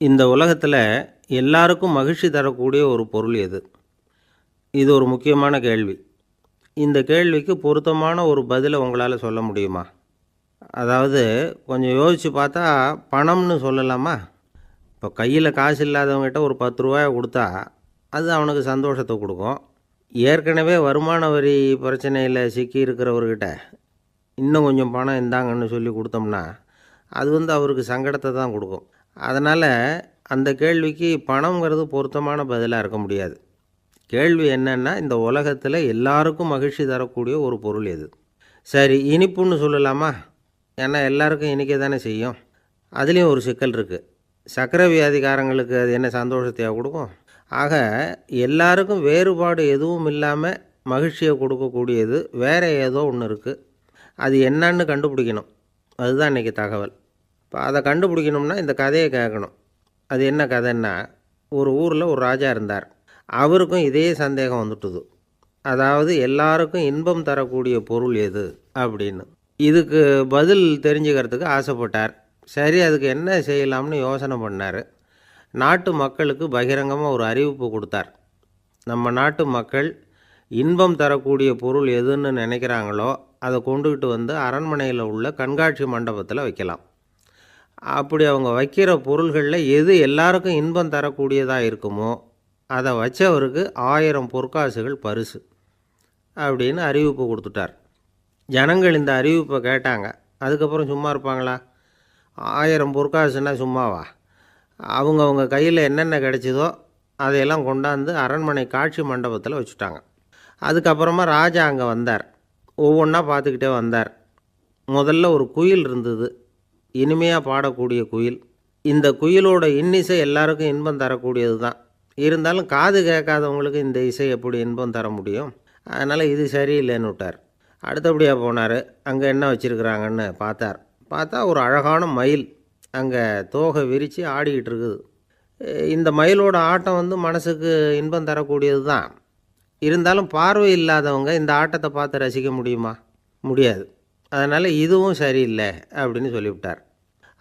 இந்த உலகத்தில் எல்லாருக்கும் மகிழ்ச்சி தரக்கூடிய ஒரு பொருள் எது? இது ஒரு முக்கியமான கேள்வி. இந்த கேள்விக்கு பொருத்தமான ஒரு பதிலை உங்களால் சொல்ல முடியுமா? அதாவது கொஞ்சம் யோசித்து பார்த்தா பணம்னு சொல்லலாமா? இப்போ கையில் காசு இல்லாதவங்ககிட்ட ஒரு 10 ரூபாயை கொடுத்தா அது அவனுக்கு சந்தோஷத்தை கொடுக்கும். ஏற்கனவே வருமான வரி பிரச்சனையில் சிக்கி இருக்கிறவர்கிட்ட இன்னும் கொஞ்சம் பணம் இந்தாங்கன்னு சொல்லி கொடுத்தோம்னா அது அவருக்கு சங்கடத்தை தான் கொடுக்கும். அதனால் அந்த கேள்விக்கு பணங்கிறது பொருத்தமான பதிலாக இருக்க முடியாது. கேள்வி என்னென்னா, இந்த உலகத்தில் எல்லாருக்கும் மகிழ்ச்சி தரக்கூடிய ஒரு பொருள் எது? சரி, இனிப்புன்னு சொல்லலாமா? ஏன்னா எல்லாருக்கும் இனிக்க தானே செய்யும். அதுலேயும் ஒரு சிக்கல் இருக்குது. சர்க்கரை வியாதிக்காரங்களுக்கு அது என்ன சந்தோஷத்தையாக கொடுக்கும்? ஆக எல்லாருக்கும் வேறுபாடு எதுவும் இல்லாமல் மகிழ்ச்சியை கொடுக்கக்கூடியது வேறு ஏதோ ஒன்று இருக்குது. அது என்னன்னு கண்டுபிடிக்கணும். அதுதான் இன்றைக்கி தகவல். இப்போ அதை கண்டுபிடிக்கணும்னா இந்த கதையை கேட்கணும். அது என்ன கதைன்னா, ஒரு ஊரில் ஒரு ராஜா இருந்தார். அவருக்கும் இதே சந்தேகம் வந்துட்டுது. அதாவது எல்லாருக்கும் இன்பம் தரக்கூடிய பொருள் எது அப்படின்னு. இதுக்கு பதில் தெரிஞ்சுக்கிறதுக்கு ஆசைப்பட்டார். சரி, அதுக்கு என்ன செய்யலாம்னு யோசனை பண்ணார். நாட்டு மக்களுக்கு பகிரங்கமாக ஒரு அறிவிப்பு கொடுத்தார். நம்ம நாட்டு மக்கள் இன்பம் தரக்கூடிய பொருள் எதுன்னு நினைக்கிறாங்களோ அதை கொண்டுக்கிட்டு வந்து அரண்மனையில் உள்ள கண்காட்சி மண்டபத்தில் வைக்கலாம். அப்படி அவங்க வைக்கிற பொருள்களில் எது எல்லாருக்கும் இன்பம் தரக்கூடியதாக இருக்குமோ அதை வச்சவருக்கு 1000 பொற்காசுகள் பரிசு அப்படின்னு அறிவிப்பு கொடுத்துட்டார். ஜனங்கள் இந்த அறிவிப்பை கேட்டாங்க. அதுக்கப்புறம் சும்மா இருப்பாங்களா? 1000 பொற்காசுன்னா சும்மாவா? அவங்க கையில் என்னென்ன கிடைச்சதோ அதையெல்லாம் கொண்டாந்து அரண்மனை காட்சி மண்டபத்தில் வச்சுட்டாங்க. அதுக்கப்புறமா ராஜா அங்கே வந்தார். ஒவ்வொன்றா பார்த்துக்கிட்டே வந்தார். முதல்ல ஒரு குயில் இருந்தது, இனிமையாக பாடக்கூடிய குயில். இந்த குயிலோட இன்னிசை எல்லாருக்கும் இன்பம் தரக்கூடியது தான். இருந்தாலும் காது கேட்காதவங்களுக்கு இந்த இசை எப்படி இன்பம் தர முடியும்? அதனால் இது சரியில்லைன்னு விட்டார். அடுத்தபடியாக போனார். அங்கே என்ன வச்சுருக்குறாங்கன்னு பார்த்தா ஒரு அழகான மயில் அங்கே தோகை விரித்து ஆடிக்கிட்டு இருக்குது. இந்த மயிலோட ஆட்டம் மனசுக்கு இன்பம் தரக்கூடியது தான். இருந்தாலும் பார்வை இல்லாதவங்க இந்த ஆட்டத்தை பார்த்து ரசிக்க முடியுமா? முடியாது. அதனால் இதுவும் சரியில்லை அப்படின்னு சொல்லிவிட்டார்.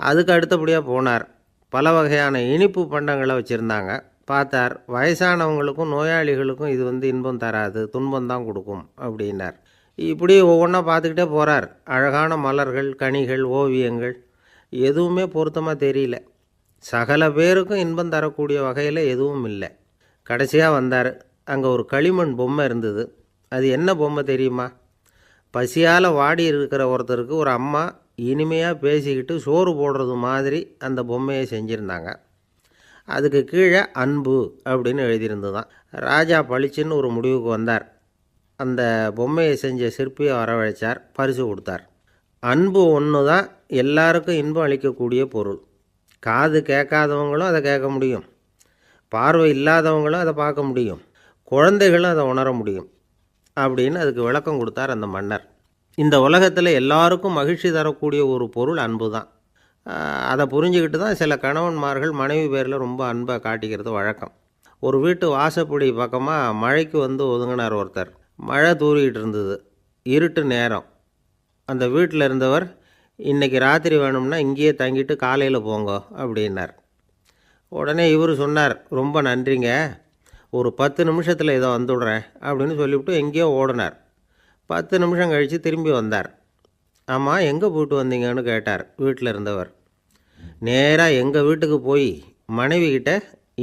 அதுக்கு அடுத்தபடியாக போனார். பல வகையான இனிப்பு பண்டங்களை வச்சுருந்தாங்க. பார்த்தார், வயசானவங்களுக்கும் நோயாளிகளுக்கும் இது இன்பம் தராது, துன்பம்தான் கொடுக்கும் அப்படின்னார். இப்படி ஒவ்வொன்றா பார்த்துக்கிட்டே போகிறார். அழகான மலர்கள், கனிகள், ஓவியங்கள் எதுவுமே பொருத்தமாக தெரியல. சகல பேருக்கும் இன்பம் தரக்கூடிய வகையில் எதுவும் இல்லை. கடைசியாக வந்தார். அங்கே ஒரு களிமண் பொம்மை இருந்தது. அது என்ன பொம்மை தெரியுமா? பசியால் வாடி இருக்கிற ஒருத்தருக்கு ஒரு அம்மா இனிமையாக பேசிக்கிட்டு சோறு போடுறது மாதிரி அந்த பொம்மையை செஞ்சுருந்தாங்க. அதுக்கு கீழே அன்பு அப்படின்னு எழுதியிருந்துதான். ராஜா பளிச்சுன்னு ஒரு முடிவுக்கு வந்தார். அந்த பொம்மையை செஞ்ச சிற்பியை வரவழைச்சார், பரிசு கொடுத்தார். அன்பு ஒன்று தான் எல்லாருக்கும் இன்பம் அளிக்கக்கூடிய பொருள். காது கேட்காதவங்களும் அதை கேட்க முடியும், பார்வை இல்லாதவங்களும் அதை பார்க்க முடியும், குழந்தைகளும் அதை உணர முடியும் அப்படின்னு அதுக்கு விளக்கம் கொடுத்தார் அந்த மன்னர். இந்த உலகத்தில் எல்லாருக்கும் மகிழ்ச்சி தரக்கூடிய ஒரு பொருள் அன்பு தான். அதை புரிஞ்சுக்கிட்டு தான் சில கணவன்மார்கள் மனைவி பேரில் ரொம்ப அன்பை காட்டிக்கிறது வழக்கம். ஒரு வீட்டு வாசப்படி பக்கமாக மழைக்கு ஒதுங்கினார் ஒருத்தர். மழை தூரிக்கிட்டு இருந்தது, இருட்டு நேரம். அந்த வீட்டில் இருந்தவர், இன்றைக்கி ராத்திரி வேணும்னா இங்கேயே தங்கிட்டு காலையில் போங்க அப்படின்னார். உடனே இவர் சொன்னார், ரொம்ப நன்றிங்க, ஒரு 10 நிமிஷத்தில் இதை வந்துவிடுறேன் அப்படின்னு சொல்லிவிட்டு எங்கேயோ ஓடினார். 10 நிமிஷம் கழித்து திரும்பி வந்தார். ஆமாம், எங்கே போயிட்டு வந்தீங்கன்னு கேட்டார் வீட்டில் இருந்தவர். நேராக எங்கள் வீட்டுக்கு போய் மனைவிக்கிட்ட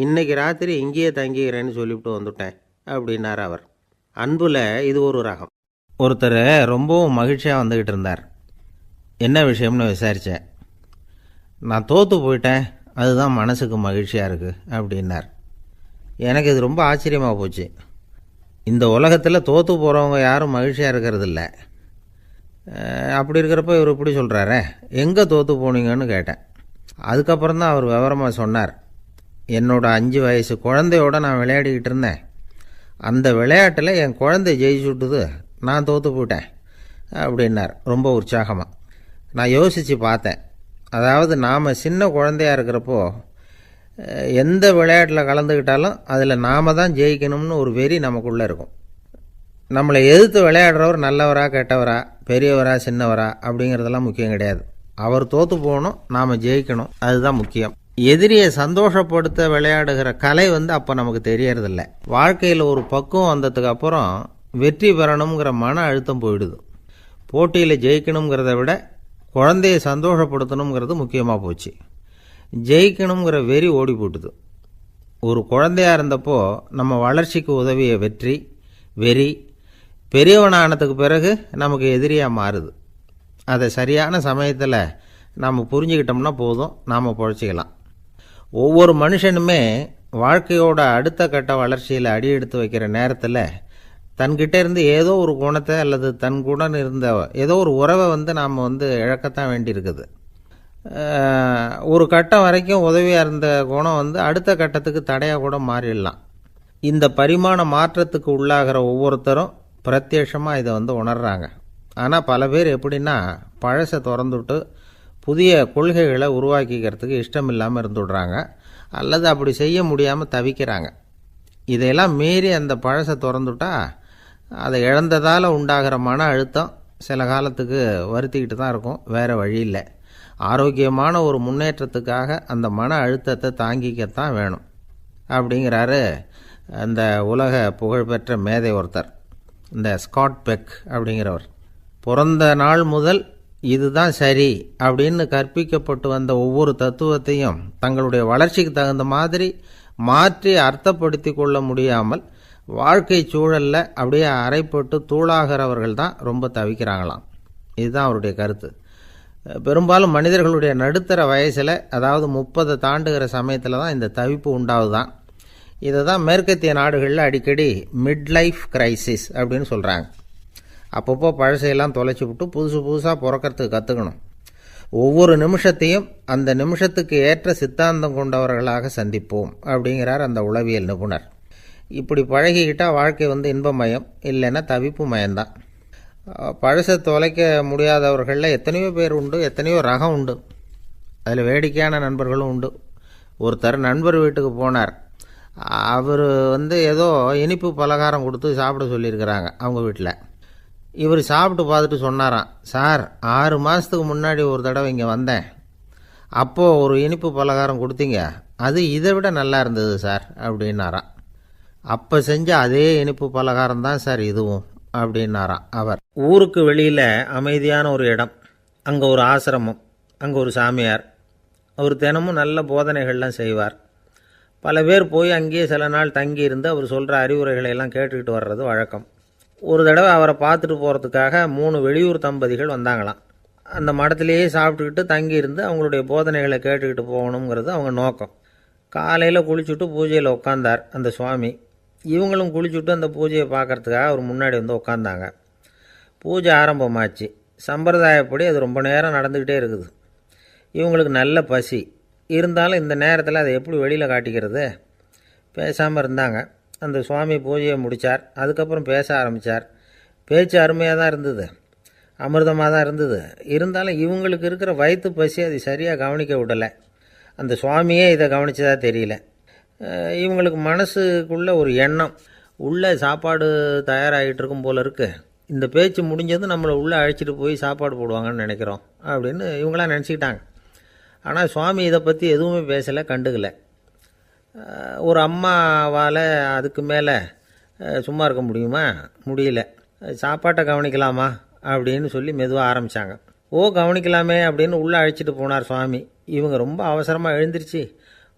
இன்றைக்கி ராத்திரி இங்கேயே தங்கிக்கிறேன்னு சொல்லிவிட்டு வந்துவிட்டேன் அப்படின்னார் அவர். அன்பில் இது ஒரு ரகம். ஒருத்தர் ரொம்பவும் மகிழ்ச்சியாக வந்துக்கிட்டு இருந்தார். என்ன விஷயம்னு விசாரித்தேன். நான் தோற்று போயிட்டேன், அதுதான் மனசுக்கு மகிழ்ச்சியாக இருக்குது அப்படின்னார். எனக்கு இது ரொம்ப ஆச்சரியமாக போச்சு. இந்த உலகத்தில் தோற்று போகிறவங்க யாரும் மகிழ்ச்சியாக இருக்கிறதில்ல. அப்படி இருக்கிறப்ப இவர் இப்படி சொல்கிறாரே, எங்கே தோற்று போனீங்கன்னு கேட்டேன். அதுக்கப்புறம் தான் அவர் விவரமாக சொன்னார். என்னோட 5 வயசு குழந்தையோடு நான் விளையாடிக்கிட்டு இருந்தேன். அந்த விளையாட்டில் என் குழந்தை ஜெயிச்சு விட்டுது, நான் தோற்று போயிட்டேன் அப்படின்னார் ரொம்ப உற்சாகமாக. நான் யோசித்து பார்த்தேன். அதாவது நாம் சின்ன குழந்தையாக இருக்கிறப்போ எந்த விளையாட்டில் கலந்துக்கிட்டாலும் அதில் நாம் தான் ஜெயிக்கணும்னு ஒரு வெறி நமக்குள்ளே இருக்கும். நம்மளை எதிர்த்து விளையாடுறவர் நல்லவரா கெட்டவரா, பெரியவரா சின்னவரா அப்படிங்கிறதெல்லாம் முக்கியம் கிடையாது. அவர் தோற்று போகணும், நாம் ஜெயிக்கணும், அதுதான் முக்கியம். எதிரியை சந்தோஷப்படுத்த விளையாடுகிற கலை அப்போ நமக்கு தெரியறதில்ல. வாழ்க்கையில் ஒரு பக்குவம் வந்ததுக்கு அப்புறம் வெற்றி பெறணுங்கிற மன அழுத்தம் போயிடுது. போட்டியில் ஜெயிக்கணுங்கிறத விட குழந்தையை சந்தோஷப்படுத்தணுங்கிறது முக்கியமாக போச்சு. ஜெயிக்கணுங்கிற வெறி ஓடி போட்டுது. ஒரு குழந்தையாக இருந்தப்போ நம்ம வளர்ச்சிக்கு உதவிய வெறி பெரியவனானதுக்கு பிறகு நமக்கு எதிரியாக மாறுது. அதை சரியான சமயத்தில் நாம் புரிஞ்சுக்கிட்டோம்னா போதும், நாம் பொழைச்சிக்கலாம். ஒவ்வொரு மனுஷனுமே வாழ்க்கையோட அடுத்த கட்ட வளர்ச்சியில் அடி எடுத்து வைக்கிற நேரத்தில் தன்கிட்ட இருந்து ஏதோ ஒரு குணத்தை அல்லது தன் குணம் இருந்த ஏதோ ஒரு உறவை நாம் இழக்கத்தான் வேண்டியிருக்குது. ஒரு கட்டம் வரைக்கும் உதவியாக இருந்த குணம் அடுத்த கட்டத்துக்கு தடையாக கூட மாறிடலாம். இந்த பரிமாண மாற்றத்துக்கு உள்ளாகிற ஒவ்வொருத்தரும் பிரத்யட்சமாக இதை உணர்றாங்க. ஆனால் பல பேர் எப்படின்னா பழசை திறந்துவிட்டு புதிய கொள்கைகளை உருவாக்கிக்கிறதுக்கு இஷ்டம் இல்லாமல் இருந்துடுறாங்க, அல்லது அப்படி செய்ய முடியாமல் தவிக்கிறாங்க. இதையெல்லாம் மீறி அந்த பழசை திறந்துட்டா அதை இழந்ததால் உண்டாகிற மன அழுத்தம் சில காலத்துக்கு வருத்திக்கிட்டு தான் இருக்கும், வேறு வழி இல்லை. ஆரோக்கியமான ஒரு முன்னேற்றத்துக்காக அந்த மன அழுத்தத்தை தாங்கிக்கத்தான் வேணும் அப்படிங்கிறாரு அந்த உலக புகழ்பெற்ற மேதை ஒருத்தர், இந்த ஸ்காட் பெக் அப்படிங்கிறவர். பிறந்த நாள் முதல் இதுதான் சரி அப்படின்னு கற்பிக்கப்பட்டு வந்த ஒவ்வொரு தத்துவத்தையும் தங்களுடைய வளர்ச்சிக்கு தகுந்த மாதிரி மாற்றி அர்த்தப்படுத்தி கொள்ள முடியாமல் வாழ்க்கை சூழலில் அப்படியே அரைப்பட்டு தூளாகிறவர்கள் தான் ரொம்ப தவிக்கிறாங்களாம். இதுதான் அவருடைய கருத்து. பெரும்பாலும் மனிதர்களுடைய நடுத்தர வயசில், அதாவது 30 தாண்டுகிற சமயத்தில் தான் இந்த தவிப்பு உண்டாகுதான். இதை தான் மேற்கத்திய நாடுகளில் அடிக்கடி மிட் லைஃப் கிரைசிஸ் அப்படின்னு சொல்கிறாங்க. அப்பப்போ பழசையெல்லாம் தொலைச்சி விட்டு புதுசாக பிறக்கிறதுக்கு கற்றுக்கணும். ஒவ்வொரு நிமிஷத்தையும் அந்த நிமிஷத்துக்கு ஏற்ற சித்தாந்தம் கொண்டவர்களாக சந்திப்போம் அப்படிங்கிறார் அந்த உளவியல் நிபுணர். இப்படி பழகிக்கிட்டால் வாழ்க்கை இன்பமயம், இல்லைன்னா தவிப்பு மயம்தான். பழசை தொலைக்க முடியாதவர்களில் எத்தனையோ பேர் உண்டு, எத்தனையோ ரகம் உண்டு. அதில் வேடிக்கையான நண்பர்களும் உண்டு. ஒருத்தர் நண்பர் வீட்டுக்கு போனார். அவர் ஏதோ இனிப்பு பலகாரம் கொடுத்து சாப்பிட சொல்லியிருக்கிறாங்க அவங்க வீட்டில். இவர் சாப்பிட்டு பார்த்துட்டு சொன்னாராம், சார் 6 மாதத்துக்கு முன்னாடி ஒரு தடவை இங்கே வந்தேன், அப்போது ஒரு இனிப்பு பலகாரம் கொடுத்தீங்க, அது இதை விட நல்லா இருந்தது சார் அப்படின்னாராம். அப்போ செஞ்ச அதே இனிப்பு பலகாரம் தான் சார் இதுவும் அப்படின்னாராம் அவர். ஊருக்கு வெளியில் அமைதியான ஒரு இடம், அங்கே ஒரு ஆசிரமம், அங்கே ஒரு சாமியார். அவர் தினமும் நல்ல போதனைகள்லாம் செய்வார். பல பேர் போய் அங்கேயே சில நாள் தங்கி இருந்து அவர் சொல்கிற அறிவுரைகளை எல்லாம் கேட்டுக்கிட்டு வர்றது வழக்கம். ஒரு தடவை அவரை பார்த்துட்டு போகிறதுக்காக 3 வெளியூர் தம்பதிகள் வந்தாங்களாம். அந்த மடத்திலேயே சாப்பிட்டுக்கிட்டு தங்கியிருந்து அவங்களுடைய போதனைகளை கேட்டுக்கிட்டு போகணுங்கிறது அவங்க நோக்கம். காலையில் குளிச்சுட்டு பூஜையில் உட்காந்தார் அந்த சுவாமி. இவங்களும் குளிச்சுட்டு அந்த பூஜையை பார்க்குறதுக்காக அவர் முன்னாடி உட்காந்தாங்க. பூஜை ஆரம்பமாச்சு. சம்பிரதாயப்படி அது ரொம்ப நேரம் நடந்துக்கிட்டே இருக்குது. இவங்களுக்கு நல்ல பசி இருந்தாலும் இந்த நேரத்தில் அதை எப்படி வெளியில் காட்டிக்கிறது? பேசாமல் இருந்தாங்க. அந்த சுவாமி பூஜையை முடித்தார். அதுக்கப்புறம் பேச ஆரம்பித்தார். பேச்சு அருமையாக தான் இருந்தது, அமிர்தமாக தான் இருந்தது. இருந்தாலும் இவங்களுக்கு இருக்கிற வயிற்று பசி அது சரியாக கவனிக்க விடலை. அந்த சுவாமியே இதை கவனித்ததா தெரியல. இவங்களுக்கு மனசுக்குள்ளே ஒரு எண்ணம், உள்ளே சாப்பாடு தயாராகிட்டு இருக்கும் போல இருக்குது, இந்த பேச்சு முடிஞ்சது நம்மளை உள்ளே அழைச்சிட்டு போய் சாப்பாடு போடுவாங்கன்னு நினைக்கிறோம் அப்படின்னு இவங்களாம் நினச்சிக்கிட்டாங்க. ஆனால் சுவாமி இதை பற்றி எதுவுமே பேசலை, கண்டுக்கலை. ஒரு அம்மாவால் அதுக்கு மேலே சும்மா இருக்க முடியுமா? முடியல. சாப்பாட்டை கவனிக்கலாமா அப்படின்னு சொல்லி மெதுவாக ஆரம்பித்தாங்க. கவனிக்கலாமே அப்படின்னு உள்ளே அழைச்சிட்டு போனார் சுவாமி. இவங்க ரொம்ப அவசரமாக எழுந்திரிச்சு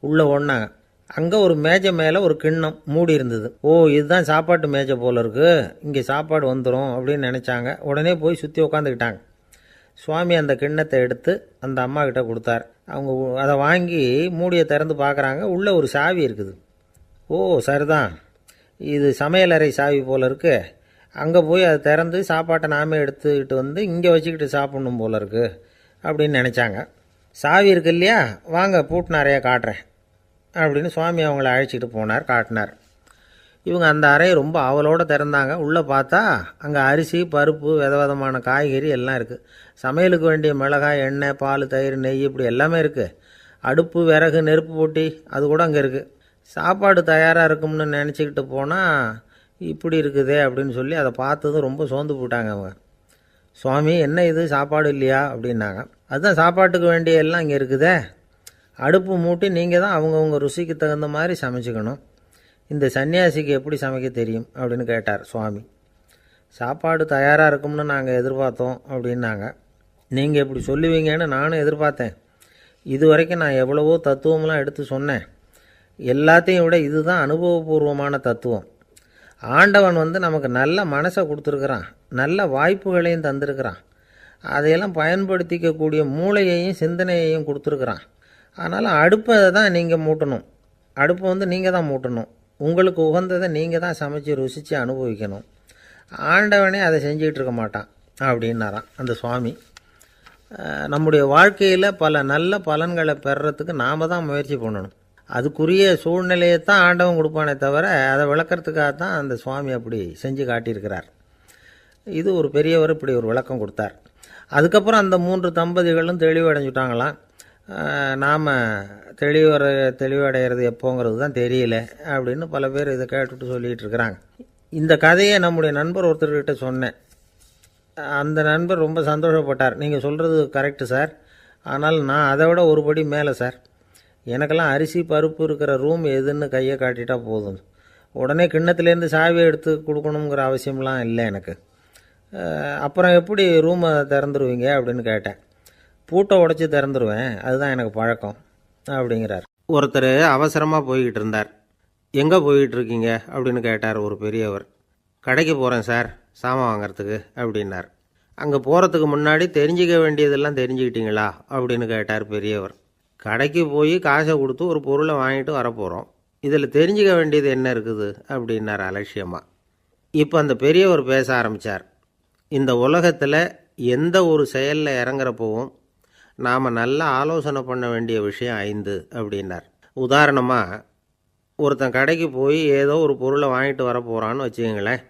உள்ளே ஓடினாங்க. அங்கே ஒரு மேஜை மேலே ஒரு கிண்ணம் மூடி இருந்தது. இதுதான் சாப்பாட்டு மேஜை போல இருக்குது, இங்கே சாப்பாடு வந்துடும் அப்படின்னு நினச்சாங்க. உடனே போய் சுற்றி உட்காந்துக்கிட்டாங்க. சுவாமி அந்த கிண்ணத்தை எடுத்து அந்த அம்மா கிட்ட கொடுத்தார். அவங்க அதை வாங்கி மூடியை திறந்து பார்க்குறாங்க. உள்ளே ஒரு சாவி இருக்குது. சரிதான், இது சமையலறை சாவி போல் இருக்குது, அங்கே போய் அதை திறந்து சாப்பாட்டை நாமே எடுத்துக்கிட்டு இங்கே வச்சுக்கிட்டு சாப்பிட்ணும் போல இருக்குது அப்படின்னு நினச்சாங்க. சாவி இருக்கு இல்லையா, வாங்க பூட்டு நிறையா காட்டுறேன் அப்படின்னு சுவாமி அவங்கள அழைச்சிட்டு போனார், காட்டினார். இவங்க அந்த அறையை ரொம்ப ஆவலோடு திறந்தாங்க. உள்ளே பார்த்தா அங்கே அரிசி, பருப்பு, விதவிதமான காய்கறி எல்லாம் இருக்குது. சமையலுக்கு வேண்டிய மிளகாய், எண்ணெய், பால், தயிர், நெய் இப்படி எல்லாமே இருக்குது. அடுப்பு, விறகு, நெருப்பு போட்டி அது கூட அங்கே இருக்குது. சாப்பாடு தயாராக இருக்கும்னு நினச்சிக்கிட்டு போனால் இப்படி இருக்குதே அப்படின்னு சொல்லி அதை பார்த்ததும் ரொம்ப சோர்ந்து போட்டாங்க அவங்க. சுவாமி, என்ன இது சாப்பாடு இல்லையா அப்படின்னாங்க. அதுதான் சாப்பாட்டுக்கு வேண்டிய எல்லாம் இங்கே இருக்குதே, அடுப்பு மூட்டி நீங்கள் தான் அவங்கவுங்க ருசிக்கு தகுந்த மாதிரி சமைச்சிக்கணும். இந்த சன்னியாசிக்கு எப்படி சமைக்க தெரியும் அப்படின்னு கேட்டார் சுவாமி. சாப்பாடு தயாராக இருக்கும்னு நாங்கள் எதிர்பார்த்தோம் அப்படின்னாங்க. நீங்கள் இப்படி சொல்லுவீங்கன்னு நானும் எதிர்பார்த்தேன். இது வரைக்கும் நான் எவ்வளவோ தத்துவம்லாம் எடுத்து சொன்னேன். எல்லாத்தையும் விட இதுதான் அனுபவபூர்வமான தத்துவம். ஆண்டவன் நமக்கு நல்ல மனசை கொடுத்துருக்குறான், நல்ல வாய்ப்புகளையும் தந்திருக்கிறான், அதையெல்லாம் பயன்படுத்திக்கக்கூடிய மூளையையும் சிந்தனையையும் கொடுத்துருக்குறான். அதனால் அடுப்பை தான் நீங்கள் மூட்டணும். அடுப்பை நீங்கள் தான் மூட்டணும். உங்களுக்கு உகந்ததை நீங்கள் தான் சமைச்சு ருசித்து அனுபவிக்கணும். ஆண்டவனே அதை செஞ்சிகிட்டு இருக்க மாட்டான் அப்படின்னாராம் அந்த சுவாமி. நம்முடைய வாழ்க்கையில் பல நல்ல பலன்களை பெறுறதுக்கு நாம் தான் முயற்சி பண்ணணும். அதுக்குரிய சூழ்நிலையை தான் ஆண்டவன் கொடுப்பானே தவிர அதை விளக்கிறதுக்காக தான் அந்த சுவாமி அப்படி செஞ்சு காட்டியிருக்கிறார். இது ஒரு பெரியவர் இப்படி ஒரு விளக்கம் கொடுத்தார். அதுக்கப்புறம் அந்த 3 தம்பதிகளும் தெளிவடைஞ்சுட்டாங்களாம். நாம் தெளிவடைகிறது எப்போங்கிறது தான் தெரியல அப்படின்னு பல பேர் இதை கேட்டுட்டு சொல்லிகிட்டு இருக்கிறாங்க. இந்த கதையை நம்முடைய நண்பர் ஒருத்தர்கிட்ட சொன்னேன். அந்த நண்பர் ரொம்ப சந்தோஷப்பட்டார். நீங்கள் சொல்கிறது கரெக்டு சார், ஆனால் நான் அதை விட ஒரு படி மேலே சார். எனக்கெல்லாம் அரிசி பருப்பு இருக்கிற ரூம் எதுன்னு கையை காட்டிட்டா போதும். உடனே கிண்ணத்துலேருந்து சாவியை எடுத்து கொடுக்கணுங்கிற அவசியம்லாம் இல்லை எனக்கு. அப்புறம் எப்படி ரூமை திறந்துருவீங்க அப்படின்னு கேட்டேன். பூட்டை உடச்சி திறந்துருவேன், அதுதான் எனக்கு பழக்கம் அப்படிங்கிறார். ஒருத்தர் அவசரமாக போய்கிட்டு இருந்தார். எங்கே போய்கிட்டு இருக்கீங்க அப்படின்னு கேட்டார் ஒரு பெரியவர். கடைக்கு போகிறேன் சார், சாமான் வாங்கிறதுக்கு அப்படின்னார். அங்கே போகிறதுக்கு முன்னாடி தெரிஞ்சிக்க வேண்டியதெல்லாம் தெரிஞ்சுக்கிட்டீங்களா அப்படின்னு கேட்டார் பெரியவர். கடைக்கு போய் காசை கொடுத்து ஒரு பொருளை வாங்கிட்டு வரப்போகிறோம், இதில் தெரிஞ்சிக்க வேண்டியது என்ன இருக்குது அப்படின்னார் அலட்சியமாக. இப்போ அந்த பெரியவர் பேச ஆரம்பித்தார். இந்த உலகத்தில் எந்த ஒரு செயலில் இறங்குறப்பவும் நாம் நல்லா ஆலோசனை பண்ண வேண்டிய விஷயம் 5 அப்படின்னார். உதாரணமாக, ஒருத்தன் கடைக்கு போய் ஏதோ ஒரு பொருளை வாங்கிட்டு வர போகிறான்னு வச்சுக்கோங்களேன்.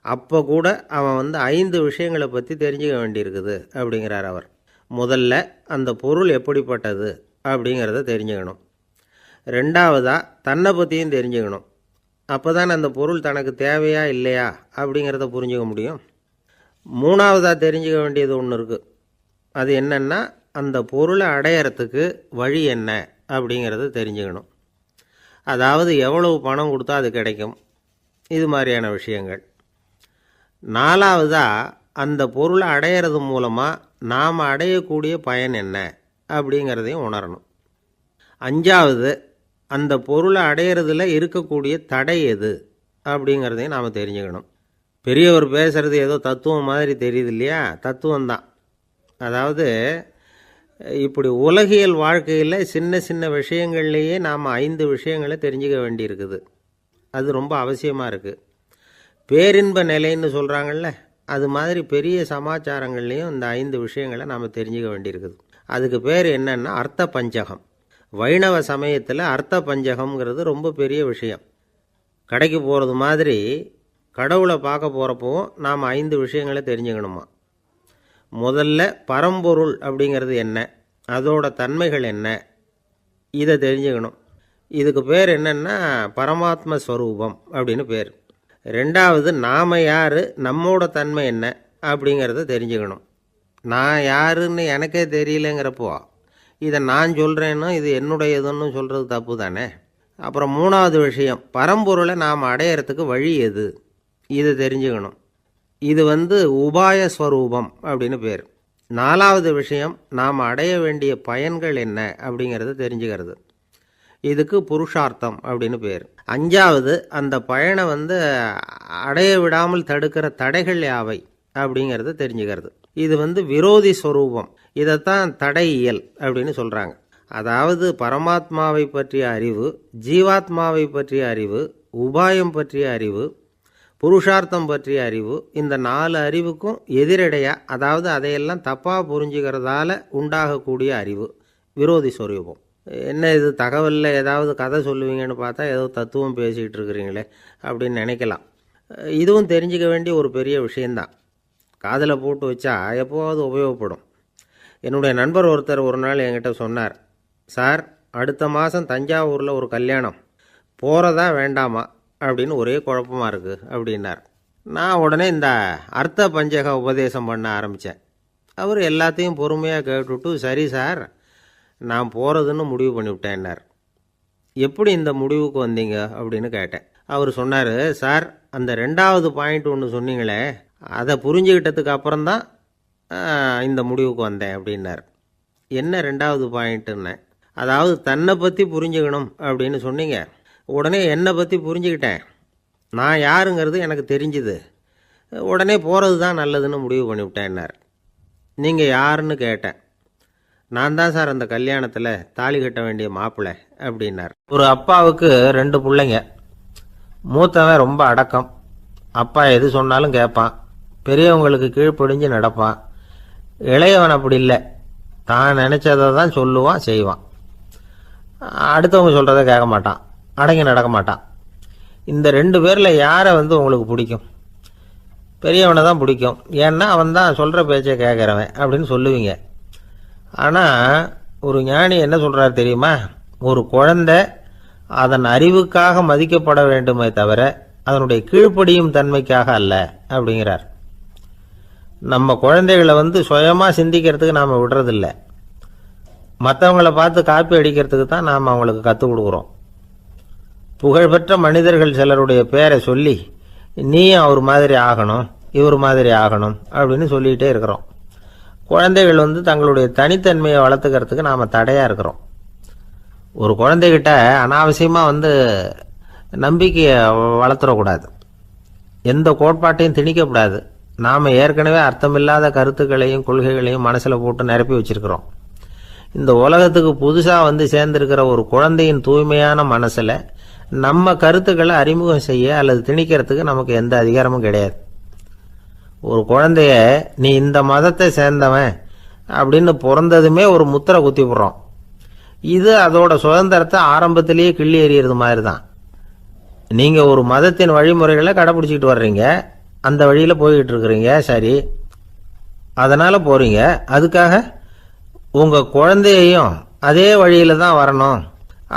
அப்போ கூட அவன் 5 விஷயங்களை பற்றி தெரிஞ்சுக்க வேண்டியிருக்குது அப்படிங்கிறார் அவர். முதல்ல அந்த பொருள் எப்படிப்பட்டது அப்படிங்கிறத தெரிஞ்சுக்கணும். ரெண்டாவதாக தன்னை பற்றியும் தெரிஞ்சுக்கணும். அப்போ தான் அந்த பொருள் தனக்கு தேவையா இல்லையா அப்படிங்கிறத புரிஞ்சுக்க முடியும். மூணாவதாக தெரிஞ்சுக்க வேண்டியது ஒன்று இருக்குது. அது என்னென்னா, அந்த பொருளை அடையிறதுக்கு வழி என்ன அப்படிங்கிறத தெரிஞ்சுக்கணும். அதாவது எவ்வளவு பணம் கொடுத்தா அது கிடைக்கும், இது மாதிரியான விஷயங்கள். நாலாவதாக அந்த பொருளை அடையிறது மூலமாக நாம் அடையக்கூடிய பயன் என்ன அப்படிங்கிறதையும் உணரணும். அஞ்சாவது, அந்த பொருளை அடையிறதுல இருக்கக்கூடிய தடை எது அப்படிங்கிறதையும் நாம் தெரிஞ்சுக்கணும். பெரியவர் பேசுகிறது ஏதோ தத்துவம் மாதிரி தெரியுது இல்லையா? தத்துவம்தான். அதாவது இப்படி உலகியல் வாழ்க்கையில் சின்ன சின்ன விஷயங்கள்லேயே நாம் 5 விஷயங்களை தெரிஞ்சுக்க வேண்டியிருக்குது. அது ரொம்ப அவசியமாக இருக்குது. பேரின்ப நிலைன்னு சொல்கிறாங்கள்ல, அது மாதிரி பெரிய சமாச்சாரங்கள்லேயும் இந்த 5 விஷயங்களை நாம் தெரிஞ்சுக்க வேண்டியிருக்குது. அதுக்கு பேர் என்னன்னா அர்த்த பஞ்சகம். வைணவ சமயத்தில் அர்த்த பஞ்சகம்ங்கிறது ரொம்ப பெரிய விஷயம். கடைக்கு போகிறது மாதிரி கடவுளை பார்க்க போகிறப்பவும் நாம் 5 விஷயங்களை தெரிஞ்சுக்கணுமா. முதல்ல பரம்பொருள் அப்படிங்கிறது என்ன, அதோட தன்மைகள் என்ன, இதை தெரிஞ்சுக்கணும். இதுக்கு பேர் என்னென்னா பரமாத்ம ஸ்வரூபம் அப்படின்னு பேர். ரெண்டாவது, நாம் யார், நம்மோட தன்மை என்ன அப்படிங்கிறத தெரிஞ்சுக்கணும். நான் யாருன்னு எனக்கே தெரியலங்கிறப்போ இதை நான் சொல்கிறேன்னு இது என்னுடையதுன்னு சொல்கிறது தப்பு தானே. அப்புறம் மூணாவது விஷயம், பரம்பொருளை நாம் அடையிறதுக்கு வழி எது, இதை தெரிஞ்சுக்கணும். இது உபாய ஸ்வரூபம் அப்படின்னு பேர். நாலாவது விஷயம், நாம் அடைய வேண்டிய பயன்கள் என்ன அப்படிங்கிறத தெரிஞ்சுக்கிறது. இதுக்கு புருஷார்த்தம் அப்படின்னு பேர். அஞ்சாவது, அந்த பயனை அடைய விடாமல் தடுக்கிற தடைகள் யாவை அப்படிங்கிறத தெரிஞ்சுக்கிறது. இது விரோதி ஸ்வரூபம். இதைத்தான் தடையியல் அப்படின்னு சொல்கிறாங்க. அதாவது பரமாத்மாவை பற்றிய அறிவு, ஜீவாத்மாவை பற்றிய அறிவு, உபாயம் பற்றிய அறிவு, புருஷார்த்தம் பற்றிய அறிவு, இந்த 4 அறிவுக்கும் எதிரடையாக, அதாவது அதையெல்லாம் தப்பாக புரிஞ்சுக்கிறதால உண்டாகக்கூடிய அறிவு விரோதி ஸ்வரூபம். என்ன இது தகவலில் ஏதாவது கதை சொல்லுவீங்கன்னு பார்த்தா ஏதோ தத்துவம் பேசிகிட்டு இருக்கிறீங்களே அப்படின்னு நினைக்கலாம். இதுவும் தெரிஞ்சிக்க வேண்டிய ஒரு பெரிய விஷயந்தான். காதில் போட்டு வச்சா எப்போவாவது உபயோகப்படும். என்னுடைய நண்பர் ஒருத்தர் ஒரு நாள் என்கிட்ட சொன்னார், சார், அடுத்த மாதம் தஞ்சாவூரில் ஒரு கல்யாணம், போகிறதா வேண்டாமா அப்படின்னு ஒரே குழப்பமாக இருக்குது அப்படின்னார். நான் உடனே இந்த அர்த்த பஞ்சக உபதேசம் பண்ண ஆரம்பித்தேன். அவர் எல்லாத்தையும் பொறுமையாக கேட்டுவிட்டு, சரி சார், நான் போகிறதுன்னு முடிவு பண்ணிவிட்டேன்னார். எப்படி இந்த முடிவுக்கு வந்தீங்க அப்படின்னு கேட்டேன். அவர் சொன்னார், சார் அந்த 2வது பாயிண்ட் ஒன்று சொன்னீங்களே, அதை புரிஞ்சுக்கிட்டதுக்கு அப்புறம்தான் இந்த முடிவுக்கு வந்தேன் அப்படின்னார். என்ன 2வது பாயிண்ட்டுன்னு? அதாவது தன்னை பற்றி புரிஞ்சுக்கணும் அப்படின்னு சொன்னீங்க. உடனே என்னை பற்றி புரிஞ்சுக்கிட்டேன், நான் யாருங்கிறது எனக்கு தெரிஞ்சுது, உடனே போகிறது தான் நல்லதுன்னு முடிவு பண்ணிவிட்டேன்னார். நீங்கள் யாருன்னு கேட்டேன். நான் தான் சார் அந்த கல்யாணத்தில் தாலி கட்ட வேண்டிய மாப்பிள்ளை அப்படின்னார். ஒரு அப்பாவுக்கு 2 பிள்ளைங்க. மூத்தவன் ரொம்ப அடக்கம், அப்பா எது சொன்னாலும் கேட்பான், பெரியவங்களுக்கு கீழ்ப்படிஞ்சு நடப்பான். இளையவன் அப்படி இல்லை, தான் நினச்சதை தான் சொல்லுவான் செய்வான், அடுத்தவங்க சொல்கிறத கேட்க மாட்டான், அடங்கி நடக்க மாட்டான். இந்த 2 பேரில் யாரை உங்களுக்கு பிடிக்கும்? பெரியவனை தான் பிடிக்கும், ஏன்னா அவன் தான் சொல்கிற பேச்சை கேட்குறவன் அப்படின்னு சொல்லுவீங்க. ஆனால் ஒரு ஞானி என்ன சொல்கிறார் தெரியுமா? ஒரு குழந்தை அதன் அறிவுக்காக மதிக்கப்பட வேண்டுமே தவிர அதனுடைய கீழ்ப்படியும் தன்மைக்காக அல்ல அப்படிங்கிறார். நம்ம குழந்தைகளை சுயமாக சிந்திக்கிறதுக்கு நாம் விடுறதில்லை, மற்றவங்கள பார்த்து காப்பி அடிக்கிறதுக்கு தான் நாம் அவங்களுக்கு கற்றுக் கொடுக்குறோம். புகழ்பெற்ற மனிதர்கள் சிலருடைய பேரை சொல்லி நீயும் அவர் மாதிரி ஆகணும், இவர் மாதிரி ஆகணும் அப்படின்னு சொல்லிகிட்டே இருக்கிறோம். குழந்தைகள் தங்களுடைய தனித்தன்மையை வளர்த்துக்கிறதுக்கு நாம் தடையாக இருக்கிறோம். ஒரு குழந்தைகிட்ட அனாவசியமாக நம்பிக்கையை வளர்த்துடக்கூடாது, எந்த கோட்பாட்டையும் திணிக்கக்கூடாது. நாம் ஏற்கனவே அர்த்தமில்லாத கருத்துக்களையும் கொள்கைகளையும் மனசில் போட்டு நிரப்பி வச்சிருக்கிறோம். இந்த உலகத்துக்கு புதுசாக சேர்ந்திருக்கிற ஒரு குழந்தையின் தூய்மையான மனசில் நம்ம கருத்துக்களை அறிமுகம் செய்ய அல்லது திணிக்கிறதுக்கு நமக்கு எந்த அதிகாரமும் கிடையாது. ஒரு குழந்தைய நீ இந்த மதத்தை சேர்ந்தவன் அப்படின்னு பிறந்ததுமே ஒரு முத்திரை குத்தி விடுறோம். இது அதோட சுதந்திரத்தை ஆரம்பத்திலேயே கிள்ளி எறிகிறது மாதிரி தான். நீங்கள் ஒரு மதத்தின் வழிமுறைகளை கடைப்பிடிச்சிக்கிட்டு வர்றீங்க, அந்த வழியில் போய்கிட்டு இருக்கிறீங்க, சரி, அதனால் போகிறீங்க. அதுக்காக உங்கள் குழந்தையையும் அதே வழியில் தான் வரணும்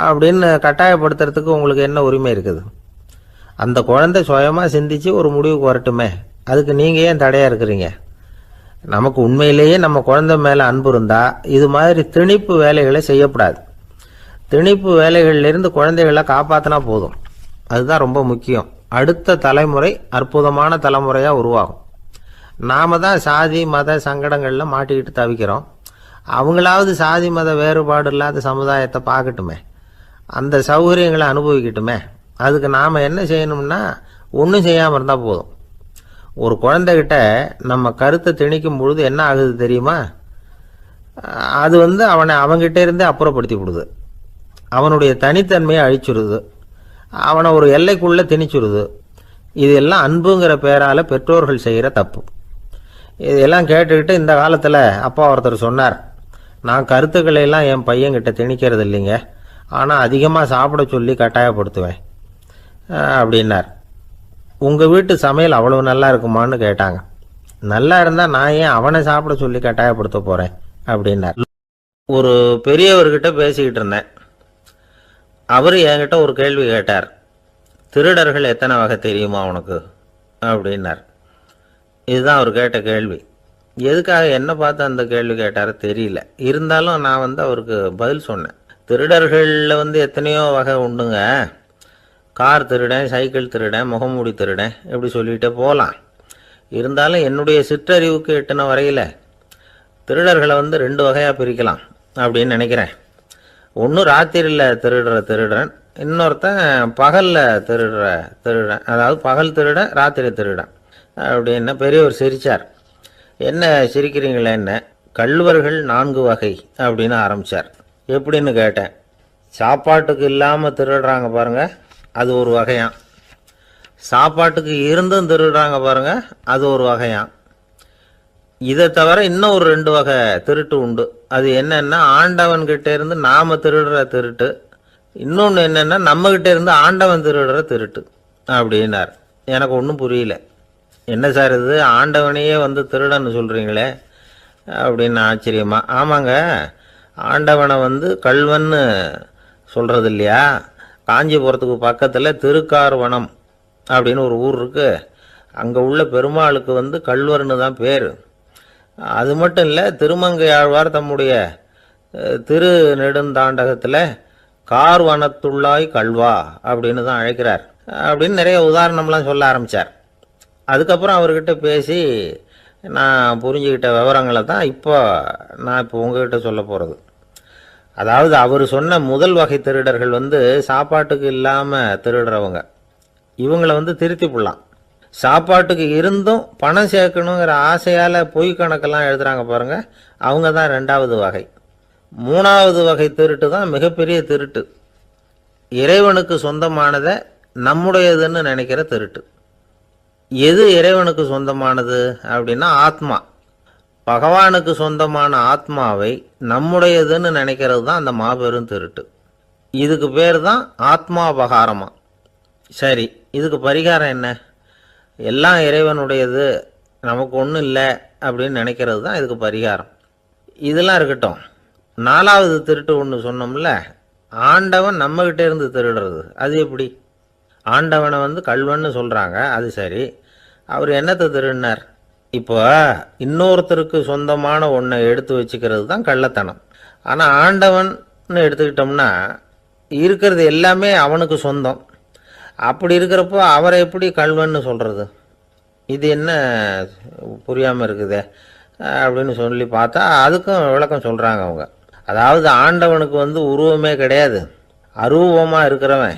அப்படின்னு கட்டாயப்படுத்துறதுக்கு உங்களுக்கு என்ன உரிமை இருக்குது? அந்த குழந்தை சுயமாக சிந்திச்சு ஒரு முடிவுக்கு வரட்டுமே, அதுக்கு நீங்கள் ஏன் தடையாக இருக்கிறீங்க? நமக்கு உண்மையிலேயே நம்ம குழந்தை மேலே அன்பு இருந்தால் இது மாதிரி திணிப்பு வேலைகளை செய்யக்கூடாது. திணிப்பு வேலைகளிலிருந்து குழந்தைகளை காப்பாற்றினா போதும், அதுதான் ரொம்ப முக்கியம். அடுத்த தலைமுறை அற்புதமான தலைமுறையாக உருவாகும். நாம் தான் சாதி மத சங்கடங்களில் மாட்டிக்கிட்டு தவிக்கிறோம். அவங்களாவது சாதி மத வேறுபாடு இல்லாத சமுதாயத்தை பார்க்கட்டுமே, அந்த சௌகரியங்களை அனுபவிக்கட்டுமே. அதுக்கு நாம் என்ன செய்யணும்னா ஒன்றும் செய்யாமல் இருந்தால் போதும். ஒரு குழந்தைகிட்ட நம்ம கருத்தை திணிக்கும் பொழுது என்ன ஆகுது தெரியுமா? அது அவனை அவங்கிட்ட இருந்தே அப்புறப்படுத்தி விடுது, அவனுடைய தனித்தன்மையை அழிச்சுடுது, அவனை ஒரு எல்லைக்குள்ளே திணிச்சுடுது. இதெல்லாம் அன்புங்கிற பேரால் பெற்றோர்கள் செய்கிற தப்பு. இதெல்லாம் கேட்டுக்கிட்டு இந்த காலத்தில் அப்பா ஒருத்தர் சொன்னார், நான் கருத்துக்களை எல்லாம் என் பையன்கிட்ட திணிக்கிறது இல்லைங்க, ஆனால் அதிகமாக சாப்பிட சொல்லி கட்டாயப்படுத்துவேன் அப்படின்னார். உங்கள் வீட்டு சமையல் அவ்வளவு நல்லா இருக்குமான்னு கேட்டாங்க. நல்லா இருந்தால் நான் ஏன் அவனை சாப்பிட சொல்லி கட்டாயப்படுத்த போகிறேன் அப்படின்னார். ஒரு பெரியவர்கிட்ட பேசிக்கிட்டு இருந்தேன். அவர் என்கிட்ட ஒரு கேள்வி கேட்டார். திருடர்கள் எத்தனை வகை தெரியுமா உனக்கு அப்படின்னார். இதுதான் அவர் கேட்ட கேள்வி. எதுக்காக என்ன பார்த்து அந்த கேள்வி கேட்டார் தெரியல. இருந்தாலும் நான் அவருக்கு பதில் சொன்னேன். திருடர்களில் எத்தனையோ வகை உண்டுங்க. கார் திருடன், சைக்கிள் திருடன், முகமூடி திருடன், எப்படி சொல்லிகிட்டே போகலாம். இருந்தாலும் என்னுடைய சிற்றறிவுக்கு எட்டின வரையில் திருடர்களை 2 வகையாக பிரிக்கலாம் அப்படின்னு நினைக்கிறேன். ஒன்று ராத்திரியில் திருடுற திருடன், இன்னொருத்தன் பகலில் திருடுற திருடன். அதாவது பகல் திருடன், ராத்திரி திருடன் அப்படின்னு பெரியவர் சிரித்தார். என்ன சிரிக்கிறீங்களே? என்ன கள்வர்கள் 4 வகை அப்படின்னு ஆரம்பித்தார். எப்படின்னு கேட்டேன். சாப்பாட்டுக்கு இல்லாமல் திருடுறாங்க பாருங்கள், அது ஒரு வகையாம். சாப்பாட்டுக்கு இருந்தும் திருடுறாங்க பாருங்க, அது ஒரு வகையாம். இதை தவிர இன்னும் ஒரு 2 வகை திருட்டு உண்டு. அது என்னன்னா, ஆண்டவன்கிட்ட இருந்து நாம திருடுற திருட்டு, இன்னொன்று என்னன்னா நம்மகிட்ட இருந்து ஆண்டவன் திருடுற திருட்டு அப்படின்னார். எனக்கு ஒன்றும் புரியல. என்ன சார் இது, ஆண்டவனையே திருடன்னு சொல்கிறீங்களே அப்படின்னு ஆச்சரியமா. ஆமாங்க, ஆண்டவனை கள்வன்னு சொல்கிறது இல்லையா? காஞ்சிபுரத்துக்கு பக்கத்தில் திருக்கார்வனம் அப்படின்னு ஒரு ஊர் இருக்குது. அங்கே உள்ள பெருமாளுக்கு கள்வர்னு தான் பேர். அது மட்டும் இல்லை, திருமங்கை ஆழ்வார் தம்முடைய திரு நெடுந்தாண்டகத்தில் கார் வனத்துள்ளாய் கல்வா அப்படின்னு தான் அழைக்கிறார் அப்படின்னு நிறைய உதாரணம்லாம் சொல்ல ஆரம்பித்தார். அதுக்கப்புறம் அவர்கிட்ட பேசி நான் புரிஞ்சுக்கிட்ட விவரங்களை தான் நான் இப்போ உங்ககிட்ட சொல்ல போகிறது. அதாவது அவர் சொன்ன முதல் வகை திருடர்கள் சாப்பாட்டுக்கு இல்லாமல் திருடுறவங்க. இவங்களை திருத்தி போடலாம். சாப்பாட்டுக்கு இருந்தும் பணம் சேர்க்கணுங்கிற ஆசையால் பொய் கணக்கெல்லாம் எழுதுகிறாங்க பாருங்கள், அவங்க தான் ரெண்டாவது வகை. மூணாவது வகை திருட்டு தான் மிகப்பெரிய திருட்டு. இறைவனுக்கு சொந்தமானதை நம்முடையதுன்னு நினைக்கிற திருட்டு. எது இறைவனுக்கு சொந்தமானது அப்படின்னா ஆத்மா. பகவானுக்கு சொந்தமான ஆத்மாவை நம்முடையதுன்னு நினைக்கிறது தான் அந்த மாபெரும் திருட்டு. இதுக்கு பேர் தான் ஆத்மாபகாரமா. சரி, இதுக்கு பரிகாரம் என்ன? எல்லாம் இறைவனுடையது, நமக்கு ஒன்றும் இல்லை அப்படின்னு நினைக்கிறது தான் இதுக்கு பரிகாரம். இதெல்லாம் இருக்கட்டும். நாலாவது திருட்டு ஒன்று சொன்னோம்ல, ஆண்டவன் நம்மகிட்ட இருந்து திருடுறது. அது எப்படி? ஆண்டவனை கள்வன்னு சொல்கிறாங்க, அது சரி. அவர் என்னத்தை திருடினார்? இப்போ இன்னொருத்தருக்கு சொந்தமான ஒன்றை எடுத்து வச்சுக்கிறது தான் கள்ளத்தனம். ஆனால் ஆண்டவன் எடுத்துக்கிட்டோம்னா இருக்கிறது எல்லாமே அவனுக்கு சொந்தம். அப்படி இருக்கிறப்போ அவரை எப்படி கள்வன்னு சொல்கிறது? இது என்ன புரியாமல் இருக்குதே அப்படின்னு சொல்லி பார்த்தா அதுக்கும் விளக்கம் சொல்கிறாங்க அவங்க. அதாவது ஆண்டவனுக்கு உருவமே கிடையாது, அரூபமாக இருக்கிறவன்,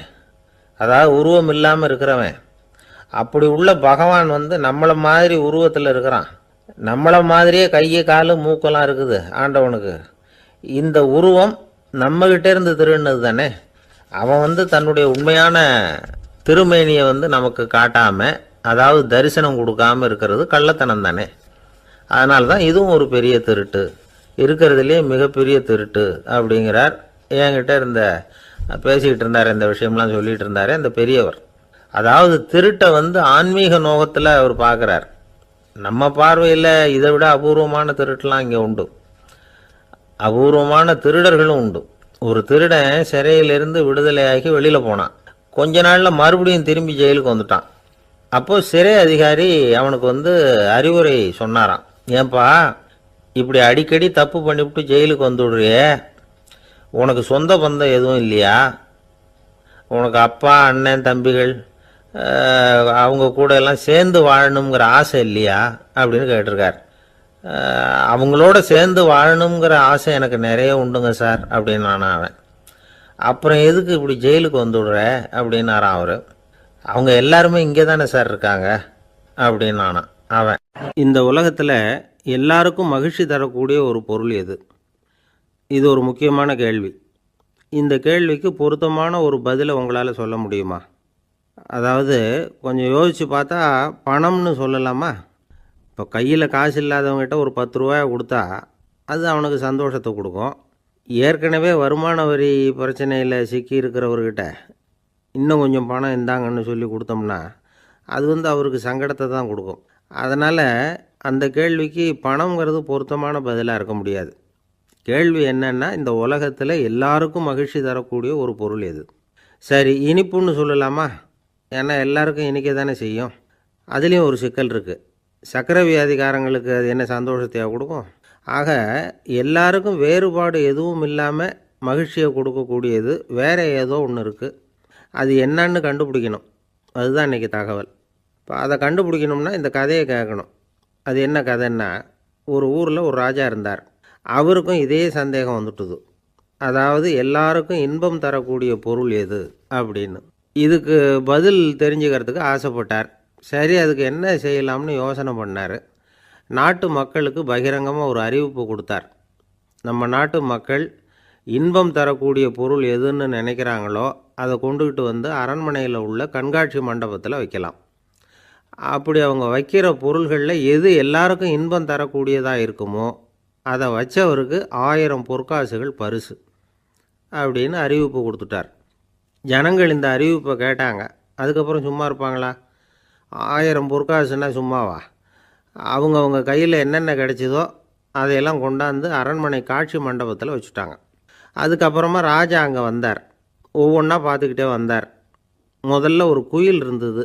அதாவது உருவம் இல்லாமல் இருக்கிறவன். அப்படி உள்ள பகவான் நம்மளை மாதிரி உருவத்தில் இருக்கிறான். நம்மளை மாதிரியே கையை காலு மூக்கெல்லாம் இருக்குது ஆண்டவனுக்கு. இந்த உருவம் நம்மகிட்ட இருந்து திருடினது தானே. அவன் தன்னுடைய உண்மையான திருமேனியை நமக்கு காட்டாமல், அதாவது தரிசனம் கொடுக்காமல் இருக்கிறது கள்ளத்தனம் தானே. அதனால தான் இதுவும் ஒரு பெரிய திருட்டு, இருக்கிறதுலே மிகப்பெரிய திருட்டு அப்படிங்கிறார். என்கிட்ட பேசிக்கிட்டு இருந்தார், இந்த விஷயம்லாம் சொல்லிகிட்டு இருந்தார் இந்த பெரியவர். அதாவது திருட்டை ஆன்மீக நோகத்தில் அவர் பார்க்குறார். நம்ம பார்வையில் இதை விட அபூர்வமான திருட்டுலாம் இங்கே உண்டு, அபூர்வமான திருடர்களும் உண்டு. ஒரு திருடன் சிறையிலிருந்து விடுதலையாகி வெளியில் போனான். கொஞ்ச நாளில் மறுபடியும் திரும்பி ஜெயிலுக்கு வந்துட்டான். அப்போது சிறை அதிகாரி அவனுக்கு அறிவுரை சொன்னாராம். ஏன்பா இப்படி அடிக்கடி தப்பு பண்ணிவிட்டு ஜெயிலுக்கு வந்துவிடுறியே, உனக்கு சொந்த பந்தம் எதுவும் இல்லையா? உனக்கு அப்பா, அண்ணன், தம்பிகள் அவங்க கூட எல்லாம் சேர்ந்து வாழணுங்கிற ஆசை இல்லையா அப்படின்னு கேட்டிருக்கார். அவங்களோட சேர்ந்து வாழணுங்கிற ஆசை எனக்கு நிறைய உண்டுங்க சார் அப்படின்னு அவன். அப்புறம் எதுக்கு இப்படி ஜெயிலுக்கு வந்துவிடுற அப்படின்னாரான் அவர். அவங்க எல்லாருமே இங்கே தானே சார் இருக்காங்க அப்படின்னு அவன். இந்த உலகத்தில் எல்லாருக்கும் மகிழ்ச்சி தரக்கூடிய ஒரு பொருள் எது? இது ஒரு முக்கியமான கேள்வி. இந்த கேள்விக்கு பொருத்தமான ஒரு பதிலை உங்களால் சொல்ல முடியுமா? அதாவது கொஞ்சம் யோசித்து பார்த்தா பணம்னு சொல்லலாமா? இப்போ கையில் காசு இல்லாதவங்ககிட்ட ஒரு 10 ரூபாய் கொடுத்தா அது அவனுக்கு சந்தோஷத்தை கொடுக்கும். ஏற்கனவே வருமான வரி பிரச்சனையில் சிக்கி இருக்கிறவர்கிட்ட இன்னும் கொஞ்சம் பணம் இந்தாங்கன்னு சொல்லி கொடுத்தோம்னா அது அவருக்கு சங்கடத்தை தான் கொடுக்கும். அதனால் அந்த கேள்விக்கு பணங்கிறது பொருத்தமான பதிலாக இருக்க முடியாது. கேள்வி என்னன்னா, இந்த உலகத்தில் எல்லாருக்கும் மகிழ்ச்சி தரக்கூடிய ஒரு பொருள் எது? சரி, இனிப்புன்னு சொல்லலாமா? ஏன்னா எல்லாருக்கும் இனிக்க தானே செய்யும். அதுலேயும் ஒரு சிக்கல் இருக்குது. சர்க்கரை வியாதிக்காரங்களுக்கு அது என்ன சந்தோஷத்தையாக கொடுக்கும்? ஆக எல்லாருக்கும் வேறுபாடு எதுவும் இல்லாமல் மகிழ்ச்சியை கொடுக்கக்கூடியது வேறு ஏதோ ஒன்று இருக்குது. அது என்னன்னு கண்டுபிடிக்கணும். அதுதான் இன்றைக்கி தகவல். இப்போ அதை கண்டுபிடிக்கணும்னா இந்த கதையை கேட்கணும். அது என்ன கதைன்னா, ஒரு ஊரில் ஒரு ராஜா இருந்தார். அவருக்கும் இதே சந்தேகம் வந்துட்டுது. அதாவது எல்லாருக்கும் இன்பம் தரக்கூடிய பொருள் எது அப்படின்னு. இதுக்கு பதில் தெரிஞ்சுக்கிறதுக்கு ஆசைப்பட்டார். சரி, அதுக்கு என்ன செய்யலாம்னு யோசனை பண்ணார். நாட்டு மக்களுக்கு பகிரங்கமாக ஒரு அறிவிப்பு கொடுத்தார். நம்ம நாட்டு மக்கள் இன்பம் தரக்கூடிய பொருள் எதுன்னு நினைக்கிறாங்களோ அதை கொண்டுக்கிட்டு அரண்மனையில் உள்ள கண்காட்சி மண்டபத்தில் வைக்கலாம். அப்படி அவங்க வைக்கிற பொருள்களில் எது எல்லாருக்கும் இன்பம் தரக்கூடியதாக இருக்குமோ அதை வச்சவருக்கு 1000 பொற்காசுகள் பரிசு அப்படின்னு அறிவிப்பு கொடுத்துட்டார். ஜனங்கள் இந்த அறிவிப்பை கேட்டாங்க. அதுக்கப்புறம் சும்மா இருப்பாங்களா? 1000 பொற்காசுன்னா சும்மாவா? அவங்க கையில் என்னென்ன கிடைச்சதோ அதையெல்லாம் கொண்டாந்து அரண்மனை காட்சி மண்டபத்தில் வச்சுட்டாங்க. அதுக்கப்புறமா ராஜா அங்கே வந்தார். ஒவ்வொன்றா பார்த்துக்கிட்டே வந்தார். முதல்ல ஒரு குயில் இருந்தது,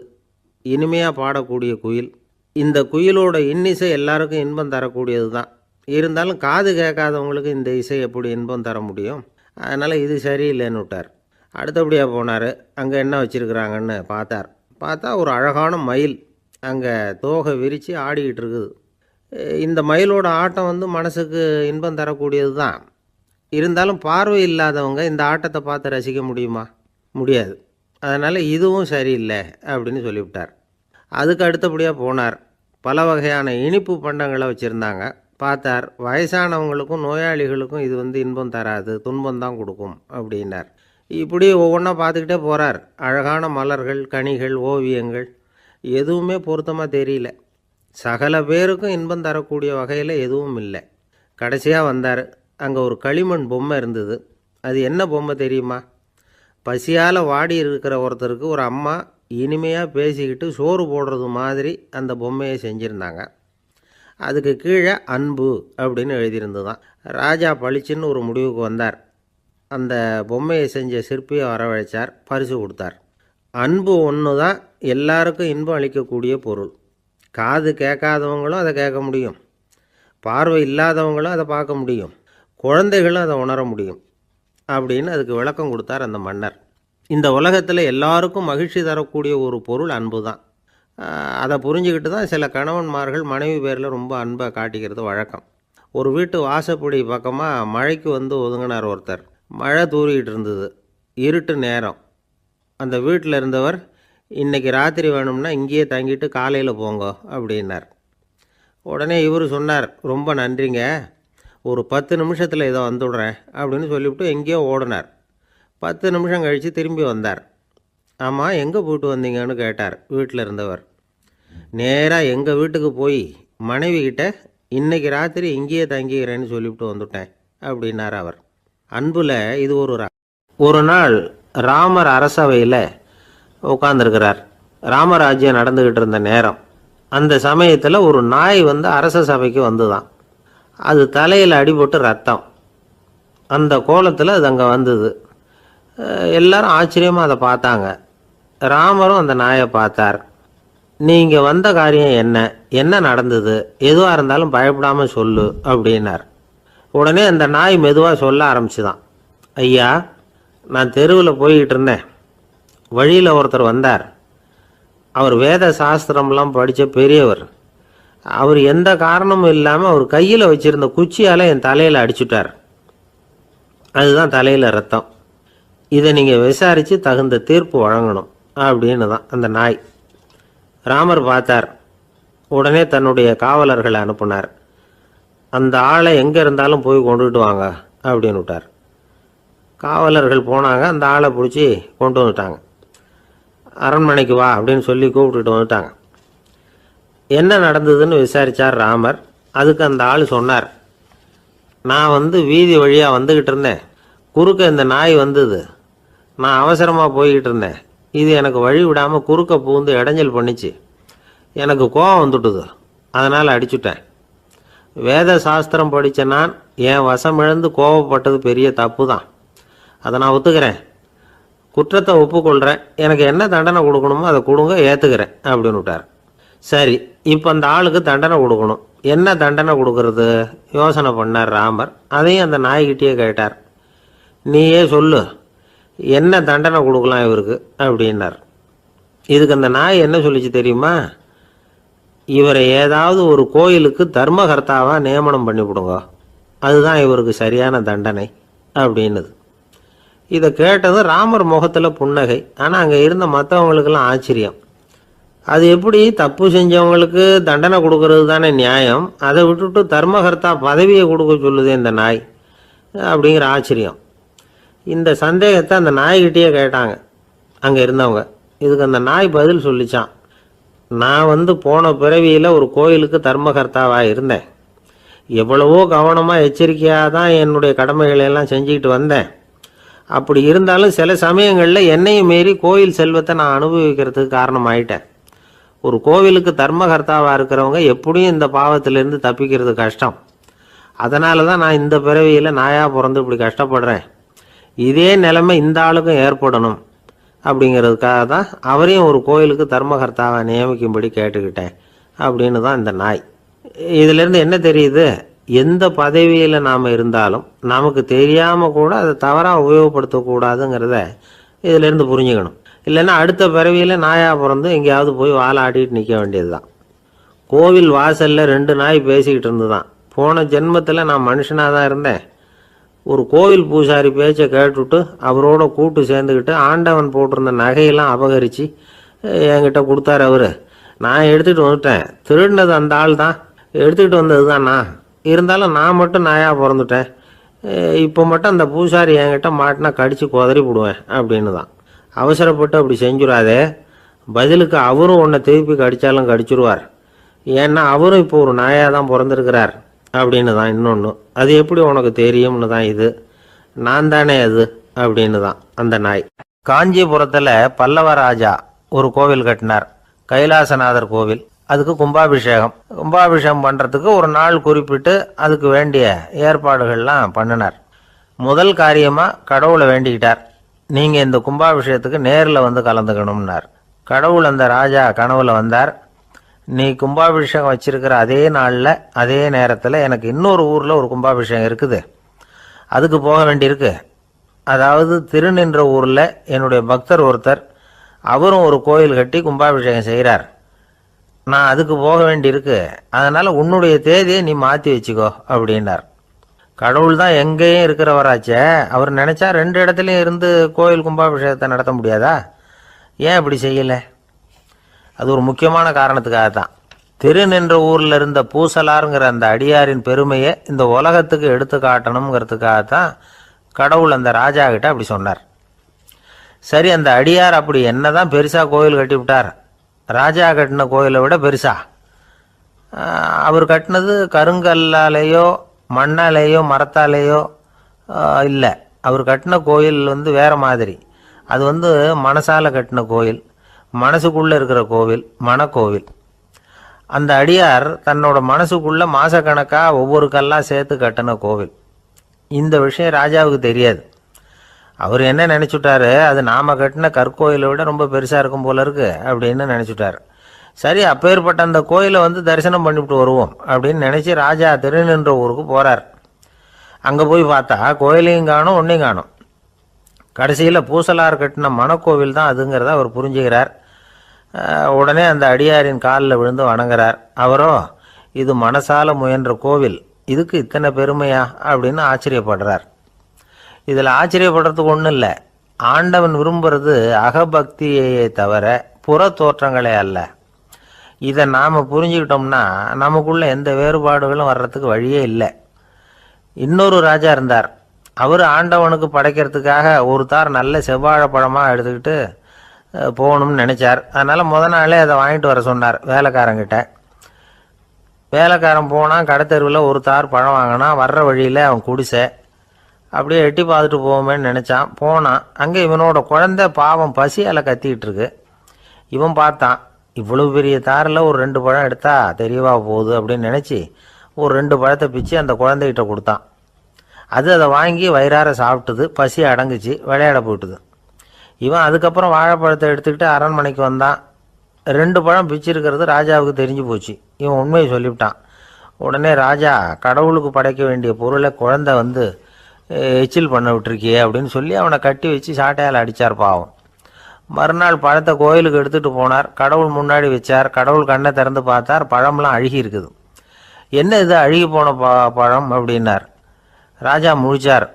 இனிமையாக பாடக்கூடிய குயில். இந்த குயிலோட இன்னிசை எல்லாருக்கும் இன்பம் தரக்கூடியது தான். இருந்தாலும் காது கேட்காதவங்களுக்கு இந்த இசை எப்படி இன்பம் தர முடியும்? அதனால் இது சரியில்லைன்னு விட்டார். அடுத்தபடியாக போனார். அங்கே என்ன வச்சுருக்குறாங்கன்னு பார்த்தார். பார்த்தா ஒரு அழகான மயில் அங்கே தோகை விரித்து ஆடிக்கிட்டு இருக்குது. இந்த மயிலோட ஆட்டம் மனசுக்கு இன்பம் தரக்கூடியது தான். இருந்தாலும் பார்வை இல்லாதவங்க இந்த ஆட்டத்தை பார்த்து ரசிக்க முடியுமா? முடியாது. அதனால் இதுவும் சரியில்லை அப்படின்னு சொல்லிவிட்டார். அதுக்கு அடுத்தபடியாக போனார். பல வகையான இனிப்பு பண்டங்களை வச்சுருந்தாங்க. பார்த்தார், வயசானவங்களுக்கும் நோயாளிகளுக்கும் இது இன்பம் தராது, துன்பம் தான் கொடுக்கும் அப்படின்னார். இப்படி ஒவ்வொன்றா பார்த்துக்கிட்டே போகிறார். அழகான மலர்கள், கனிகள், ஓவியங்கள் எதுவுமே பொருத்தமாக தெரியல. சகல பேருக்கும் இன்பம் தரக்கூடிய வகையில் எதுவும் இல்லை. கடைசியாக வந்தார். அங்கே ஒரு களிமண் பொம்மை இருந்தது. அது என்ன பொம்மை தெரியுமா? பசியால் வாடி இருக்கிற ஒருத்தருக்கு ஒரு அம்மா இனிமையாக பேசிக்கிட்டு சோறு போடுறது மாதிரி அந்த பொம்மையை செஞ்சுருந்தாங்க. அதுக்கு கீழே அன்பு அப்படின்னு எழுதியிருந்துதான். ராஜா பளிச்சுன்னு ஒரு முடிவுக்கு வந்தார். அந்த பொம்மையை செஞ்ச சிற்பியை வரவழைச்சார், பரிசு கொடுத்தார். அன்பு ஒன்று தான் எல்லாருக்கும் இன்பம் அளிக்கக்கூடிய பொருள். காது கேட்காதவங்களும் அதை கேட்க முடியும், பார்வை இல்லாதவங்களும் அதை பார்க்க முடியும், குழந்தைகளும் அதை உணர முடியும் அப்படின்னு அதுக்கு விளக்கம் கொடுத்தார் அந்த மன்னர். இந்த உலகத்தில் எல்லாருக்கும் மகிழ்ச்சி தரக்கூடிய ஒரு பொருள் அன்பு தான். அதை புரிஞ்சுக்கிட்டு தான் சில கணவன்மார்கள் மனைவி பேரில் ரொம்ப அன்பை காட்டிக்கிறது வழக்கம். ஒரு வீட்டு வாசப்படி பக்கமாக மழைக்கு ஒதுங்கினார் ஒருத்தர். மழை தூரிக்கிட்டு இருந்தது, இருட்டு நேரம். அந்த வீட்டில் இருந்தவர், இன்றைக்கி ராத்திரி வேணும்னா இங்கேயே தங்கிட்டு காலையில் போங்க அப்படின்னார். உடனே இவர் சொன்னார், ரொம்ப நன்றிங்க, ஒரு 10 நிமிஷத்தில் இதை வந்துவிடுறேன் அப்படின்னு சொல்லிவிட்டு எங்கேயோ ஓடினார். 10 நிமிஷம் கழித்து திரும்பி வந்தார். ஆமாம், எங்கே போயிட்டு வந்தீங்கன்னு கேட்டார் வீட்டில் இருந்தவர். நேராக எங்கள் வீட்டுக்கு போய் மனைவிக்கிட்ட இன்றைக்கி ராத்திரி இங்கேயே தங்கிக்கிறேன்னு சொல்லிவிட்டு வந்துட்டேன் அப்படின்னார் அவர். அன்பில் இது ஒரு நாள் ராமர் அரசவையில் உட்காந்துருக்கிறார். ராமராஜ்யம் நடந்துக்கிட்டு இருந்த நேரம். அந்த சமயத்தில் ஒரு நாய் அரச சபைக்கு வந்துதான். அது தலையில் அடிபட்டு ரத்தம். அந்த கோலத்தில் அது அங்கே வந்தது. எல்லாரும் ஆச்சரியமாக அதை பார்த்தாங்க. ராமரும் அந்த நாயை பார்த்தார். நீங்கள் வந்த காரியம் என்ன நடந்தது, எதுவாக இருந்தாலும் பயப்படாமல் சொல்லு அப்படின்னார். உடனே அந்த நாய் மெதுவாக சொல்ல ஆரம்பிச்சுதான். ஐயா, நான் தெருவில் போய்கிட்டு இருந்தேன். வழியில் ஒருத்தர் வந்தார். அவர் வேத சாஸ்திரம்லாம் படித்த பெரியவர். அவர் எந்த காரணமும் இல்லாமல் அவர் கையில் வச்சுருந்த குச்சியால் என் தலையில் அடிச்சுட்டார். அதுதான் தலையில் ரத்தம். இதை நீங்கள் விசாரித்து தகுந்த தீர்ப்பு வழங்கணும் அப்படின்னு தான் அந்த நாய். ராமர் பார்த்தார். உடனே தன்னுடைய காவலர்களை அனுப்புனார். அந்த ஆளை எங்கே இருந்தாலும் போய் கொண்டுகிட்டு வாங்க அப்படின்னு விட்டார். காவலர்கள் போனாங்க. அந்த ஆளை பிடிச்சி கொண்டு வந்துட்டாங்க. அரண்மனைக்கு வா அப்படின்னு சொல்லி கூப்பிட்டுட்டு வந்துட்டாங்க. என்ன நடந்ததுன்னு விசாரித்தார் ராமர். அதுக்கு அந்த ஆள் சொன்னார், நான் வீதி வழியாக வந்துக்கிட்டு இருந்தேன். குறுக்க இந்த நாய் வந்தது. நான் அவசரமாக போய்கிட்டு இருந்தேன். இது எனக்கு வழி விடாமல் குறுக்க பூந்து இடைஞ்சல் பண்ணிச்சு. எனக்கு கோபம் வந்துட்டுது. அதனால் அடிச்சுட்டேன். வேத சாஸ்திரம் படித்த நான் என் வசம் இழந்து கோபப்பட்டது பெரிய தப்பு தான். அதை நான் ஒத்துக்கிறேன். குற்றத்தை ஒப்புக்கொள்கிறேன். எனக்கு என்ன தண்டனை கொடுக்கணுமோ அதை கொடுங்க, ஏற்றுக்கிறேன் அப்படின்னு விட்டார். சரி, இப்போ அந்த ஆளுக்கு தண்டனை கொடுக்கணும். என்ன தண்டனை கொடுக்கறது யோசனை பண்ணார் ராமர். அதையும் அந்த நாய்கிட்டே கேட்டார். நீயே சொல்லு, என்ன தண்டனை கொடுக்கலாம் இவருக்கு அப்படின்னார். இதுக்கு அந்த நாய் என்ன சொல்லிச்சு தெரியுமா? இவரை ஏதாவது ஒரு கோயிலுக்கு தர்மகர்த்தாவாக நியமனம் பண்ணிவிடுங்க, அதுதான் இவருக்கு சரியான தண்டனை அப்படின்னுது. இதை கேட்டதும் ராமர் முகத்தில் புன்னகை. ஆனால் அங்கே இருந்த மற்றவங்களுக்கெல்லாம் ஆச்சரியம். அது எப்படி, தப்பு செஞ்சவங்களுக்கு தண்டனை கொடுக்கறது தானே நியாயம், அதை விட்டுட்டு தர்மகர்த்தா பதவியை கொடுக்க சொல்லுதே இந்த நாய் அப்படிங்கிற ஆச்சரியம். இந்த சந்தேகத்தை அந்த நாய்கிட்டேயே கேட்டாங்க அங்கே இருந்தவங்க. இதுக்கு அந்த நாய் பதில் சொல்லிச்சான். நான் போன பிறவியில் ஒரு கோயிலுக்கு தர்மகர்த்தாவாக இருந்தேன். எவ்வளவோ கவனமாக எச்சரிக்கையாக தான் என்னுடைய கடமைகளையெல்லாம் செஞ்சுக்கிட்டு வந்தேன். அப்படி இருந்தாலும் சில சமயங்களில் என்னையும் மீறி கோயில் செல்வத்தை நான் அனுபவிக்கிறதுக்கு காரணமாயிட்டேன். ஒரு கோவிலுக்கு தர்மகர்த்தாவாக இருக்கிறவங்க எப்படியும் இந்த பாவத்திலேருந்து தப்பிக்கிறது கஷ்டம். அதனால தான் நான் இந்த பிறவியில் நாயாக பிறந்து இப்படி கஷ்டப்படுறேன். இதே நிலைமை இந்த ஆளுக்கும் ஏற்படணும் அப்படிங்கிறதுக்காக தான் அவரையும் ஒரு கோயிலுக்கு தர்மகர்த்தாவை நியமிக்கும்படி கேட்டுக்கிட்டேன் அப்படின்னு தான் இந்த நாய். இதிலேருந்து என்ன தெரியுது, எந்த பதவியில் நாம் இருந்தாலும் நமக்கு தெரியாமல் கூட அதை தவறாக உபயோகப்படுத்தக்கூடாதுங்கிறத இதிலேருந்து புரிஞ்சுக்கணும். இல்லைன்னா அடுத்த பிறவியில் நாயாக பிறந்து எங்கேயாவது போய் வாழை ஆடிட்டு நிற்க வேண்டியது தான். கோவில் வாசலில் 2 நாய் பேசிக்கிட்டு இருந்து தான், போன ஜென்மத்தில் நான் மனுஷனாக தான் இருந்தேன், ஒரு கோவில் பூசாரி பேச்சை கேட்டுவிட்டு அவரோட கூட்டு சேர்ந்துக்கிட்டு ஆண்டவன் போட்டிருந்த நகையெல்லாம் அபகரித்து என்கிட்ட கொடுத்தாரு அவர். நான் எடுத்துகிட்டு வந்துட்டேன். திருடினது அந்த ஆள் தான், எடுத்துக்கிட்டு வந்தது தான் நான். இருந்தாலும் நான் மட்டும் நாயாக பிறந்துட்டேன். இப்போ மட்டும் அந்த பூசாரி என்கிட்ட மாட்டினா கடித்து குதறி விடுவேன் அப்படின்னு தான். அவசரப்பட்டு அப்படி செஞ்சுடாதே. பதிலுக்கு அவரும் உன்னை திருப்பி கடித்தாலும் கடிச்சிருவார். ஏன்னா அவரும் இப்போ ஒரு நாயாக தான் பிறந்திருக்கிறார் அப்படின்னு தான். இன்னொன்று, அது எப்படி உனக்கு தெரியும்னு தான். இது நான் தானே அது அப்படின்னு தான் அந்த நாய். காஞ்சிபுரத்தில் பல்லவ ராஜா ஒரு கோவில் கட்டினார், கைலாசநாதர் கோவில். அதுக்கு கும்பாபிஷேகம் பண்ணுறதுக்கு ஒரு நாள் குறிப்பிட்டு அதுக்கு வேண்டிய ஏற்பாடுகள்லாம் பண்ணினார். முதல் காரியமாக கடவுளை வேண்டிக்கிட்டார், நீங்கள் இந்த கும்பாபிஷேகத்துக்கு நேரில் வந்து கலந்துக்கணும்னார். கடவுள் அந்த ராஜா கனவுல வந்தார். நீ கும்பாபிஷேகம் வச்சிருக்கிற அதே நாளில் அதே நேரத்தில் எனக்கு இன்னொரு ஊரில் ஒரு கும்பாபிஷேகம் இருக்குது, அதுக்கு போக வேண்டியிருக்கு. அதாவது திருநின்ற ஊரில் என்னுடைய பக்தர் ஒருத்தர், அவரும் ஒரு கோயில் கட்டி கும்பாபிஷேகம் செய்கிறார், நான் அதுக்கு போக வேண்டியிருக்கு. அதனால் உன்னுடைய தேதியை நீ மாற்றி வச்சுக்கோ அப்படின்னார். கடவுள் தான் எங்கேயும் இருக்கிறவராச்சே, அவர் நினச்சா 2 இடத்துலையும் இருந்து கோயில் கும்பாபிஷேகத்தை நடத்த முடியாதா? ஏன் இப்படி செய்யலை? அது ஒரு முக்கியமான காரணத்துக்காக தான். திருநின்ற ஊரில் இருந்த பூசலாருங்கிற அந்த அடியாரின் பெருமையை இந்த உலகத்துக்கு எடுத்து காட்டணுங்கிறதுக்காகத்தான் கடவுள் அந்த ராஜா கிட்ட அப்படி சொன்னார். சரி, அந்த அடியார் அப்படி என்ன தான் பெருசாக கோயில் கட்டி விட்டார்? ராஜா கட்டின கோயிலை விட பெருசா? அவர் கட்டினது கருங்கல்லாலேயோ மண்ணாலேயோ மரத்தாலேயோ இல்லை. அவர் கட்டின கோயில் வேறு மாதிரி. அது மனசால கட்டின கோயில், மனசுக்குள்ளே இருக்கிற கோவில், மனக்கோவில். அந்த அடியார் தன்னோட மனசுக்குள்ளே மாசக்கணக்காக ஒவ்வொரு கல்லாக சேர்த்து கட்டின கோவில். இந்த விஷயம் ராஜாவுக்கு தெரியாது. அவர் என்ன நினச்சுட்டாரு, அது நாம் கட்டின கற்கோயிலை விட ரொம்ப பெருசாக இருக்கும் போல இருக்கு அப்படின்னு நினச்சிட்டார். சரி, அப்பேற்பட்ட அந்த கோயிலை தரிசனம் பண்ணிவிட்டு வருவோம் அப்படின்னு நினச்சி ராஜா திருநின்ற ஊருக்கு போகிறார். அங்கே போய் பார்த்தா கோயிலையும் காணும், ஒன்றையும் காணும். கடைசியில் பூசலார் கட்டின மனக்கோவில் தான் அதுங்கிறத அவர் புரிஞ்சுக்கிறார். உடனே அந்த அடியாரின் காலில் விழுந்து வணங்குறார். அவரோ, இது மனசால முயன்ற கோவில், இதுக்கு இத்தனை பெருமையா அப்படின்னு ஆச்சரியப்படுறார். இதில் ஆச்சரியப்படுறதுக்கு ஒன்றும் இல்லை. ஆண்டவன் விரும்புறது அகபக்தியையே தவிர புற தோற்றங்களே அல்ல. இதை நாம் புரிஞ்சுக்கிட்டோம்னா நமக்குள்ள எந்த வேறுபாடுகளும் வர்றதுக்கு வழியே இல்லை. இன்னொரு ராஜா இருந்தார். அவர் ஆண்டவனுக்கு படைக்கிறதுக்காக ஒரு தார் நல்ல செவ்வாழை பழமாக எடுத்துக்கிட்டு போகணும்னு நினச்சார். அதனால் முத நாளே அதை வாங்கிட்டு வர சொன்னார் வேலைக்காரங்கிட்ட. வேலைக்காரன் போனால் கடைத்தெருவில் ஒரு தார் பழம் வாங்கினான். வர்ற வழியில் அவன் குடிசை அப்படியே எட்டி பார்த்துட்டு போவோமேன்னு நினச்சான். போனான். அங்கே இவனோட குழந்தை பாவம் பசியால் கத்திக்கிட்டு இருக்கு. இவன் பார்த்தான், இவ்வளவு பெரிய தாரில் ஒரு 2 பழம் எடுத்தா தெரியவா போகுது அப்படின்னு நினச்சி ஒரு 2 பழத்தை பிச்சு அந்த குழந்தைகிட்ட கொடுத்தான். அது அதை வாங்கி வயிறார சாப்பிட்டுது. பசி அடங்குச்சு, விளையாட போயிட்டுது. இவன் அதுக்கப்புறம் வாழைப்பழத்தை எடுத்துக்கிட்டு அரண்மனைக்கு வந்தான். 2 பழம் பிச்சிருக்கிறது ராஜாவுக்கு தெரிஞ்சு போச்சு. இவன் உண்மையை சொல்லிவிட்டான். உடனே ராஜா, கடவுளுக்கு படைக்க வேண்டிய பொருளை குழந்தை எச்சில் பண்ண விட்டுருக்கியே அப்படின்னு சொல்லி அவனை கட்டி வச்சு சாட்டையால் அடித்தார் பாவம். மறுநாள் பழத்தை கோயிலுக்கு எடுத்துகிட்டு போனார். கடவுள் முன்னாடி வச்சார். கடவுள் கண்ணை திறந்து பார்த்தார், பழம்லாம் அழுகி இருக்குது. என்ன இது அழுகி போன பழம் அப்படின்னார். ராஜா முழிச்சார்.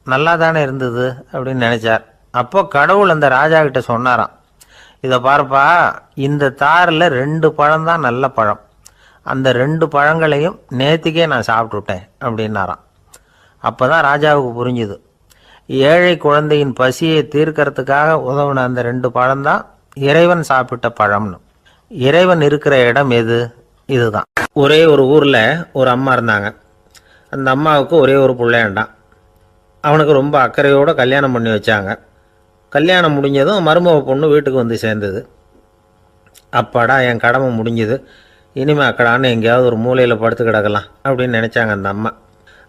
நல்லா தானே இருந்தது அப்படின்னு நினச்சார். அப்போ கடவுள் அந்த ராஜா கிட்ட சொன்னாராம், இதை பார்ப்பா, இந்த தாரில் 2 பழம் தான் நல்ல பழம், அந்த 2 பழங்களையும் நேற்றுக்கே நான் சாப்பிட்டுட்டேன் அப்படின்னாராம். அப்போ தான் ராஜாவுக்கு புரிஞ்சுது, ஏழை குழந்தையின் பசியை தீர்க்கறதுக்காக உதவுன அந்த 2 பழம்தான் இறைவன் சாப்பிட்ட பழம்னு. இறைவன் இருக்கிற இடம் எது? இதுதான். ஒரே ஒரு ஊரில் ஒரு அம்மா இருந்தாங்க. அந்த அம்மாவுக்கு ஒரே ஒரு பிள்ளையாண்டான். அவனுக்கு ரொம்ப அக்கறையோடு கல்யாணம் பண்ணி வச்சாங்க. கல்யாணம் முடிஞ்சதும் மருமக பொண்ணு வீட்டுக்கு சேர்ந்தது. அப்பாடா, என் கடமை முடிஞ்சுது, இனிமேல் அக்கடான்னு எங்கேயாவது ஒரு மூலையில் படுத்து கிடக்கலாம் அப்படின்னு நினச்சாங்க அந்த அம்மா.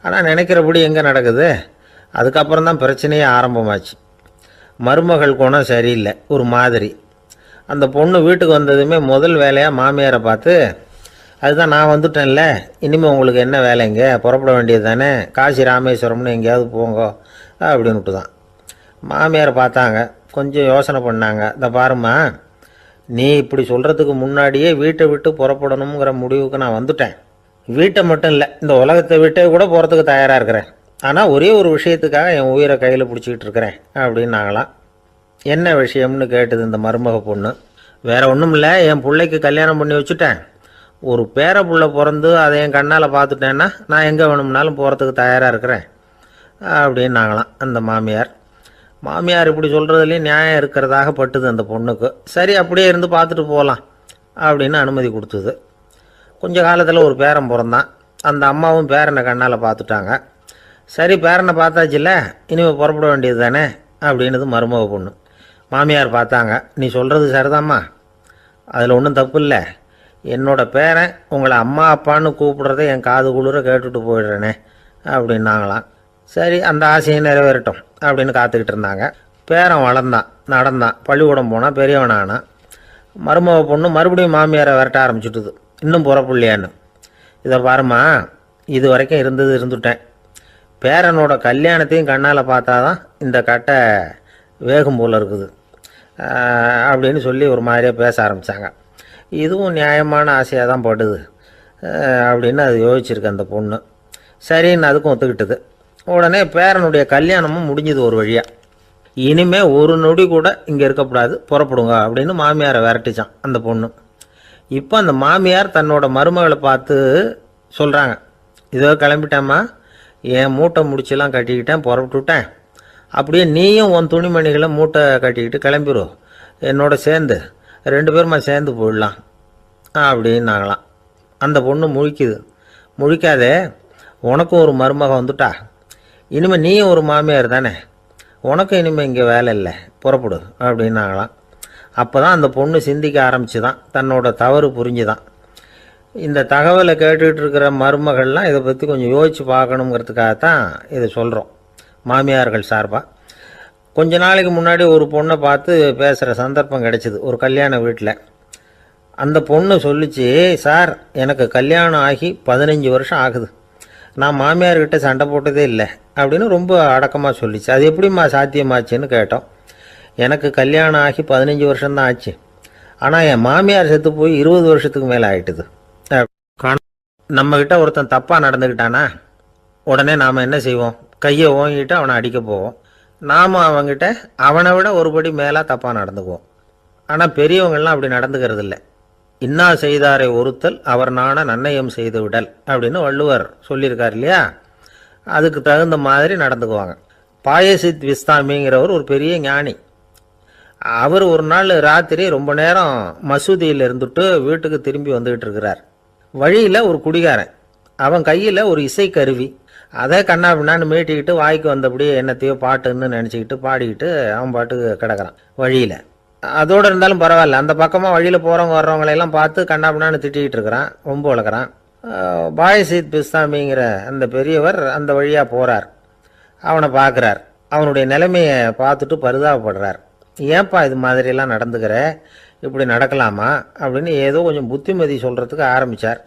ஆனால் நினைக்கிறபடி எங்கே நடக்குது? அதுக்கப்புறம் தான் பிரச்சனையே ஆரம்பமாச்சு. மருமகள் குணம் சரியில்லை, ஒரு மாதிரி. அந்த பொண்ணு வீட்டுக்கு வந்ததுமே முதல் வேலையாக மாமியாரை பார்த்து, அதுதான் நான் வந்துட்டேன்ல, இனிமேல் உங்களுக்கு என்ன வேலைங்க, புறப்பட வேண்டியது தானே, காசி ராமேஸ்வரம்னு எங்கேயாவது போங்க அப்படின்னுட்டு தான். மாமியார் பார்த்தாங்க, கொஞ்சம் யோசனை பண்ணாங்க. இந்த பாருமா, நீ இப்படி சொல்கிறதுக்கு முன்னாடியே வீட்டை விட்டு புறப்படணுங்கிற முடிவுக்கு நான் வந்துட்டேன். வீட்டை மட்டும் இல்லை, இந்த உலகத்தை விட்டே கூட போகிறதுக்கு தயாராக இருக்கிறேன். ஆனால் ஒரே ஒரு விஷயத்துக்காக என் உயிரை கையில் பிடிச்சிக்கிட்டு இருக்கிறேன் அப்படின்னாங்களாம். என்ன விஷயம்னு கேட்டது இந்த மருமக பொண்ணு. வேற ஒன்றும் இல்லை, என் பிள்ளைக்கு கல்யாணம் பண்ணி வச்சுட்டேன். ஒரு பேர புள்ள பிறந்து அதை என் கண்ணால் பார்த்துட்டேன்னா நான் எங்கே வேணும்னாலும் போகிறதுக்கு தயாராக இருக்கிறேன் அப்படின்னாங்களாம் அந்த மாமியார். மாமியார் இப்படி சொல்கிறதுலேயும் நியாயம் இருக்கிறதாக பட்டுது அந்த பொண்ணுக்கு. சரி, அப்படியே இருந்து பார்த்துட்டு போகலாம் அப்படின்னு அனுமதி கொடுத்தது. கொஞ்ச காலத்தில் ஒரு பேரன் பிறந்தான். அந்த அம்மாவும் பேரனை கண்ணால் பார்த்துட்டாங்க. சரி, பேரனை பார்த்தாச்சுல்ல, இனிமேல் புறப்பட வேண்டியது தானே அப்படின்னுது மருமக பொண்ணு. மாமியார் பார்த்தாங்க, நீ சொல்கிறது சரிதாம்மா, அதில் ஒன்றும் தப்பு இல்லை. என்னோட பேரன் உங்களை அம்மா அப்பான்னு கூப்பிடுறத என் காது குளிர கேட்டுட்டு போயிடுறேனே அப்படின்னாங்களாம். சரி, அந்த ஆசையை நிறைவேறட்டும் அப்படின்னு காத்துக்கிட்டு இருந்தாங்க. பேரன் வளர்ந்தான், நடந்தான், பள்ளிக்கூடம் போனால், பெரியவனானான். மருமக பொண்ணு மறுபடியும் மாமியாரை விரட்ட ஆரம்பிச்சுட்டுது, இன்னும் புறப்படலையான்னு. இதை பாருமா, இது வரைக்கும் இருந்துட்டேன். பேரனோட கல்யாணத்தையும் கண்ணால் பார்த்தா தான் இந்த கட்டை வேகும் போல் இருக்குது அப்படின்னு சொல்லி ஒரு மாதிரியாக பேச ஆரம்பித்தாங்க. இதுவும் நியாயமான ஆசையாக தான் படுது அப்படின்னு அது யோசிச்சிருக்கு அந்த பொண்ணு. சரின்னு அதுக்கும் ஒத்துக்கிட்டது. உடனே பேரனுடைய கல்யாணமும் முடிஞ்சது ஒரு வழியாக. இனிமேல் ஒரு நொடி கூட இங்கே இருக்கக்கூடாது, புறப்படுங்க அப்படின்னு மாமியாரை விரட்டிச்சான் அந்த பொண்ணு. இப்போ அந்த மாமியார் தன்னோட மருமகளை பார்த்து சொல்கிறாங்க, இதோ கிளம்பிட்டேம்மா, என் மூட்டை முடிச்செல்லாம் கட்டிக்கிட்டேன், புறப்பட்டுவிட்டேன். அப்படியே நீயும் உன் துணிமணிகளை மூட்டை கட்டிக்கிட்டு கிளம்பிடும், என்னோட சேர்ந்து 2 பேருமா சேர்ந்து போயிடலாம் அப்படின்னாங்களாம். அந்த பொண்ணு முழிக்குது. முழிக்காதே, உனக்கும் ஒரு மருமக வந்துட்டா, இனிமேல் நீயும் ஒரு மாமியார் தானே, உனக்கும் இனிமேல் இங்கே வேலை இல்லை, புறப்படு அப்படின்னாங்களாம். அப்போ தான் அந்த பொண்ணு சிந்திக்க ஆரம்பிச்சுதான், தன்னோட தவறு புரிஞ்சுதான். இந்த தகவலை கேட்டுக்கிட்டு இருக்கிற மருமகள்லாம் இதை பற்றி கொஞ்சம் யோசித்து பார்க்கணுங்கிறதுக்காகத்தான் இதை சொல்கிறோம் மாமியார்கள் சார்பாக. கொஞ்ச நாளைக்கு முன்னாடி ஒரு பொண்ணை பார்த்து பேசுகிற சந்தர்ப்பம் கிடைச்சிது ஒரு கல்யாண வீட்டில். அந்த பொண்ணு சொல்லிச்சு, சார் எனக்கு கல்யாணம் ஆகி 15 வருஷம் ஆகுது, நான் மாமியார்கிட்ட சண்டை போட்டதே இல்லை அப்படின்னு ரொம்ப அடக்கமாக சொல்லிச்சு. அது எப்படிம்மா சாத்தியமாச்சுன்னு கேட்டோம். எனக்கு கல்யாணம் ஆகி 15 வருஷம்தான் ஆச்சு, ஆனால் என் மாமியார் செத்து போய் 20 வருஷத்துக்கு மேலே ஆகிட்டுது. நம்மக்கிட்ட ஒருத்தன் தப்பாக நடந்துக்கிட்டானா உடனே நாம் என்ன செய்வோம், கையை ஓங்கிட்டு அவனை அடிக்க போவோம். நாம் அவங்ககிட்ட அவனை விட ஒருபடி மேலே தப்பாக நடந்துக்குவோம். ஆனால் பெரியவங்கள்லாம் அப்படி நடந்துக்கிறது இல்லை. இன்னா செய்தாரை ஒருத்தல் அவர் நாண நன்னயம் செய்து விடல் அப்படின்னு வள்ளுவர் சொல்லியிருக்கார் இல்லையா, அதுக்கு தகுந்த மாதிரி நடந்துக்குவாங்க. பாயசித் விஸ்தாமிங்கிறவர் ஒரு பெரிய ஞானி. அவர் ஒரு நாள் ராத்திரி ரொம்ப நேரம் மசூதியில் இருந்துட்டு வீட்டுக்கு திரும்பி வந்துக்கிட்டு இருக்கிறார். வழியில் ஒரு குடிகாரன், அவன் கையில் ஒரு இசைக்கருவி, அதை கண்ணா பின்னான்னு மீட்டிக்கிட்டு வாய்க்கு வந்தபடியே என்னத்தையோ பாட்டுன்னு நினச்சிக்கிட்டு பாடிக்கிட்டு அவன் பாட்டுக்கு கிடக்கிறான் வழியில். அதோடு இருந்தாலும் பரவாயில்ல, அந்த பக்கமாக வழியில் போகிறவங்க வர்றவங்களையெல்லாம் பார்த்து கண்ணா பின்னான்னு திட்டிக்கிட்டு இருக்கிறான், ரொம்ப வளர்க்குறான். பாயசித் பிஸ்தாமிங்கிற அந்த பெரியவர் அந்த வழியாக போகிறார். அவனை பார்க்குறார். அவனுடைய நிலைமையை பார்த்துட்டு பரிதாபப்படுறார். ஏன்பா இது மாதிரியெல்லாம் நடந்துக்கிற, இப்படி நடக்கலாமா அப்படின்னு ஏதோ கொஞ்சம் புத்திமதி சொல்கிறதுக்கு ஆரம்பித்தார்.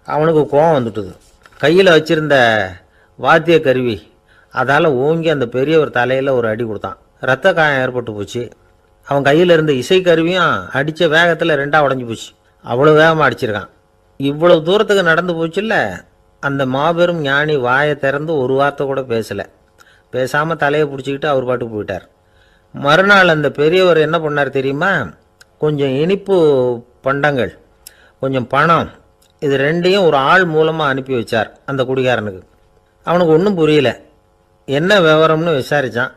அவனுக்கு கோபம் வந்துட்டுது. கையில் வச்சுருந்த வாத்திய கருவி அதால் ஓங்கி அந்த பெரியவர் தலையில் ஒரு அடி கொடுத்தான். ரத்த காயம் ஏற்பட்டு போச்சு. அவன் கையில் இருந்த இசைக்கருவியும் அடித்த வேகத்தில் 2ஆக உடஞ்சி போச்சு. அவ்வளோ வேகமாக அடிச்சிருக்கான். இவ்வளவு தூரத்துக்கு நடந்து போச்சுல்ல, அந்த மாபெரும் ஞானி வாயை திறந்து ஒரு வார்த்தை கூட பேசலை. பேசாமல் தலையை பிடிச்சிக்கிட்டு அவர் பாட்டுக்கு போயிட்டார். மறுநாள் அந்த பெரியவர் என்ன பண்ணார் தெரியுமா, கொஞ்சம் இனிப்பு பண்டங்கள், கொஞ்சம் பணம், இது 2ஐயும் ஒரு ஆள் மூலமாக அனுப்பி வச்சார் அந்த குடிகாரனுக்கு. அவனுக்கு ஒன்றும் புரியல. என்ன விவரம்னு விசாரித்தான்.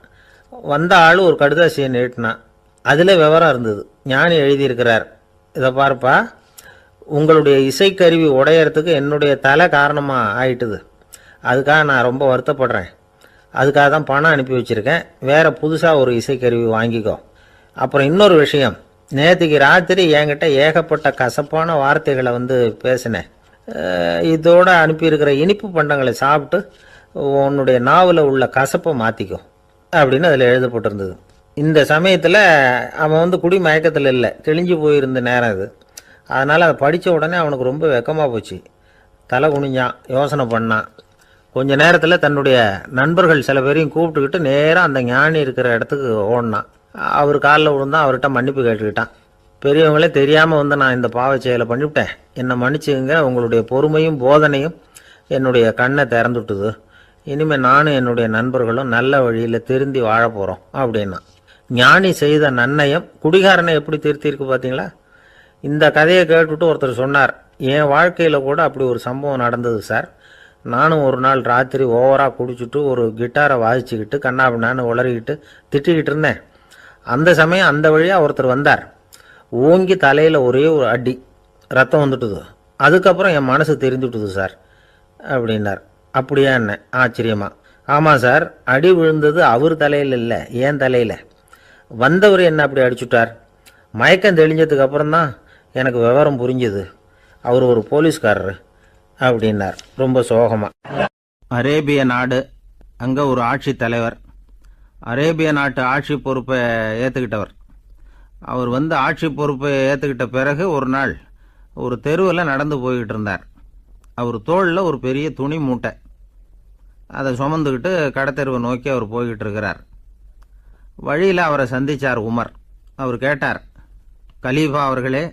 வந்த ஆள் ஒரு கடுதாசியை நீட்டினான். அதில் விவரம் இருந்தது. ஞானி எழுதியிருக்கிறார், இதை பார்ப்பா, உங்களுடைய இசைக்கருவி உடையறதுக்கு என்னுடைய தலை காரணமாக ஆயிட்டுது, அதுக்காக நான் ரொம்ப வருத்தப்படுறேன், அதுக்காக தான் பணம் அனுப்பி வச்சுருக்கேன், வேறு புதுசாக ஒரு இசைக்கருவி வாங்கிக்கோ. அப்புறம் இன்னொரு விஷயம், நேற்றுக்கு ராத்திரி என்கிட்ட ஏகப்பட்ட கசப்பான வார்த்தைகளை பேசினேன், இதோடு அனுப்பியிருக்கிற இனிப்பு பண்டங்களை சாப்பிட்டு உன்னுடைய நாவில் உள்ள கசப்பை மாற்றிக்கோ அப்படின்னு அதில் எழுதப்பட்டிருந்தது. இந்த சமயத்தில் அவன் குடி மயக்கத்தில் இல்லை, தெளிஞ்சு போயிருந்த நேரம் அது. அதனால் அதை படித்த உடனே அவனுக்கு ரொம்ப வெக்கமாக போச்சு. தலை குனிஞ்சான், யோசனை பண்ணான். கொஞ்ச நேரத்தில் தன்னுடைய நண்பர்கள் சில பேரையும் கூப்பிட்டுக்கிட்டு நேராக அந்த ஞானி இருக்கிற இடத்துக்கு ஓடினான். அவர் காலில் விழுந்தான், அவர்கிட்ட மன்னிப்பு கேட்டுக்கிட்டான். பெரியவங்களே தெரியாமல் வந்து நான் இந்த பாவச் செயலை பண்ணிவிட்டேன், என்னை மன்னிச்சுங்க, உங்களுடைய பொறுமையும் போதனையும் என்னுடைய கண்ணை திறந்துட்டுது, இனிமேல் நானும் என்னுடைய நண்பர்களும் நல்ல வழியில் திருந்தி வாழ போகிறோம் அப்படின்னா. ஞானி செய்த நன்னயம் குடிகாரனை எப்படி திருத்திருக்கு பார்த்தீங்களா? இந்த கதையை கேட்டுவிட்டு ஒருத்தர் சொன்னார், என் வாழ்க்கையில் கூட அப்படி ஒரு சம்பவம் நடந்தது சார். நானும் ஒரு நாள் ராத்திரி ஓவராக குடிச்சிட்டு ஒரு கிட்டாரை வாசிச்சுக்கிட்டு கண்ணாபின்னான்னு உளறிக்கிட்டு திட்டிக்கிட்டு இருந்தேன். அந்த சமயம் அந்த வழியாக ஒருத்தர் வந்தார். ஓங்கி தலையில் ஒரே ஒரு அடி, ரத்தம் வந்துட்டுது. அதுக்கப்புறம் என் மனசு தெரிஞ்சுட்டுது சார் அப்படின்னார். அப்படியா என்ன ஆச்சரியமா? ஆமாம் சார், அடி விழுந்தது அவர் தலையில் இல்லை, ஏன் தலையில். வந்தவர் என்ன அப்படி அடிச்சுட்டார். மயக்கம் தெளிஞ்சதுக்கு அப்புறம்தான் எனக்கு விவரம் புரிஞ்சுது, அவர் ஒரு போலீஸ்காரர் அப்படின்னார் ரொம்ப சோகமாக. அரேபிய நாடு, அங்கே ஒரு ஆட்சி தலைவர், அரேபிய நாட்டு ஆட்சி பொறுப்பை ஏற்றுக்கிட்டவர். அவர் வந்து ஆட்சி பொறுப்பை ஏற்றுக்கிட்ட பிறகு ஒரு நாள் ஒரு தெருவில் நடந்து போய்கிட்டு இருந்தார். அவர் தோளில் ஒரு பெரிய துணி மூட்டை, அதை சுமந்துக்கிட்டு கடத்தெருவை நோக்கி அவர் போய்கிட்டு இருக்கிறார். வழியில் அவரை சந்தித்தார் உமர். அவர் கேட்டார், கலீஃபா அவர்களே,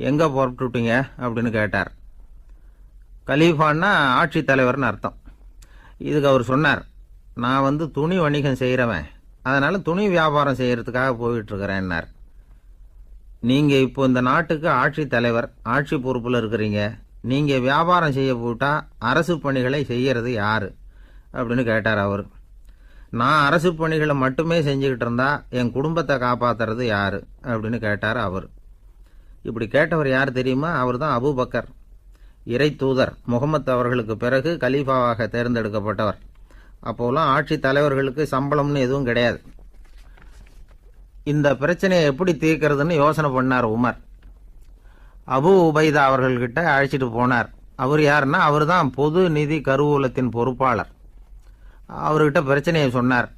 எங்கே புறப்பட்டுட்டீங்க அப்படின்னு கேட்டார். கலீஃபான்னா ஆட்சி தலைவர்னு அர்த்தம். இதுக்கு அவர் சொன்னார், நான் வந்து துணி வணிகம் செய்கிறவன், அதனால் துணி வியாபாரம் செய்கிறதுக்காக போயிட்டுருக்கிறேன்னார். நீங்கள் இப்போ இந்த நாட்டுக்கு ஆட்சி தலைவர், ஆட்சி பொறுப்பில் இருக்கிறீங்க, நீங்கள் வியாபாரம் செய்ய போட்டால் அரசு பணிகளை செய்கிறது யார் அப்படின்னு கேட்டார் அவர். நான் அரசு பணிகளை மட்டுமே செஞ்சுக்கிட்டு இருந்தா என் குடும்பத்தை காப்பாற்றுறது யார் அப்படின்னு கேட்டார் அவர். இப்படி கேட்டவர் யார் தெரியுமா? அவர் தான் அபூபக்கர், இறை தூதர் முகமது அவர்களுக்கு பிறகு கலீஃபாவாக தேர்ந்தெடுக்கப்பட்டவர். அப்போலாம் ஆட்சி தலைவர்களுக்கு சம்பளம்னு எதுவும் கிடையாது. இந்த பிரச்சனையை எப்படி தீர்க்கிறதுன்னு யோசனை பண்ணார் உமர். அபு உபைதா அவர்கள்கிட்ட அழைச்சிட்டு போனார். அவர் யாருன்னா, அவர் தான் பொது நிதி கருவூலத்தின் பொறுப்பாளர். அவர்கிட்ட பிரச்சனையை சொன்னார்.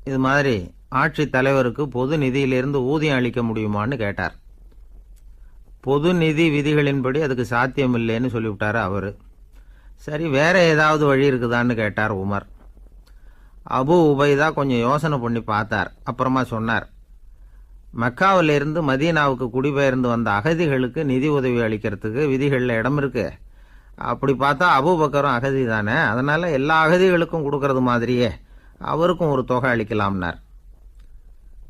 இது மாதிரி ஆட்சி தலைவருக்கு பொது நிதியிலிருந்து ஊதியம் அளிக்க முடியுமான்னு கேட்டார். பொது நிதி விதிகளின்படி அதுக்கு சாத்தியம் இல்லைன்னு சொல்லிவிட்டார் அவர். சரி, வேற ஏதாவது வழி இருக்குதான்னு கேட்டார் உமர். அபு உபைதா கொஞ்சம் யோசனை பண்ணி பார்த்தார். அப்புறமா சொன்னார், மக்காவிலிருந்து மதீனாவுக்கு குடிபெயர்ந்து வந்த அகதிகளுக்கு நிதி உதவி அளிக்கிறதுக்கு விதிகளில் இடம் இருக்கு. அப்படி பார்த்தா அபூபக்கரும் அகதி தானே, அதனால எல்லா அகதிகளுக்கும் கொடுக்கறது மாதிரியே அவருக்கும் ஒரு தொகை அளிக்கலாம்னார்.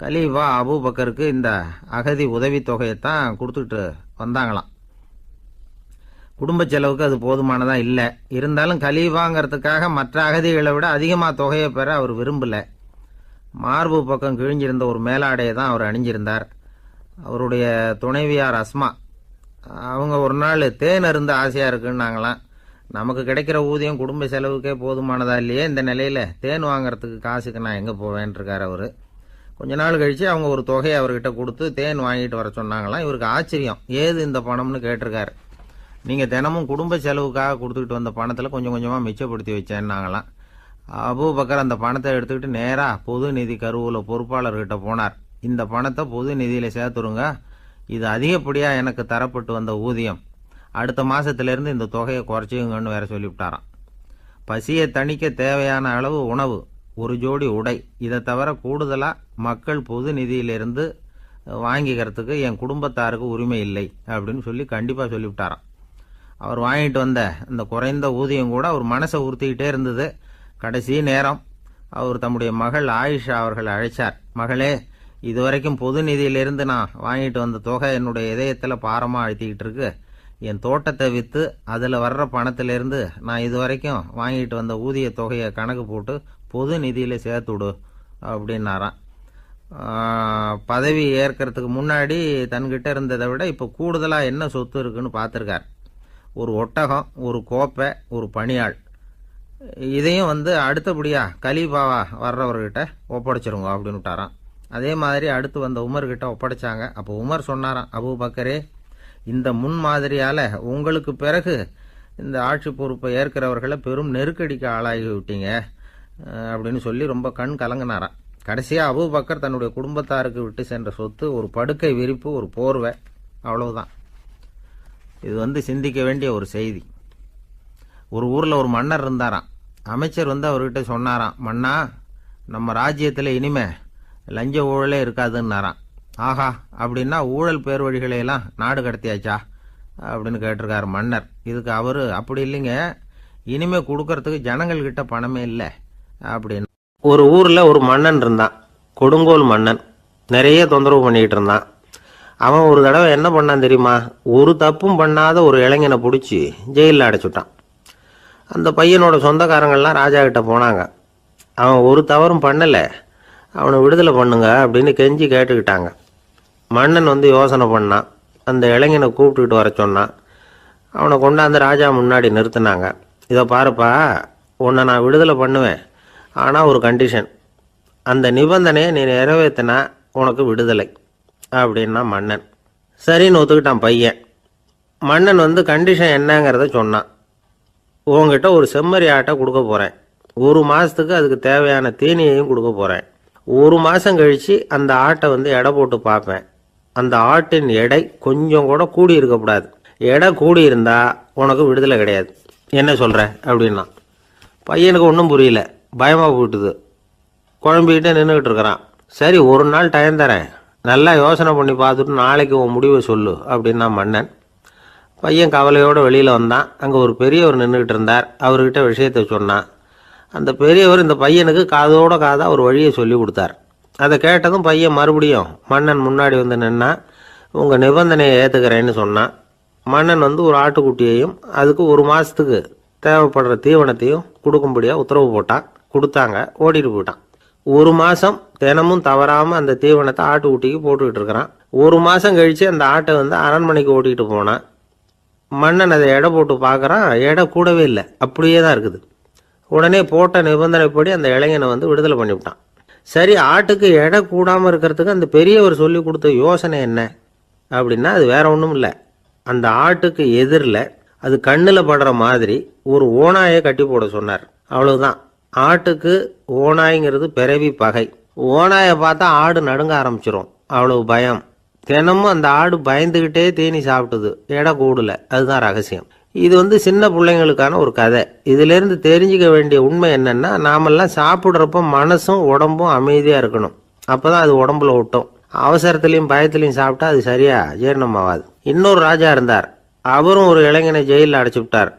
கலீஃபா அபூபக்கருக்கு இந்த அகதி உதவி தொகையைத்தான் கொடுத்துட்டு வந்தாங்களாம். குடும்ப செலவுக்கு அது போதுமானதா இல்லை. இருந்தாலும் கலீஃபாங்கிறதுக்காக மற்ற அகதிகளை விட அதிகமாக தொகையை பெற அவர் விரும்பல. மார்பு பக்கம் கிழிஞ்சிருந்த ஒரு மேலாடையை தான் அவர் அணிஞ்சிருந்தார். அவருடைய துணைவியார் அஸ்மா, அவங்க ஒரு நாள் தேன் அருந்த ஆசையாக இருக்குன்னாங்களாம். நமக்கு கிடைக்கிற ஊதியம் குடும்ப செலவுக்கே போதுமானதா இல்லையே, இந்த நிலையில் தேன் வாங்கிறதுக்கு காசுக்கு நான் எங்கே போவேன்ருக்கார் அவர். கொஞ்ச நாள் கழித்து அவங்க ஒரு தொகையை அவர்கிட்ட கொடுத்து தேன் வாங்கிட்டு வர சொன்னாங்களாம். இவருக்கு ஆச்சரியம், ஏது இந்த பணம்னு கேட்டிருக்காரு. நீங்கள் தினமும் குடும்ப செலவுக்காக கொடுத்துக்கிட்டு வந்த பணத்தில் கொஞ்சம் கொஞ்சமாக மிச்சப்படுத்தி வச்சேன்னாங்களாம். அபூபக்கர் அந்த பணத்தை எடுத்துக்கிட்டு நேராக பொது நிதி கருவூல பொறுப்பாளர்கிட்ட போனார். இந்த பணத்தை பொது நிதியில் சேர்த்துருங்க, இது அதிகப்படியாக எனக்கு தரப்பட்டு வந்த ஊதியம், அடுத்த மாதத்திலேருந்து இந்த தொகையை குறைச்சிங்கன்னு வேற சொல்லிவிட்டாராம். பசியை தணிக்க தேவையான அளவு உணவு, ஒரு ஜோடி உடை, இதை தவிர கூடுதலாக மக்கள் பொது நிதியிலிருந்து வாங்கிக்கிறதுக்கு என் குடும்பத்தாருக்கு உரிமை இல்லை அப்படின்னு சொல்லி கண்டிப்பாக சொல்லிவிட்டாராம். அவர் வாங்கிட்டு வந்த இந்த குறைந்த ஊதியம் கூட அவர் மனசை உறுத்திக்கிட்டே இருந்தது. கடைசி நேரம் அவர் தம்முடைய மகள் ஆயிஷா அவர்களை அழைச்சார். மகளே, இதுவரைக்கும் பொது நிதியிலிருந்து நான் வாங்கிட்டு வந்த தொகை என்னுடைய இதயத்தில் பாரமாக அழுத்திக்கிட்டு இருக்கு. என் தோட்டத்தை விற்று அதில் வர்ற பணத்திலிருந்து நான் இதுவரைக்கும் வாங்கிட்டு வந்த ஊதிய தொகையை கணக்கு போட்டு பொது நிதியில் சேர்த்துடு அப்படின்னாராம். பதவி ஏற்கிறதுக்கு முன்னாடி தன்கிட்ட இருந்ததை விட இப்போ கூடுதலாக என்ன சொத்து இருக்குன்னு பார்த்துருக்கார். ஒரு ஒட்டகம், ஒரு கோப்பை, ஒரு பணியாள். இதையும் அடுத்தபடியாக கலீஃபாவா வர்றவர்கிட்ட ஒப்படைச்சிருங்க அப்படின்னு விட்டாராம். அதே மாதிரி அடுத்து வந்த உமர்கிட்ட ஒப்படைச்சாங்க. அப்போ உமர் சொன்னாராம், அபூபக்கரே, இந்த முன்மாதிரியால் உங்களுக்கு பிறகு இந்த ஆட்சி பொறுப்பை ஏற்கிறவர்களை பெரும் நெருக்கடிக்கு ஆளாகி விட்டீங்க அப்படின்னு சொல்லி ரொம்ப கண் கலங்கினாராம். கடைசியாக அபூபக்கர் தன்னுடைய குடும்பத்தாருக்கு விட்டு சென்ற சொத்து ஒரு படுக்கை விரிப்பு, ஒரு போர்வை, அவ்வளவுதான். இது சிந்திக்க வேண்டிய ஒரு செய்தி. ஒரு ஊரில் ஒரு மன்னர் இருந்தாராம். அமைச்சர் அவர்கிட்ட சொன்னாராம், மன்னா, நம்ம ராஜ்யத்தில் இனிமே லஞ்ச ஊழலே இருக்காதுன்னாராம். ஆஹா, அப்படின்னா ஊழல் பேர் வழிகளையெல்லாம் நாடு கடத்தியாச்சா அப்படின்னு கேட்டிருக்காரு மன்னர். இதுக்கு அவரு, அப்படி இல்லைங்க, இனிமே கொடுக்கறதுக்கு ஜனங்கள்கிட்ட பணமே இல்லை அப்படின்னு. ஒரு ஊரில் ஒரு மன்னன் இருந்தான், கொடுங்கோல் மன்னன். நிறைய தொந்தரவு பண்ணிக்கிட்டு இருந்தான். அவன் ஒரு தடவை என்ன பண்ணான் தெரியுமா? ஒரு தப்பும் பண்ணாத ஒரு இளைஞனை பிடிச்சி ஜெயிலில் அடைச்சுட்டான். அந்த பையனோட சொந்தக்காரங்கள்லாம் ராஜா கிட்ட போனாங்க. அவன் ஒரு தவறும் பண்ணலை, அவனை விடுதலை பண்ணுங்க அப்படின்னு கெஞ்சி கேட்டுக்கிட்டாங்க. மன்னன் யோசனை பண்ணான். அந்த இளைஞனை கூப்பிட்டுக்கிட்டு வர சொன்னான். அவனை கொண்டாந்து ராஜா முன்னாடி நிறுத்தினாங்க. இதை பாருப்பா, உன்னை நான் விடுதலை பண்ணுவேன், ஆனால் ஒரு கண்டிஷன். அந்த நிபந்தனையை நீ நிறைவேற்றினா உனக்கு விடுதலை அப்படின்னா மன்னன். சரின்னு ஒத்துக்கிட்டான் பையன். மன்னன் கண்டிஷன் என்னங்கிறத சொன்னான். உங்ககிட்ட ஒரு செம்மறி ஆட்டை கொடுக்க போகிறேன். 1 மாதத்துக்கு அதுக்கு தேவையான தீனியையும் கொடுக்க போகிறேன். 1 மாதம் கழித்து அந்த ஆட்டை எடை போட்டு பார்ப்பேன். அந்த ஆட்டின் எடை கொஞ்சம் கூட கூடி இருக்கக்கூடாது. எடை கூடி இருந்தால் உனக்கு விடுதலை கிடையாது. என்ன சொல்கிற அப்படின்னா. பையனுக்கு ஒன்றும் புரியல, பயமாக போயிட்டுது. குழம்பிக்கிட்டே நின்றுக்கிட்டு இருக்கிறான். சரி, ஒரு நாள் டைம் தரேன், நல்லா யோசனை பண்ணி பார்த்துட்டு நாளைக்கு உன் முடிவை சொல்லு அப்படின்னா மன்னன். பையன் கவலையோடு வெளியில் வந்தான். அங்கே ஒரு பெரியவர் நின்றுக்கிட்டு இருந்தார். அவர்கிட்ட விஷயத்தை சொன்னான். அந்த பெரியவர் இந்த பையனுக்கு காதோட காதாக ஒரு வழியை சொல்லி கொடுத்தார். அதை கேட்டதும் பையன் மறுபடியும் மன்னன் முன்னாடி நின்னா, உங்கள் நிபந்தனையை ஏற்றுக்கிறேன்னு சொன்னான். மன்னன் ஒரு ஆட்டுக்குட்டியையும் அதுக்கு 1 மாதத்துக்கு தேவைப்படுற தீவனத்தையும் கொடுக்கும்படியாக உத்தரவு போட்டான். கொடுத்தாங்க, ஓடிட்டு போயிட்டான். 1 மாதம் தினமும் தவறாமல் அந்த தீவனத்தை ஆட்டுக்குட்டிக்கு போட்டுக்கிட்டு இருக்கிறான். 1 மாதம் கழித்து அந்த ஆட்டை அரண்மனைக்கு ஓட்டிகிட்டு போனான். மன்னன் அதை எடை போட்டு பார்க்குறான். எடை கூடவே இல்லை, அப்படியே தான் இருக்குது. உடனே போட்ட நிபந்தனைப்படி அந்த இளைஞனை விடுதலை பண்ணிவிட்டான். சரி, ஆட்டுக்கு எடை கூடாமல் இருக்கிறதுக்கு அந்த பெரியவர் சொல்லி கொடுத்த யோசனை என்ன அப்படின்னா, அது வேற ஒன்றும் இல்லை. அந்த ஆட்டுக்கு எதிரில் அது கண்ணில் படுற மாதிரி ஒரு ஓநாயை கட்டி போட சொன்னார். அவ்வளவுதான். ஆட்டுக்கு ஓநாய்ங்கிறது பிறவி பகை. ஓநாயை பார்த்தா ஆடு நடுங்க ஆரம்பிச்சிரும், அவ்வளவு பயம். தினமும் அந்த ஆடு பயந்துக்கிட்டே தீனி சாப்பிட்டுது, எடை கூடல. அதுதான் ரகசியம். இது சின்ன பிள்ளைங்களுக்கான ஒரு கதை. இதிலேருந்து தெரிஞ்சிக்க வேண்டிய உண்மை என்னென்னா, நாமெல்லாம் சாப்பிட்றப்ப மனசும் உடம்பும் அமைதியாக இருக்கணும். அப்போ தான் அது உடம்புல ஒட்டும். அவசரத்துலேயும் பயத்துலையும் சாப்பிட்டா அது சரியாக ஜீரணம் ஆகாது. இன்னொரு ராஜா இருந்தார். அவரும் ஒரு இளைஞனை ஜெயிலில் அடைச்சி விட்டார்.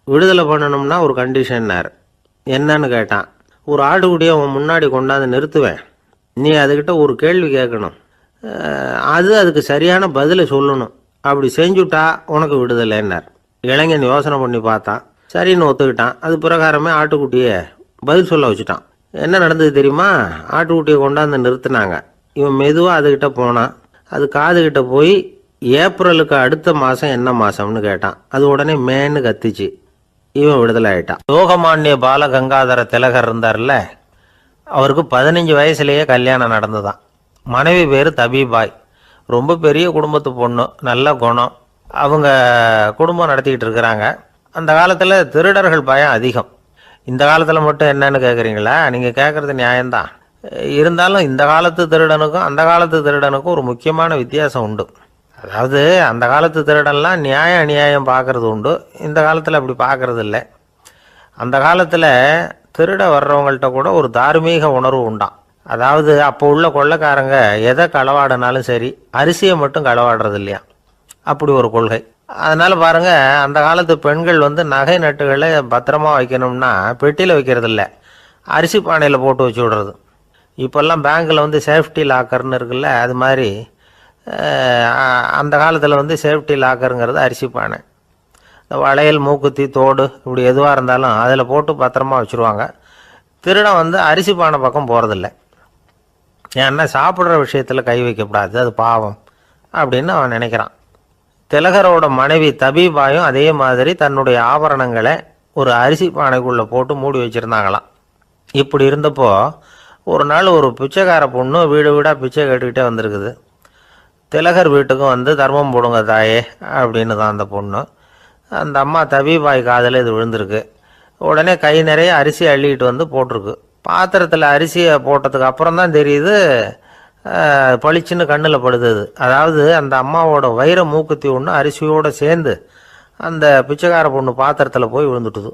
விடுதலை பண்ணணும்னா ஒரு கண்டிஷன்னார். என்னன்னு கேட்டான். ஒரு ஆட்டுக்குட்டியை அவன் முன்னாடி கொண்டாந்து நிறுத்துவேன், நீ அதுக்கிட்ட ஒரு கேள்வி கேட்கணும், அதுக்கு சரியான பதிலை சொல்லணும். அப்படி செஞ்சுட்டா உனக்கு விடுதலைன்னார். இளைஞன் யோசனை பண்ணி பார்த்தான். சரின்னு ஒத்துக்கிட்டான். அது பிரகாரமே ஆட்டுக்குட்டியை பதில் சொல்ல வச்சுட்டான். என்ன நடந்தது தெரியுமா? ஆட்டுக்குட்டியை கொண்டாந்து நிறுத்தினாங்க. இவன் மெதுவாக அதுக்கிட்ட போனான். அது காதுகிட்ட போய் ஏப்ரலுக்கு அடுத்த மாதம் என்ன மாதம்னு கேட்டான். அது உடனே மேன்னு கத்திச்சு. இவன் விடுதலை ஆயிட்டான். லோகமானிய பால கங்காதர திலகர் இருந்தார்ல, அவருக்கு 15 வயசுலேயே கல்யாணம் நடந்துதான். மனைவி பேர் தபிபாய். ரொம்ப பெரிய குடும்பத்து பொண்ணு, நல்ல குணம். அவங்க குடும்பம் நடத்திக்கிட்டு இருக்கிறாங்க. அந்த காலத்தில் திருடர்கள் பயம் அதிகம். இந்த காலத்தில் மட்டும் என்னன்னு கேட்குறீங்களா? நீங்கள் கேட்குறது நியாயம்தான். இருந்தாலும் இந்த காலத்து திருடனுக்கும் அந்த காலத்து திருடனுக்கும் ஒரு முக்கியமான வித்தியாசம் உண்டு. அதாவது அந்த காலத்து திருடன்லாம் நியாயம் அநியாயம் பார்க்குறது உண்டு, இந்த காலத்தில் அப்படி பார்க்குறது இல்லை. அந்த காலத்தில் திருட வர்றவங்கள்ட்ட கூட ஒரு தார்மீக உணர்வு உண்டாம். அதாவது அப்போ உள்ள கொள்ளைக்காரங்க எதை களவாடினாலும் சரி, அரிசியை மட்டும் களவாடுறது இல்லையா, அப்படி ஒரு கொள்கை. அதனால் பாருங்கள், அந்த காலத்து பெண்கள் நகை நட்டுகளை பத்திரமா வைக்கணும்னா பெட்டியில் வைக்கிறது இல்லை, அரிசி பானையில் போட்டு வச்சு விடுறது. இப்போல்லாம் பேங்க்கில் சேஃப்டி லாக்கர்னு இருக்குல்ல, அது மாதிரி அந்த காலத்தில் சேஃப்டி லாக்கருங்கிறது அரிசி பானை. இந்த வளையல், மூக்குத்தி, தோடு இப்படி எதுவாக இருந்தாலும் அதில் போட்டு பத்திரமா வச்சுருவாங்க. திருடன் அரிசி பானை பக்கம் போகிறதில்ல. ஏன்னா சாப்பிட்ற விஷயத்தில் கை வைக்கக்கூடாது, அது பாவம் அப்படின்னு அவன் நினைக்கிறான். திலகரோட மனைவி தபீபாயும் அதே மாதிரி தன்னுடைய ஆபரணங்களை ஒரு அரிசி பானைக்குள்ளே போட்டு மூடி வச்சுருந்தாங்களாம். இப்படி இருந்தப்போ ஒரு நாள் ஒரு பிச்சைக்கார பொண்ணு வீடு வீடாக பிச்சை கேட்டுக்கிட்டே வந்திருக்குது. திலகர் வீட்டுக்கும் தர்மம் போடுங்க தாயே அப்படின்னு தான் அந்த பொண்ணு. அந்த அம்மா தபீபாய் காதில் இது விழுந்திருக்கு. உடனே கை நிறைய அரிசி அள்ளிக்கிட்டு போட்டிருக்கு. பாத்திரத்தில் அரிசியை போட்டதுக்கு அப்புறம் தான் தெரியுது பளிச்சுன்னு கண்ணில் படுது அது. அதாவது அந்த அம்மாவோட வைர மூக்குத்தி ஒன்று அரிசியோடு சேர்ந்து அந்த பிச்சைக்கார பொண்ணு பாத்திரத்தில் போய் விழுந்துட்டுது.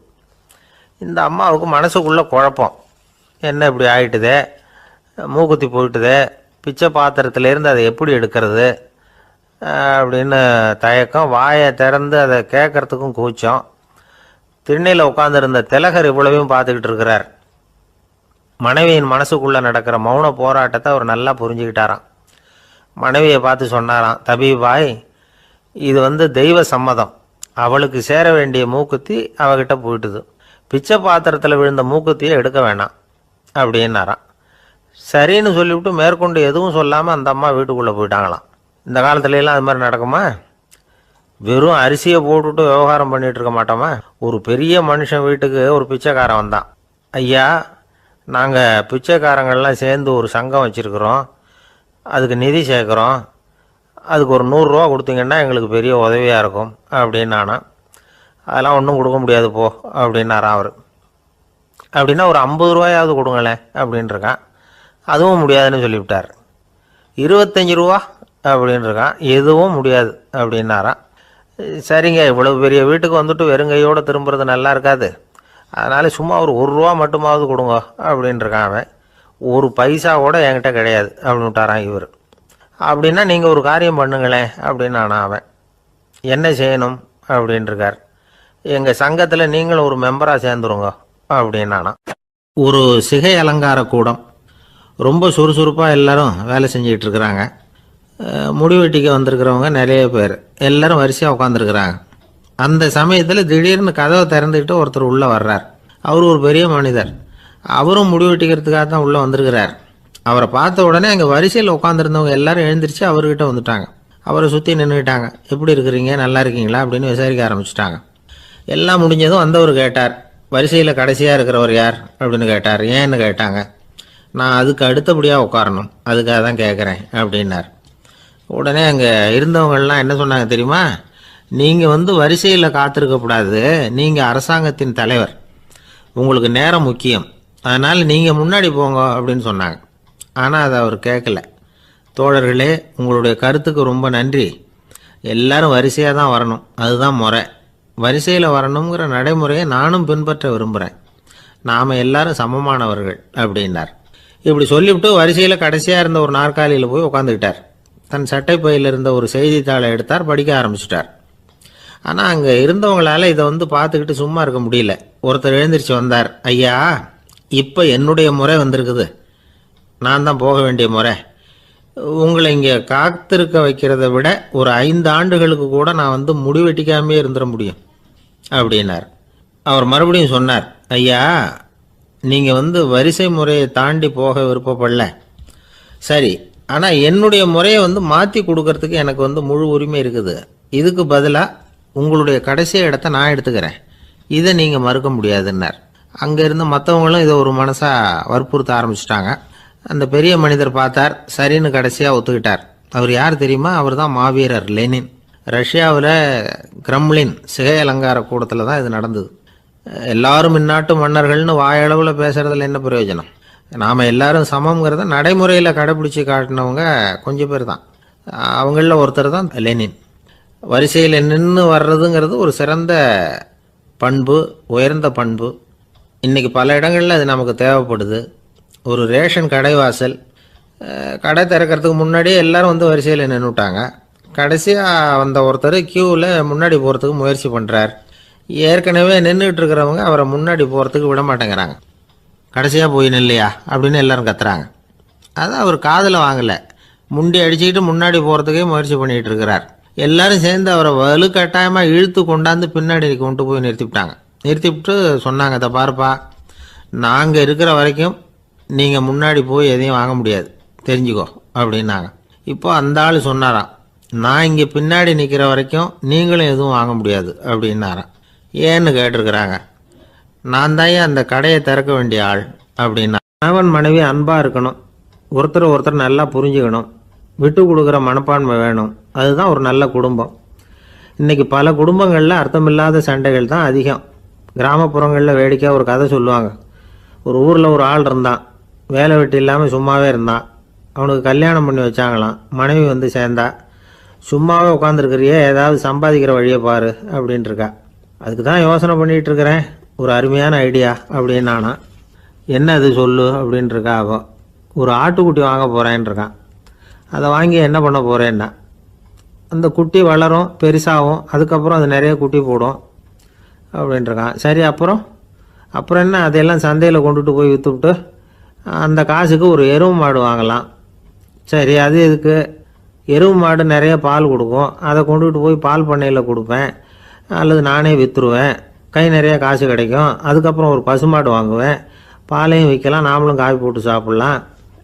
இந்த அம்மாவுக்கு மனசுக்குள்ளே குழப்பம், என்ன இப்படி ஆகிட்டுதே, மூக்குத்தி போயிட்டுதே, பிச்சை பாத்திரத்துலேருந்து அதை எப்படி எடுக்கிறது அப்படின்னு தயக்கம், வாயை திறந்து அதை கேட்கறதுக்கும் கூச்சம். திண்ணையில் உட்காந்துருந்த திலகர் இவ்வளவையும் பார்த்துக்கிட்டு இருக்கிறார். மனைவியின் மனசுக்குள்ளே நடக்கிற மௌன போராட்டத்தை அவர் நல்லா புரிஞ்சுக்கிட்டாராம். மனைவியை பார்த்து சொன்னாராம், தபீபாய், இது தெய்வ சம்மதம், அவளுக்கு சேர வேண்டிய மூக்குத்தி அவகிட்ட போயிட்டுது, பிச்சை பாத்திரத்தில் விழுந்த மூக்குத்தியை எடுக்க வேணாம் அப்படின்னாராம். சரின்னு சொல்லிவிட்டு மேற்கொண்டு எதுவும் சொல்லாமல் அந்த அம்மா வீட்டுக்குள்ளே போயிட்டாங்களாம். இந்த காலத்துலலாம் அது மாதிரி நடக்குமா? வெறும் அரிசியை போட்டுவிட்டு விவகாரம் பண்ணிகிட்டு இருக்க மாட்டோமா? ஒரு பெரிய மனுஷன் வீட்டுக்கு ஒரு பிச்சைக்காரன் வந்தான். ஐயா, நாங்கள் பிச்சைக்காரங்கள்லாம் சேர்ந்து ஒரு சங்கம் வச்சுருக்குறோம், அதுக்கு நிதி சேர்க்குறோம், அதுக்கு ஒரு 100 ரூபா கொடுத்தீங்கன்னா எங்களுக்கு பெரிய உதவியாக இருக்கும் அப்படின்னானா. அதெல்லாம் ஒன்றும் கொடுக்க முடியாது போ அப்படின்னாரான் அவர். அப்படின்னா ஒரு 50 ரூபாயாவது கொடுங்களேன் அப்படின்ட்டுருக்கான். அதுவும் முடியாதுன்னு சொல்லிவிட்டார். 25 ரூபா அப்படின்ட்டுருக்கான். எதுவும் முடியாது அப்படின்னாரான். சரிங்க, இவ்வளவு பெரிய வீட்டுக்கு வந்துட்டு வெறுங்கையோடு திரும்புறது நல்லா இருக்காது, அதனால் சும்மா ஒரு 1 ரூபா மட்டுமாவது கொடுங்க அப்படின்ட்டுருக்கான் அவன். ஒரு பைசா கூட என்கிட்ட கிடையாது அப்படின்னு விட்டாரான் இவர். அப்படின்னா நீங்கள் ஒரு காரியம் பண்ணுங்களேன் அப்படின்னானா அவன். என்ன செய்யணும் அப்படின்ட்டுருக்கார். எங்கள் சங்கத்தில் நீங்களும் ஒரு மெம்பராக சேர்ந்துருங்க அப்படின்னானா. ஒரு சிகை அலங்கார கூடம், ரொம்ப சுறுசுறுப்பாக எல்லாரும் வேலை செஞ்சிகிட்டு இருக்கிறாங்க. முடிவெட்டிக்க வந்திருக்கிறவங்க நிறைய பேர், எல்லாரும் வரிசையாக உட்காந்துருக்குறாங்க. அந்த சமயத்தில் திடீர்னு கதவை திறந்துக்கிட்டு ஒருத்தர் உள்ளே வர்றார். அவர் ஒரு பெரிய மனிதர், அவரும் முடிவெட்டிக்கிறதுக்காக தான் உள்ளே வந்திருக்கிறார். அவரை பார்த்த உடனே அங்கே வரிசையில் உட்காந்துருந்தவங்க எல்லாரும் எழுந்திரிச்சு அவர்கிட்ட வந்துட்டாங்க. அவரை சுற்றி நின்றுக்கிட்டாங்க. எப்படி இருக்கிறீங்க, நல்லா இருக்கீங்களா அப்படின்னு விசாரிக்க ஆரம்பிச்சிட்டாங்க. எல்லாம் முடிஞ்சதும் வந்தவர் கேட்டார், வரிசையில் கடைசியாக இருக்கிறவர் யார் அப்படின்னு கேட்டார். ஏன்னு கேட்டாங்க. நான் அதுக்கு அடுத்தபடியாக உட்காரணும், அதுக்காக தான் கேட்குறேன் அப்படின்னார். உடனே அங்கே இருந்தவங்கள்லாம் என்ன சொன்னாங்க தெரியுமா? நீங்கள் வரிசையில் காத்திருக்கக்கூடாது, நீங்கள் அரசாங்கத்தின் தலைவர், உங்களுக்கு நேரம் முக்கியம், அதனால் நீங்கள் முன்னாடி போங்க அப்படின்னு சொன்னாங்க. ஆனால் அதை அவர் கேட்கல. தோழர்களே, உங்களுடைய கருத்துக்கு ரொம்ப நன்றி, எல்லாரும் வரிசையாக தான் வரணும், அதுதான் முறை, வரிசையில் வரணுங்கிற நடைமுறையை நானும் பின்பற்ற விரும்புகிறேன், நாம் எல்லாரும் சமமானவர்கள் அப்படின்னார். இப்படி சொல்லிவிட்டு வரிசையில் கடைசியாக இருந்த ஒரு நாற்காலியில் போய் உட்காந்துக்கிட்டார். தன் சட்டை பையில் இருந்த ஒரு செய்தித்தாளை எடுத்தார், படிக்க ஆரம்பிச்சிட்டார். ஆனால் அங்கே இருந்தவங்களால இதை பார்த்துக்கிட்டு சும்மா இருக்க முடியல. ஒருத்தர் எழுந்திரிச்சு வந்தார். ஐயா, இப்போ என்னுடைய முறை வந்திருக்குது, நான் தான் போக வேண்டிய முறை, உங்களை இங்கே காத்திருக்க வைக்கிறத விட ஒரு 5 ஆண்டுகளுக்கு கூட நான் முடிவெட்டிக்காமே இருந்துட முடியும் அப்படின்னார். அவர் மறுபடியும் சொன்னார், ஐயா, நீங்கள் வரிசை முறையை தாண்டி போக விருப்பப்படல, சரி, ஆனால் என்னுடைய முறையை மாற்றி கொடுக்கறதுக்கு எனக்கு முழு உரிமை இருக்குது, இதுக்கு பதிலாக உங்களுடைய கடைசி இடத்த நான் எடுத்துக்கிறேன், இதை நீங்கள் மறுக்க முடியாதுன்னார். அங்கே இருந்த மற்றவங்களும் இதை ஒரு மனசாக வற்புறுத்த ஆரம்பிச்சிட்டாங்க. அந்த பெரிய மனிதர் பார்த்தார், சரின்னு கடைசியாக ஒத்துக்கிட்டார். அவர் யார் தெரியுமா? அவர் தான் மாவீரர் லெனின். ரஷ்யாவில் கிரெம்ளின் சிகை அலங்கார கூடத்தில் தான் இது நடந்தது. எல்லாரும் இந்நாட்டு மன்னர்கள்னு வாயளவில் பேசுகிறதுல என்ன பிரயோஜனம்? நாம் எல்லாரும் சமங்கிறத நடைமுறையில் கடைப்பிடிச்சி காட்டினவங்க கொஞ்சம் பேர் தான். அவங்களில் ஒருத்தர் தான் லெனின். வரிசையில் நின்று வர்றதுங்கிறது ஒரு சிறந்த பண்பு, உயர்ந்த பண்பு. இன்றைக்கி பல இடங்களில் அது நமக்கு தேவைப்படுது. ஒரு ரேஷன் கடைவாசல், கடை திறக்கிறதுக்கு முன்னாடியே எல்லோரும் வரிசையில் நின்றுட்டாங்க. கடைசியாக வந்த ஒருத்தர் க்யூவில் முன்னாடி போகிறதுக்கு முயற்சி பண்ணுறார். ஏற்கனவே நின்றுட்டு இருக்கிறவங்க அவரை முன்னாடி போகிறதுக்கு விட மாட்டேங்கிறாங்க. கடைசியாக போய் நில்லையா அப்படின்னு எல்லோரும் கத்துறாங்க. அதான் அவர் காதில் வாங்கலை, முண்டி அடிச்சுக்கிட்டு முன்னாடி போகிறதுக்கே முயற்சி பண்ணிகிட்டு இருக்கிறார். எல்லாரும் சேர்ந்து அவரை வலுக்கட்டாயமாக இழுத்து கொண்டாந்து பின்னாடி கொண்டு போய் நிறுத்திவிட்டாங்க. நிறுத்திவிட்டு சொன்னாங்க, இதை பாருப்பா, நாங்கள் இருக்கிற வரைக்கும் நீங்கள் முன்னாடி போய் எதையும் வாங்க முடியாது, தெரிஞ்சுக்கோ அப்படின்னாங்க. இப்போ அந்த ஆள் சொன்னாராம், நான் இங்கே பின்னாடி நிற்கிற வரைக்கும் நீங்களும் எதுவும் வாங்க முடியாது அப்படின்னாராம். ஏன்னு கேட்டிருக்கிறாங்க. நான் தான் அந்த கடையை திறக்க வேண்டிய ஆள் அப்படின்னா. கணவன் மனைவி அன்பாக இருக்கணும், ஒருத்தர் நல்லா புரிஞ்சுக்கணும், விட்டு கொடுக்குற மனப்பான்மை வேணும், அதுதான் ஒரு நல்ல குடும்பம். இன்றைக்கி பல குடும்பங்களில் அர்த்தமில்லாத சண்டைகள் தான் அதிகம். கிராமப்புறங்களில் வேடிக்கையாக ஒரு கதை சொல்லுவாங்க. ஒரு ஊரில் ஒரு ஆள் இருந்தான், வேலை வெட்டி இல்லாமல் சும்மாவே இருந்தான். அவனுக்கு கல்யாணம் பண்ணி வச்சாங்களாம். மனைவி வந்து சேர்ந்தா. சும்மாவே உட்காந்துருக்கிறியே, ஏதாவது சம்பாதிக்கிற வழியை பாரு அப்படின்ட்டுருக்கா. அதுக்கு தான் யோசனை பண்ணிகிட்டு இருக்கிறேன், ஒரு அருமையான ஐடியா அப்படின்னு நானா. என்ன அது சொல்லு அப்படின்ட்டுருக்கா. அவன் ஒரு ஆட்டுக்குட்டி வாங்க போகிறேன்ருக்கான். அதை வாங்கி என்ன பண்ண போகிறேன்னா, அந்த குட்டி வளரும், பெருசாகும், அதுக்கப்புறம் அது நிறைய குட்டி போடும் அப்படின்ட்டுருக்கான். சரி, அப்புறம் என்ன, அதையெல்லாம் சந்தையில் கொண்டுட்டு போய் விற்றுவிட்டு அந்த காசுக்கு ஒரு எருவு மாடு வாங்கலாம். சரி, அது எதுக்கு? எருவு மாடு நிறைய பால் கொடுக்கும், அதை கொண்டுகிட்டு போய் பால் பண்ணையில் கொடுப்பேன், அல்லது நானே விற்றுருவேன், கை நிறைய காசு கிடைக்கும். அதுக்கப்புறம் ஒரு பசுமாடு வாங்குவேன், பாலையும் விற்கலாம், நாமளும் காஃபி போட்டு சாப்பிட்லாம்,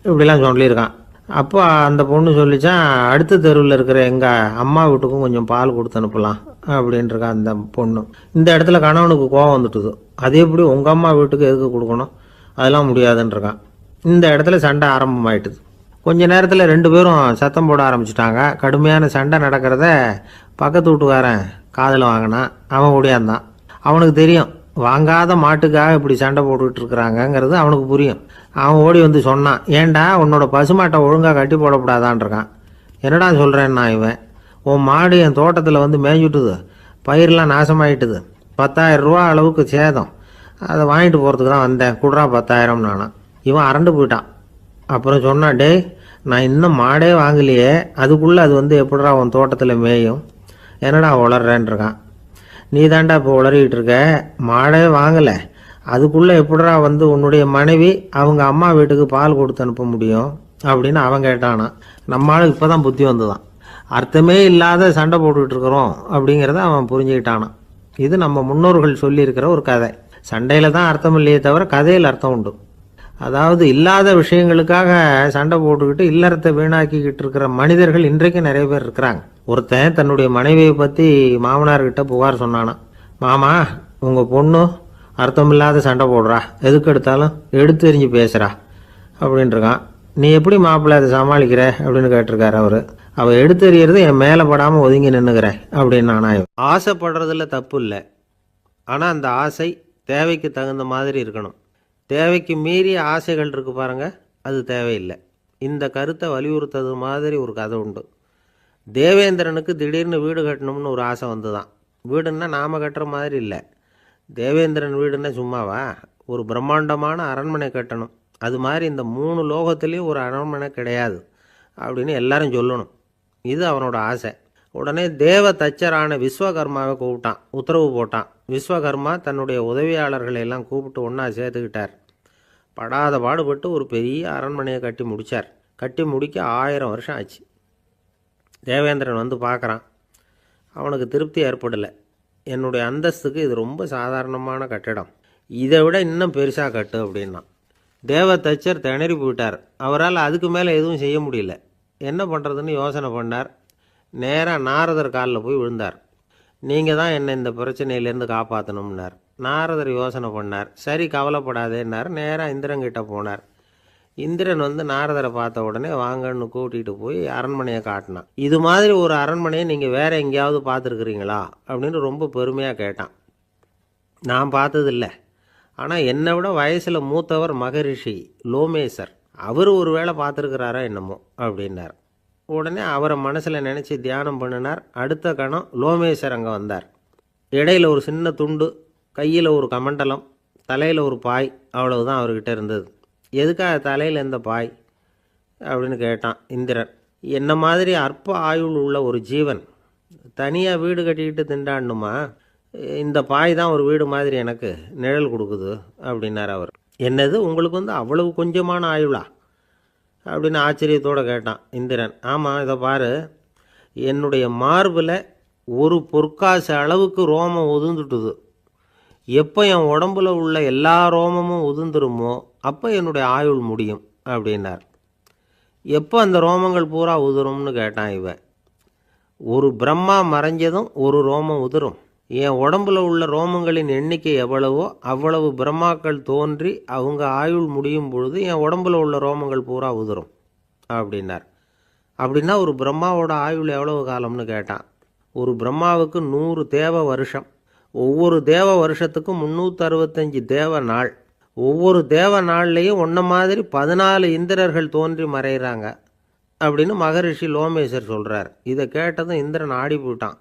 இப்படிலாம் சொல்லியிருக்கான். அப்போ அந்த பொண்ணு சொல்லிச்சான், அடுத்த தெருவில் இருக்கிற எங்கள் அம்மா வீட்டுக்கும் கொஞ்சம் பால் கொடுத்து அனுப்பலாம் அப்படின்ட்டுருக்கான் அந்த பொண்ணு. இந்த இடத்துல கணவனுக்கு கோபம் வந்துட்டுது. அது எப்படி உங்கள் அம்மா வீட்டுக்கு எதுக்கு கொடுக்கணும், அதெல்லாம் முடியாதுன்றிருக்கான். இந்த இடத்துல சண்டை ஆரம்பமாயிட்டுது. கொஞ்ச நேரத்தில் 2 பேரும் சத்தம் போட ஆரம்பிச்சிட்டாங்க. கடுமையான சண்டை நடக்கிறத பக்கத்து வீட்டுக்காரன் காதில் வாங்கினான். அவன் ஓடியாந்தான். அவனுக்கு தெரியும், வாங்காத மாட்டுக்காக இப்படி சண்டை போட்டுக்கிட்டு இருக்கிறாங்கங்கிறது அவனுக்கு புரியும். அவன் ஓடி வந்து சொன்னான், ஏண்டா உன்னோட பசுமாட்டை ஒழுங்காக கட்டி போடக்கூடாதான்ருக்கான். என்னடா சொல்கிறேன்னா, இவன் உன் மாடு என் தோட்டத்தில் வந்து மேய்ஞ்சுட்டுது, பயிரெலாம் நாசமாயிட்டுது, 10,000 ரூபா அளவுக்கு சேதம், அதை வாங்கிட்டு போகிறதுக்கு தான் வந்தேன், குடுறா 10,000 நானா. இவன் அரண்டு போயிட்டான். அப்புறம் சொன்னான், டே நான் இன்னும் மாடே வாங்கலையே, அதுக்குள்ளே அது வந்து எப்படிடா உன் தோட்டத்தில் மேயும், என்னடா உளர்றேன்ருக்கான். நீ தாண்டா இப்போ உளறிக்கிட்டு இருக்க, மாடே வாங்கலை, அதுக்குள்ளே எப்படிடா வந்து உன்னுடைய மனைவி அவங்க அம்மா வீட்டுக்கு பால் கொடுத்து அனுப்ப முடியும் அப்படின்னு அவன் கேட்டானா. நம்மளால இப்போ தான் புத்தி வந்துதான், அர்த்தமே இல்லாத சண்டை போட்டுக்கிட்டு இருக்கிறோம் அப்படிங்கிறத அவன் புரிஞ்சுக்கிட்டானான். இது நம்ம முன்னோர்கள் சொல்லியிருக்கிற ஒரு கதை. சண்டையில் தான் அர்த்தம் இல்லையே தவிர கதையில் அர்த்தம் உண்டு. அதாவது இல்லாத விஷயங்களுக்காக சண்டை போட்டுக்கிட்டு இல்லறத்தை வீணாக்கிக்கிட்டு இருக்கிற மனிதர்கள் இன்றைக்கு நிறைய பேர் இருக்கிறாங்க. ஒருத்தன் தன்னுடைய மனைவியை பற்றி மாமனார்கிட்ட புகார் சொன்னானா, மாமா உங்கள் பொண்ணு அர்த்தமில்லாத சண்டை போடுறா, எதுக்கு எடுத்தாலும் எடுத்து எறிஞ்சு பேசுகிறா அப்படின்ட்டுருக்கான். நீ எப்படி மாப்பிள்ளை அதை சமாளிக்கிற அப்படின்னு கேட்டிருக்காரு அவர். அவள் எடுத்து எறியறது என் மேலே படாமல் ஒதுங்கி நின்றுக்கிறேன் அப்படின்னு நானா. ஆசைப்படுறதுல தப்பு இல்லை, ஆனால் அந்த ஆசை தேவைக்கு தகுந்த மாதிரி இருக்கணும். தேவைக்கு மீறிய ஆசைகள் இருக்கு பாருங்க, அது தேவையில்லை. இந்த கருத்தை வலியுறுத்தது மாதிரி ஒரு கதை உண்டு. தேவேந்திரனுக்கு திடீர்னு வீடு கட்டணும்னு ஒரு ஆசை வந்துதான். வீடுன்னா நாம் கட்டுற மாதிரி இல்லை. தேவேந்திரன் வீடுன்னா சும்மாவா, ஒரு பிரம்மாண்டமான அரண்மனை கட்டணும். அது மாதிரி இந்த 3 லோகத்துலேயும் ஒரு அரண்மனை கிடையாது அப்படின்னு எல்லாரும் சொல்லணும். இது அவனோட ஆசை. உடனே தேவ தச்சரான விஸ்வகர்மாவை கூப்பிட்டான், உத்தரவு போட்டான். விஸ்வகர்மா தன்னுடைய உதவியாளர்களை எல்லாம் கூப்பிட்டு ஒன்றா சேர்த்துக்கிட்டார். படாத பாடுபட்டு ஒரு பெரிய அரண்மனையை கட்டி முடித்தார். கட்டி முடிக்க 1000 வருஷம் ஆச்சு. தேவேந்திரன் வந்து பார்க்குறான். அவனுக்கு திருப்தி ஏற்படலை. என்னுடைய அந்தஸ்துக்கு இது ரொம்ப சாதாரணமான கட்டிடம், இதை விட இன்னும் பெருசாக கட்டு அப்படின்னா. தேவ தச்சர் திணறி போயிட்டார். அவரால் அதுக்கு மேலே எதுவும் செய்ய முடியல. என்ன பண்ணுறதுன்னு யோசனை பண்ணார். நேராக நாரதர் காலில் போய் விழுந்தார். நீங்கள் தான் என்னை இந்த பிரச்சனையிலேருந்து காப்பாற்றணும்னார். நாரதர் யோசனை பண்ணார். சரி கவலைப்படாதேன்னார். நேராக இந்திரன்கிட்ட போனார். இந்திரன் வந்து நாரதரை பார்த்த உடனே வாங்கன்னு கூட்டிகிட்டு போய் அரண்மனையை காட்டினான். இது மாதிரி ஒரு அரண்மனையை நீங்கள் வேறு எங்கேயாவது பார்த்துருக்குறீங்களா அப்படின்னு ரொம்ப பெருமையாக கேட்டான். நான் பார்த்ததில்ல, ஆனால் என்னை விட வயசில் மூத்தவர் மகரிஷி லோமேசர், அவர் ஒரு வேளை பார்த்துருக்கிறாரா என்னமோ அப்படின்னார். உடனே அவரை மனசில் நினச்சி தியானம் பண்ணினார். அடுத்த கணம் லோமேசர் அங்கே வந்தார். இடையில் ஒரு சின்ன துண்டு, கையில் ஒரு கமண்டலம், தலையில் ஒரு பாய், அவ்வளவுதான் அவர்கிட்ட இருந்தது. எதுக்காக தலையில் எந்த பாய் அப்படின்னு கேட்டான் இந்திரன். என்ன மாதிரி அற்ப ஆயுள் உள்ள ஒரு ஜீவன் தனியாக வீடு கட்டிக்கிட்டு திண்டாடணுமா? இந்த பாய் தான் ஒரு வீடு மாதிரி எனக்கு நிழல் கொடுக்குது அப்படின்னார் அவர். என்னது, உங்களுக்கு வந்து அவ்வளவு கொஞ்சமான ஆயுளா அப்படின்னு ஆச்சரியத்தோடு கேட்டான் இந்திரன். ஆமாம், இதை பாரு, என்னுடைய மார்பில் ஒரு பொற்காசு அளவுக்கு ரோமம் உதிர்ந்துட்டுது. எப்போ என் உடம்புல உள்ள எல்லா ரோமமும் உதிர்ந்துருமோ அப்போ என்னுடைய ஆயுள் முடியும் அப்படின்னார். எப்போ அந்த ரோமங்கள் பூரா உதிரும்னு கேட்டான் இவன். ஒரு பிரம்மா மறைஞ்சதும் ஒரு ரோமம் உதிரும். என் உடம்புல உள்ள ரோமங்களின் எண்ணிக்கை எவ்வளவோ அவ்வளவு பிரம்மாக்கள் தோன்றி அவங்க ஆயுள் முடியும் பொழுது என் உடம்புல உள்ள ரோமங்கள் பூரா உதிரும் அப்படின்னார். அப்படின்னா ஒரு பிரம்மாவோட ஆயுள் எவ்வளவு காலம்னு கேட்டான். ஒரு பிரம்மாவுக்கு 100 தேவ வருஷம். ஒவ்வொரு தேவ வருஷத்துக்கும் 365 தேவ நாள். ஒவ்வொரு தேவ நாள்லேயும் ஒன்றை மாதிரி 14 இந்திரர்கள் தோன்றி மறைகிறாங்க அப்படின்னு மகரிஷி லோமேசர் சொல்கிறார். இதை கேட்டதும் இந்திரன் ஆடி போயிட்டான்.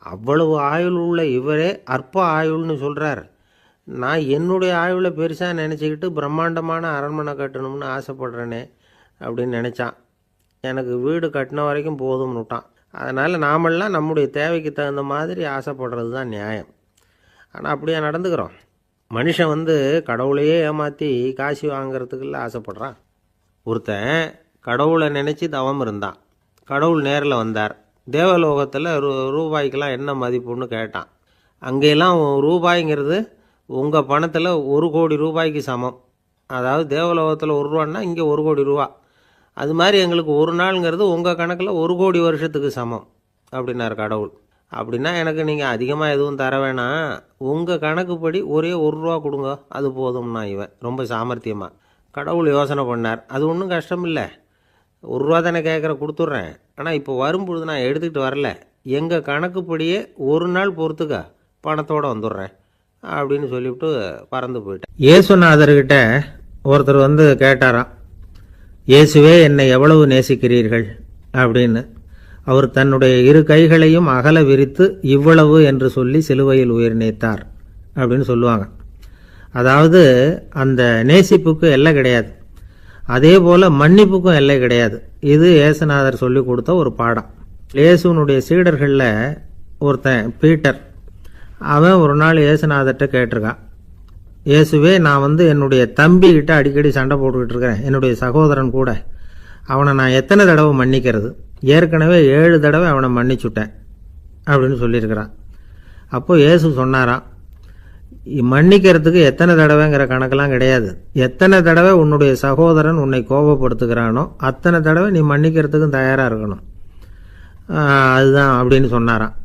அவ்வளவு ஆயுள் உள்ள இவரே அற்ப ஆயுள்னு சொல்கிறார். நான் என்னுடைய ஆயுளை பெருசாக நினச்சிக்கிட்டு பிரம்மாண்டமான அரண்மனை கட்டணும்னு ஆசைப்படுறேனே அப்படின்னு நினச்சான். எனக்கு வீடு கட்டின வரைக்கும் போதும்னு விட்டான். அதனால் நாமெல்லாம் நம்முடைய தேவைக்கு தகுந்த மாதிரி ஆசைப்படுறது தான் நியாயம். ஆனால் அப்படியே நடந்துக்கிறோம். மனுஷன் கடவுளையே ஏமாற்றி காசு வாங்கிறதுக்குள்ள ஆசைப்படுறான். ஒருத்தன் கடவுளை நினச்சி தவம் இருந்தான். கடவுள் நேரில் வந்தார். தேவலோகத்தில் ரூபாய்க்கெல்லாம் என்ன மதிப்புன்னு கேட்டான். அங்கெல்லாம் ரூபாய்ங்கிறது உங்கள் பணத்தில் 1 கோடி ரூபாய்க்கு சமம். அதாவது தேவலோகத்தில் 1 ரூபான்னா இங்கே 1 கோடி ரூபா. அது மாதிரி எங்களுக்கு ஒரு நாளுங்கிறது உங்கள் கணக்கில் 1 கோடி வருஷத்துக்கு சமம் அப்படின்னார் கடவுள். அப்படின்னா எனக்கு நீங்கள் அதிகமாக எதுவும் தர வேணாம், உங்கள் கணக்குப்படி ஒரே 1 ரூபா கொடுங்க, அது போதும்னா இவன் ரொம்ப சாமர்த்தியமாக. கடவுள் யோசனை பண்ணார். அது ஒன்றும் கஷ்டம் இல்லை, 1 ரூபா தானே கேட்குற, கொடுத்துட்றேன். ஆனால் இப்போ வரும்பொழுது நான் எடுத்துக்கிட்டு வரல, எங்கள் கணக்குப்படியே 1 நாள் பொறுத்துக்க பணத்தோடு வந்துடுறேன் அப்படின்னு சொல்லிவிட்டு பறந்து போயிட்டேன். இயேசுநாதர்கிட்ட ஒருத்தர் கேட்டாராம், இயேசுவே என்னை எவ்வளவு நேசிக்கிறீர்கள் அப்படின்னு. அவர் தன்னுடைய 2 கைகளையும் அகல விரித்து இவ்வளவு என்று சொல்லி சிலுவையில் உயிர் நீத்தார் அப்படின்னு சொல்லுவாங்க. அதாவது அந்த நேசிப்புக்கு எல்லை கிடையாது, அதே போல் மன்னிப்புக்கும் எல்லை கிடையாது. இது இயேசுநாதர் சொல்லி கொடுத்த ஒரு பாடம். இயேசுனுடைய சீடர்களில் ஒருத்தன் பீட்டர், அவன் ஒரு நாள் இயேசுநாதர்கிட்ட கேட்டிருக்கான், இயேசுவே நான் என்னுடைய தம்பிக்கிட்ட அடிக்கடி சண்டை போட்டுக்கிட்டு இருக்கிறேன், என்னுடைய சகோதரன் கூட, அவனை நான் எத்தனை தடவை மன்னிக்கிறது? ஏற்கனவே 7 தடவை அவனை மன்னிச்சுட்டேன் அப்படின்னு சொல்லியிருக்கிறான். அப்போது இயேசு சொன்னாராம், மன்னிக்கிறதுக்கு எத்தனை தடவைங்கிற கணக்கெல்லாம் கிடையாது, எத்தனை தடவை உன்னுடைய சகோதரன் உன்னை கோபப்படுத்துகிறானோ அத்தனை தடவை நீ மன்னிக்கிறதுக்கும் தயாராக இருக்கணும், அதுதான் அப்படின்னு சொன்னாராம்.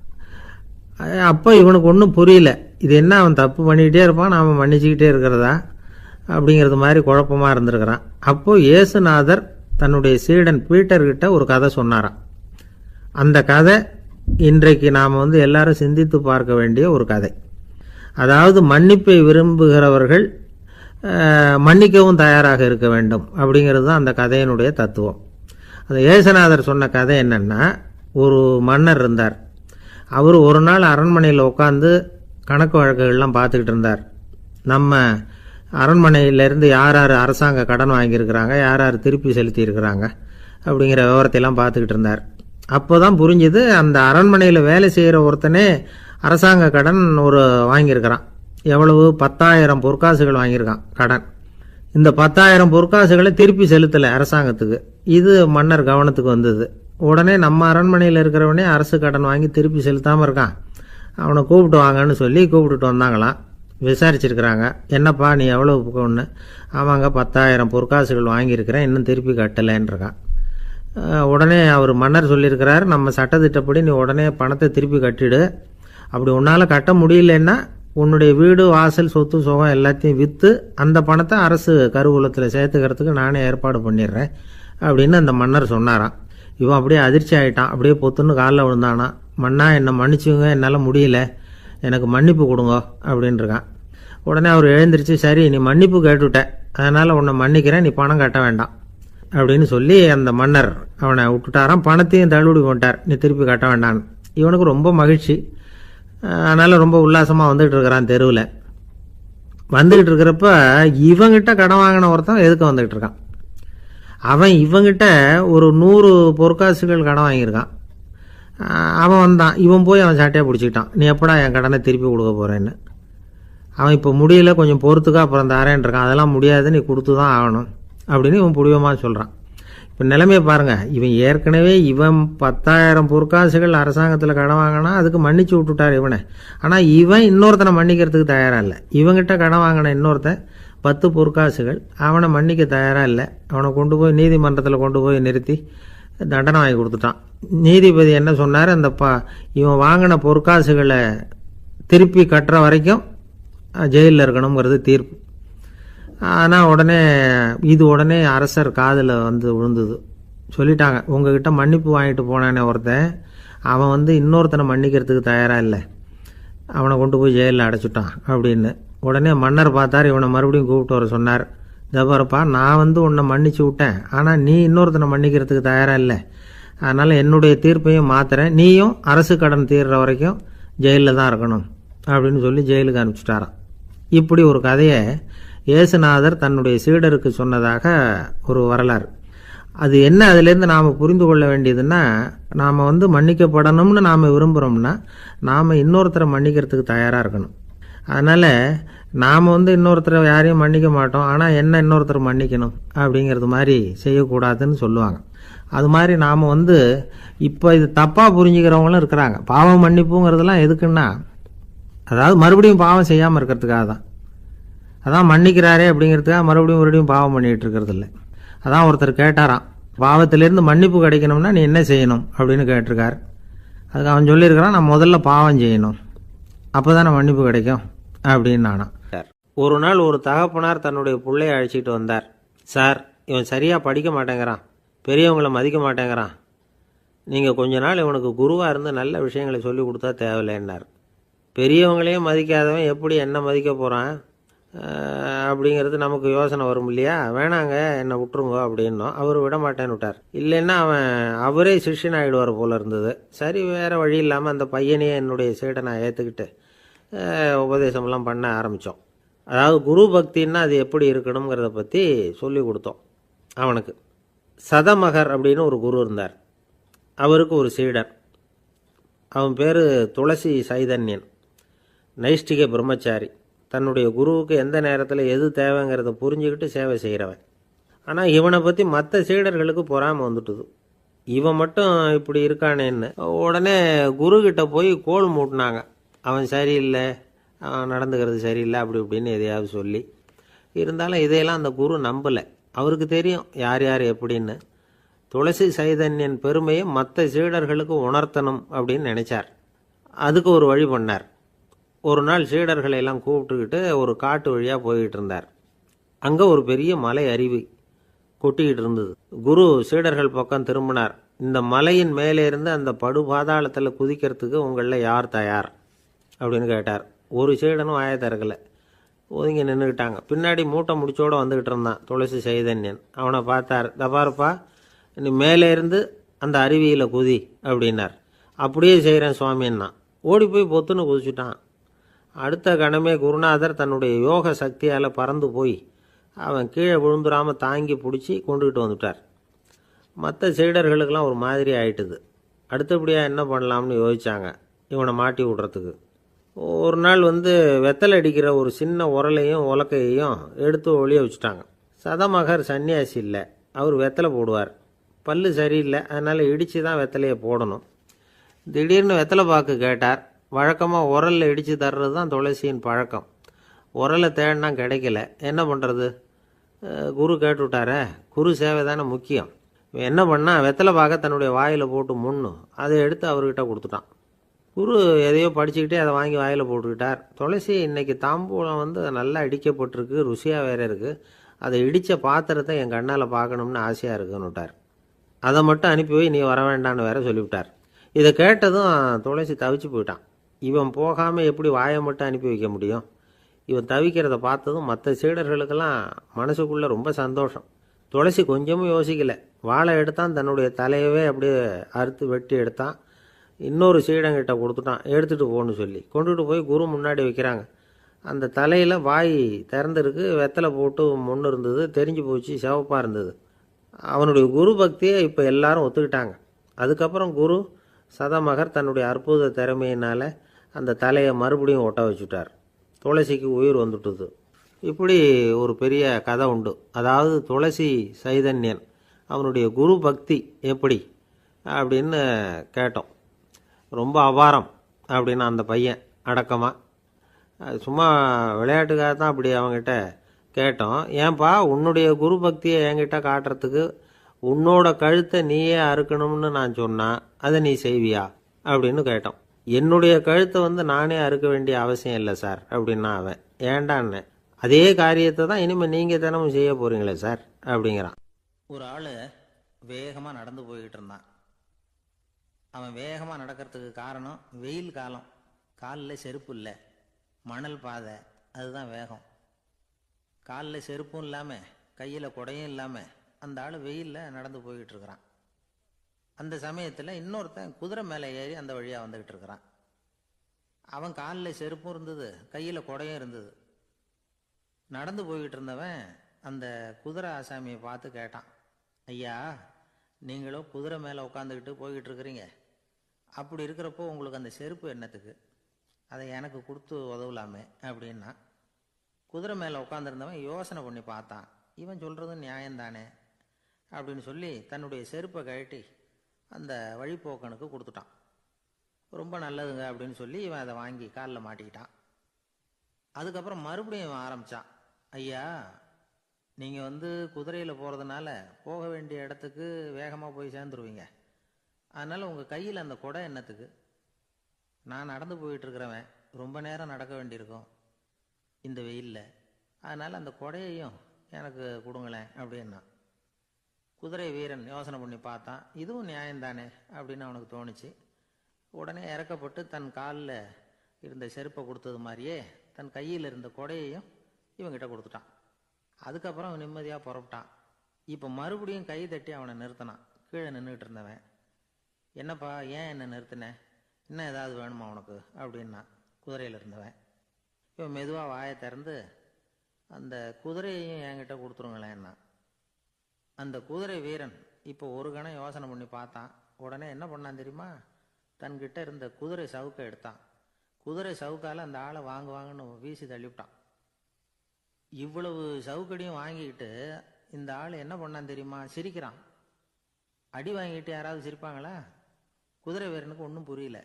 அப்போ இவனுக்கு ஒன்றும் புரியல, இது என்ன அவன் தப்பு பண்ணிக்கிட்டே இருப்பான், நாம் மன்னிச்சுக்கிட்டே இருக்கிறதா அப்படிங்கிறது மாதிரி குழப்பமாக இருந்திருக்கிறான். அப்போது இயேசுநாதர் தன்னுடைய சீடன் பீட்டர்கிட்ட ஒரு கதை சொன்னாராம். அந்த கதை இன்றைக்கு நாம் எல்லாரும் சிந்தித்து பார்க்க வேண்டிய ஒரு கதை. அதாவது மன்னிப்பை விரும்புகிறவர்கள் மன்னிக்கவும் தயாராக இருக்க வேண்டும் அப்படிங்கிறது தான் அந்த கதையினுடைய தத்துவம். அந்த இயேசுநாதர் சொன்ன கதை என்னென்னா, ஒரு மன்னர் இருந்தார். அவர் ஒரு நாள் அரண்மனையில் உட்காந்து கணக்கு வழக்குகள்லாம் பார்த்துக்கிட்டு இருந்தார். நம்ம அரண்மனையிலேருந்து யார் யார் அரசாங்க கடன் வாங்கியிருக்கிறாங்க, யார் யார் திருப்பி செலுத்தியிருக்கிறாங்க அப்படிங்கிற விவரத்தையெல்லாம் பார்த்துக்கிட்டு இருந்தார். அப்போ தான் புரிஞ்சுது, அந்த அரண்மனையில் வேலை செய்கிற ஒருத்தனே அரசாங்க கடன் வாங்கியிருக்கிறான். எவ்வளவு? 10,000 பொற்காசுகள் வாங்கியிருக்கான் கடன். இந்த 10,000 பொற்காசுகளை திருப்பி செலுத்தலை அரசாங்கத்துக்கு. இது மன்னர் கவனத்துக்கு வந்தது. உடனே நம்ம அரண்மனையில் இருக்கிறவனே அரசு கடன் வாங்கி திருப்பி செலுத்தாமல் இருக்கான், அவனை கூப்பிட்டு வாங்கன்னு சொல்லி கூப்பிட்டுட்டு வந்தாங்களாம். விசாரிச்சிருக்கிறாங்க, என்னப்பா நீ எவ்வளவு ஒன்று? ஆமாங்க 10,000 பொற்காசுகள் வாங்கியிருக்கிறேன், இன்னும் திருப்பி கட்டலைன்றிருக்கான். உடனே அவர் மன்னர் சொல்லியிருக்கிறார், நம்ம சட்டத்திட்டப்படி நீ உடனே பணத்தை திருப்பி கட்டிடு, அப்படி உன்னால் கட்ட முடியலன்னா உன்னுடைய வீடு வாசல் சொத்து சுகம் எல்லாத்தையும் விற்று அந்த பணத்தை அரசு கருவூலத்தில் சேர்த்துக்கிறதுக்கு நானே ஏற்பாடு பண்ணிடுறேன் அப்படின்னு அந்த மன்னர் சொன்னாராம். இவன் அப்படியே அதிர்ச்சி ஆகிட்டான், அப்படியே பொத்துன்னு காலில் விழுந்தானா, மன்னா என்னை மன்னிச்சுங்க, என்னால் முடியல, எனக்கு மன்னிப்பு கொடுங்க அப்படின்ட்டுருக்கான். உடனே அவர் எழுந்திரிச்சு, சரி நீ மன்னிப்பு கேட்டுவிட்ட, அதனால் உன்னை மன்னிக்கிறேன், நீ பணம் கட்ட வேண்டாம் அப்படின்னு சொல்லி அந்த மன்னர் அவனை விட்டுட்டாராம். பணத்தையும் தள்ளுபடி பண்ணிட்டார், நீ திருப்பி கட்ட வேண்டான்னு. இவனுக்கு ரொம்ப மகிழ்ச்சி, அதனால் ரொம்ப உல்லாசமாக வந்துகிட்டு இருக்கிறான். தெருவில் வந்துக்கிட்டு இருக்கிறப்ப இவங்கிட்ட கடன் வாங்கின ஒருத்தன் எதுக்கு வந்துக்கிட்டு இருக்கான். அவன் இவங்கிட்ட ஒரு 100 பொற்காசுகள் கடன் வாங்கியிருக்கான். அவன் வந்தான், இவன் போய் அவன் சாட்டையாக பிடிச்சிக்கிட்டான், நீ எப்படா என் கடனை திருப்பி கொடுக்க போகிறேன்னு. அவன் இப்போ முடியல, கொஞ்சம் பொறுத்துக்கா, அப்புறம் தரேன் இருக்கான். அதெல்லாம் முடியாது, நீ கொடுத்து தான் ஆகணும் அப்படின்னு இவன் புடிவமாக சொல்கிறான். இப்போ நிலைமையை பாருங்கள், இவன் ஏற்கனவே 10,000 பொற்காசுகள் அரசாங்கத்தில் கடன் வாங்கினா அதுக்கு மன்னிச்சு விட்டுட்டார் இவனை. ஆனால் இவன் இன்னொருத்தனை மன்னிக்கிறதுக்கு தயாராக இல்லை. இவங்கிட்ட கடன் வாங்கின இன்னொருத்தன் 10 பொற்காசுகள், அவனை மன்னிக்க தயாராக இல்லை. அவனை கொண்டு போய் நீதிமன்றத்தில் கொண்டு போய் நிறுத்தி தண்டனை வாங்கி கொடுத்துட்டான். நீதிபதி என்ன சொன்னார், அந்த இவன் வாங்கின பொற்காசுகளை திருப்பி கட்டுற வரைக்கும் ஜெயிலில் இருக்கணுங்கிறது தீர்ப்பு. ஆனால் உடனே அரசர் காதில் விழுந்தது. சொல்லிட்டாங்க, உங்ககிட்ட மன்னிப்பு வாங்கிட்டு போனானே ஒருத்தன், அவன் இன்னொருத்தனை மன்னிக்கிறதுக்கு தயாராக இல்லை, அவனை கொண்டு போய் ஜெயிலில் அடைச்சிட்டான் அப்படின்னு. உடனே மன்னர் பார்த்தார், இவனை மறுபடியும் கூப்பிட்டு வர சொன்னார். ஜபாரப்பா, நான் உன்னை மன்னிச்சு விட்டேன், ஆனால் நீ இன்னொருத்தனை மன்னிக்கிறதுக்கு தயாராக இல்லை. அதனால் என்னுடைய தீர்ப்பையும் மாத்துறேன், நீயும் அரசு கடன் தீர்ற வரைக்கும் ஜெயிலில் தான் இருக்கணும் அப்படின்னு சொல்லி ஜெயிலுக்கு அனுப்பிச்சிட்டாராம். இப்படி ஒரு கதையை இயேசுநாதர் தன்னுடைய சீடருக்கு சொன்னதாக ஒரு வரலாறு. அது என்ன, அதுலேருந்து நாம் புரிந்து கொள்ள வேண்டியதுன்னா, நாம் மன்னிக்கப்படணும்னு நாம் விரும்புகிறோம்னா நாம் இன்னொருத்தரை மன்னிக்கிறதுக்கு தயாராக இருக்கணும். அதனால் நாம் இன்னொருத்தரை யாரையும் மன்னிக்க மாட்டோம், ஆனால் என்ன இன்னொருத்தரை மன்னிக்கணும் அப்படிங்கிறது மாதிரி செய்யக்கூடாதுன்னு சொல்லுவாங்க. அது மாதிரி நாம் இப்போ இது தப்பாக புரிஞ்சுக்கிறவங்களும் இருக்கிறாங்க. பாவம் மன்னிப்புங்கிறதுலாம் எதுக்குன்னா, அதாவது மறுபடியும் பாவம் செய்யாமல் இருக்கிறதுக்காக தான். அதான் மன்னிக்கிறாரே அப்படிங்கிறதுக்காக மறுபடியும் பாவம் பண்ணிகிட்டு இருக்கிறது இல்லை. அதான் ஒருத்தர் கேட்டாராம், பாவத்திலேருந்து மன்னிப்பு கிடைக்கணும்னா நீ என்ன செய்யணும் அப்படின்னு கேட்டிருக்கார். அதுக்கு அவன் சொல்லியிருக்கிறான், நான் முதல்ல பாவம் செய்யணும், அப்போ தானே மன்னிப்பு கிடைக்கும் அப்படின்னு நானா. ஒரு நாள் ஒரு தகப்பனார் தன்னுடைய பிள்ளையை அழைச்சிட்டு வந்தார். சார், இவன் சரியாக படிக்க மாட்டேங்கிறான், பெரியவங்களை மதிக்க மாட்டேங்கிறான், நீங்கள் கொஞ்ச நாள் இவனுக்கு குருவாக இருந்து நல்ல விஷயங்களை சொல்லி கொடுத்தா தேவையில்லைன்னார். பெரியவங்களையும் மதிக்காதவன் எப்படி என்ன மதிக்க போகிறான் அப்படிங்கிறது நமக்கு யோசனை வரும் இல்லையா? வேணாங்க, என்னை விட்டுருங்க அப்படின்னோம். அவர் விட மாட்டேன்னு விட்டார். இல்லைன்னா அவரே சிஷ்யன் ஆகிடுவார் போல இருந்தது. சரி, வேறு வழி இல்லாமல் அந்த பையனையே என்னுடைய சீடனை ஏற்றுக்கிட்டு உபதேசமெல்லாம் பண்ண ஆரம்பித்தோம். அதாவது குரு பக்தின்னா அது எப்படி இருக்கணுங்கிறத பற்றி சொல்லி கொடுத்தோம் அவனுக்கு. சதமகர் அப்படின்னு ஒரு குரு இருந்தார். அவருக்கு ஒரு சீடர். அவன் பேர் துளசி சைதன்யன், நைஷ்டிக பிரம்மச்சாரி. தன்னுடைய குருவுக்கு எந்த நேரத்தில் எது தேவைங்கிறத புரிஞ்சுக்கிட்டு சேவை செய்கிறவன். ஆனால் இவனை பற்றி மற்ற சீடர்களுக்கு பொறாமை வந்துட்டுது. இவன் மட்டும் இப்படி இருக்கானேன்னு உடனே குருக்கிட்ட போய் கோல் மூட்டினாங்க. அவன் சரியில்லை, அவன் நடந்துக்கிறது சரியில்லை, அப்படி இப்படின்னு எதையாவது சொல்லி. இருந்தாலும் இதையெல்லாம் அந்த குரு நம்பலை. அவருக்கு தெரியும் யார் யார் எப்படின்னு. துளசி சைதன்யன் பெருமையை மற்ற சீடர்களுக்கு உணர்த்தணும் அப்படின்னு நினைச்சார். அதுக்கு ஒரு வழி பண்ணார். ஒரு நாள் சீடர்களை எல்லாம் கூப்பிட்டுக்கிட்டு ஒரு காட்டு வழியாக போய்கிட்டு இருந்தார். அங்கே ஒரு பெரிய மலை அருவி கொட்டிக்கிட்டு இருந்தது. குரு சீடர்கள் பக்கம் திரும்பினார். இந்த மலையின் மேலே இருந்து அந்த படுபாதாளத்தில் குதிக்கிறதுக்கு உங்களில் யார் தயார் அப்படின்னு கேட்டார். ஒரு சீடனும் ஆய திறக்கலை, ஒதுங்கி நின்றுக்கிட்டாங்க. பின்னாடி மூட்டை முடிச்சோடு வந்துக்கிட்டு இருந்தான் துளசி சைதன்யன். அவனை பார்த்தார். தபாரப்பா, நீ மேலே இருந்து அந்த அருவியில் குதி அப்படின்னார். அப்படியே செய்கிறேன் சுவாமின்னா ஓடி போய் பொத்துன்னு குதிச்சுட்டான். அடுத்த கணமே குருநாதர் தன்னுடைய யோக சக்தியால் பறந்து போய் அவன் கீழே விழுந்துடாமல் தாங்கி பிடிச்சி கொண்டுக்கிட்டு வந்துட்டார். மற்ற சீடர்களுக்கெல்லாம் ஒரு மாதிரி ஆயிட்டுது. அடுத்தபடியாக என்ன பண்ணலாம்னு யோசித்தாங்க இவனை மாட்டி விடுறதுக்கு. ஒரு நாள் வெத்தலை அடிக்கிற ஒரு சின்ன உரலையும் உலக்கையையும் எடுத்து ஒளிய வச்சுட்டாங்க. சதமகர் சன்னியாசி இல்லை, அவர் வெத்தலை போடுவார். பல்லு சரியில்லை, அதனால் இடித்து தான் வெத்தலையை போடணும். திடீர்னு வெத்தலை பாக்கு கேட்டார். வழக்கமாக உரலில் இடித்து தர்றது தான் துளசியின் பழக்கம். உரலை தேடினா கிடைக்கல, என்ன பண்ணுறது? குரு கேட்டுவிட்டாரே, குரு சேவை தானே முக்கியம். என்ன பண்ணால் வெத்தலை பாக்க தன்னுடைய வாயில் போட்டு முன்னும் அதை எடுத்து அவர்கிட்ட கொடுத்துட்டான். குரு எதையோ படிச்சுக்கிட்டே அதை வாங்கி வாயில் போட்டுக்கிட்டார். துளசி இன்னைக்கு தாம்பூலம் நல்லா இடிக்கப்பட்டிருக்கு, ருசியாக வேற இருக்குது, அதை இடித்த பாத்திரத்தை என் கண்ணால் பார்க்கணும்னு ஆசையாக இருக்குன்னு விட்டார். அதை மட்டும் அனுப்பி போய் நீ வர வேண்டான்னு வேற சொல்லிவிட்டார். இதை கேட்டதும் துளசி தவிச்சு போயிட்டான். இவன் போகாமல் எப்படி வாயை மட்டும் அனுப்பி வைக்க முடியும்? இவன் தவிக்கிறத பார்த்ததும் மற்ற சீடர்களுக்கெல்லாம் மனசுக்குள்ளே ரொம்ப சந்தோஷம். துளசி கொஞ்சமும் யோசிக்கலை, வாழை எடுத்தான், தன்னுடைய தலையவே அப்படியே அறுத்து வெட்டி எடுத்தான். இன்னொரு சீடங்கிட்ட கொடுத்துட்டான், எடுத்துகிட்டு போன்னு சொல்லி. கொண்டுகிட்டு போய் குரு முன்னாடி வைக்கிறாங்க. அந்த தலையில் வாய் திறந்துருக்கு, வெத்தலை போட்டு முன்னு இருந்தது, தெரிஞ்சு போச்சு, சிவப்பாக இருந்தது. அவனுடைய குரு பக்தியை இப்போ எல்லாரும் ஒத்துக்கிட்டாங்க. அதுக்கப்புறம் குரு சதமகர் தன்னுடைய அற்புத திறமையினால் அந்த தலையை மறுபடியும் ஒட்ட வச்சுட்டார். துளசிக்கு உயிர் வந்துட்டுது. இப்படி ஒரு பெரிய கதை உண்டு. அதாவது துளசி சைதன்யன் அவனுடைய குரு பக்தி எப்படி அப்படின்னு கேட்டோம். ரொம்ப அபாரம் அப்படின்னு அந்த பையன் அடக்கமாக சும்மா விளையாட்டுக்காக தான் அப்படி அவங்ககிட்ட கேட்டோம். ஏன்பா உன்னுடைய குரு பக்தியை என்கிட்ட காட்டுறதுக்கு உன்னோட கழுத்தை நீயே அறுக்கணும்னு நான் சொன்னால் அதை நீ செய்வியா அப்படின்னு கேட்டோம். என்னுடைய கழுத்தை நானே அறுக்க வேண்டிய அவசியம் இல்லை சார் அப்படின்னா அவன். ஏண்டான்னு, அதே காரியத்தை தான் இனிமேல் நீங்கள் தினமும் செய்ய போகிறீங்களே சார் அப்படிங்கிறான். ஒரு ஆள் வேகமாக நடந்து போய்கிட்டு இருந்தான். அவன் வேகமாக நடக்கிறதுக்கு காரணம் வெயில் காலம், காலில் செருப்பு இல்லை, மணல் பாதை, அதுதான் வேகம். காலில் செருப்பும் இல்லாமல் கையில் குடையும் இல்லாமல் அந்த ஆள் வெயிலில் நடந்து போய்கிட்டு இருக்கிறான். அந்த சமயத்தில் இன்னொருத்தன் குதிரை மேலே ஏறி அந்த வழியாக வந்துக்கிட்டு இருக்கிறான். அவன் காலில் செருப்பும் இருந்தது, கையில் குடையும் இருந்தது. நடந்து போய்கிட்டு இருந்தவன் அந்த குதிரை ஆசாமியை பார்த்து கேட்டான், ஐயா, நீங்களும் குதிரை மேலே உட்காந்துக்கிட்டு போய்கிட்டு இருக்கிறீங்க, அப்படி இருக்கிறப்போ உங்களுக்கு அந்த செருப்பு என்னத்துக்கு? அதை எனக்கு கொடுத்து உதவலாமே அப்படின்னா. குதிரை மேலே உட்காந்துருந்தவன் யோசனை பண்ணி பார்த்தான். இவன் சொல்கிறது நியாயம்தானே அப்படின்னு சொல்லி தன்னுடைய செருப்பை கழட்டி அந்த வழிப்போக்கனுக்கு கொடுத்துட்டான். ரொம்ப நல்லதுங்க அப்படின்னு சொல்லி இவன் அதை வாங்கி காலில் மாட்டிக்கிட்டான். அதுக்கப்புறம் மறுபடியும் இவன் ஆரம்பித்தான், ஐயா, நீங்கள் குதிரையில் போகிறதுனால போக வேண்டிய இடத்துக்கு வேகமாக போய் சேர்ந்துருவீங்க. அதனால் உங்கள் கையில் அந்த குடை என்னத்துக்கு? நான் நடந்து போயிட்டுருக்கிறவன், ரொம்ப நேரம் நடக்க வேண்டியிருக்கும் இந்த வெயிலில், அதனால் அந்த குடையையும் எனக்கு கொடுங்களேன் அப்படின்னா. குதிரை வீரன் யோசனை பண்ணி பார்த்தான், இதுவும் நியாயம்தானே அப்படின்னு அவனுக்கு தோணுச்சு. உடனே இறக்கப்பட்டு தன் காலில் இருந்த செருப்பை கொடுத்தது மாதிரியே தன் கையில் இருந்த குடையையும் இவங்கிட்ட கொடுத்துட்டான். அதுக்கப்புறம் அவன் நிம்மதியாக புறப்பட்டான். இப்போ மறுபடியும் கை தட்டி அவனை நிறுத்தினான். கீழே நின்றுக்கிட்டு இருந்தவன், என்னப்பா, ஏன் என்ன நிறுத்தினேன்? இன்னும் ஏதாவது வேணுமா உனக்கு அப்படின்னா குதிரையில் இருந்தவன். இவன் மெதுவாக வாயை திறந்து, அந்த குதிரையையும் என்கிட்ட கொடுத்துருங்களேன்னா. அந்த குதிரை வீரன் இப்போ ஒரு கணம் யோசனை பண்ணி பார்த்தான். உடனே என்ன பண்ணான் தெரியுமா? தன்கிட்ட இருந்த குதிரை சவுக்கை எடுத்தான். குதிரை சவுக்கால் அந்த ஆளை வாங்குன்னு வீசி தள்ளிவிட்டான். இவ்வளவு சவுக்கடியும் வாங்கிக்கிட்டு இந்த ஆள் என்ன பண்ணான் தெரியுமா? சிரிக்கிறான். அடி வாங்கிட்டு யாராவது சிரிப்பாங்களா? குதிரை வீரனுக்கு ஒன்றும் புரியல.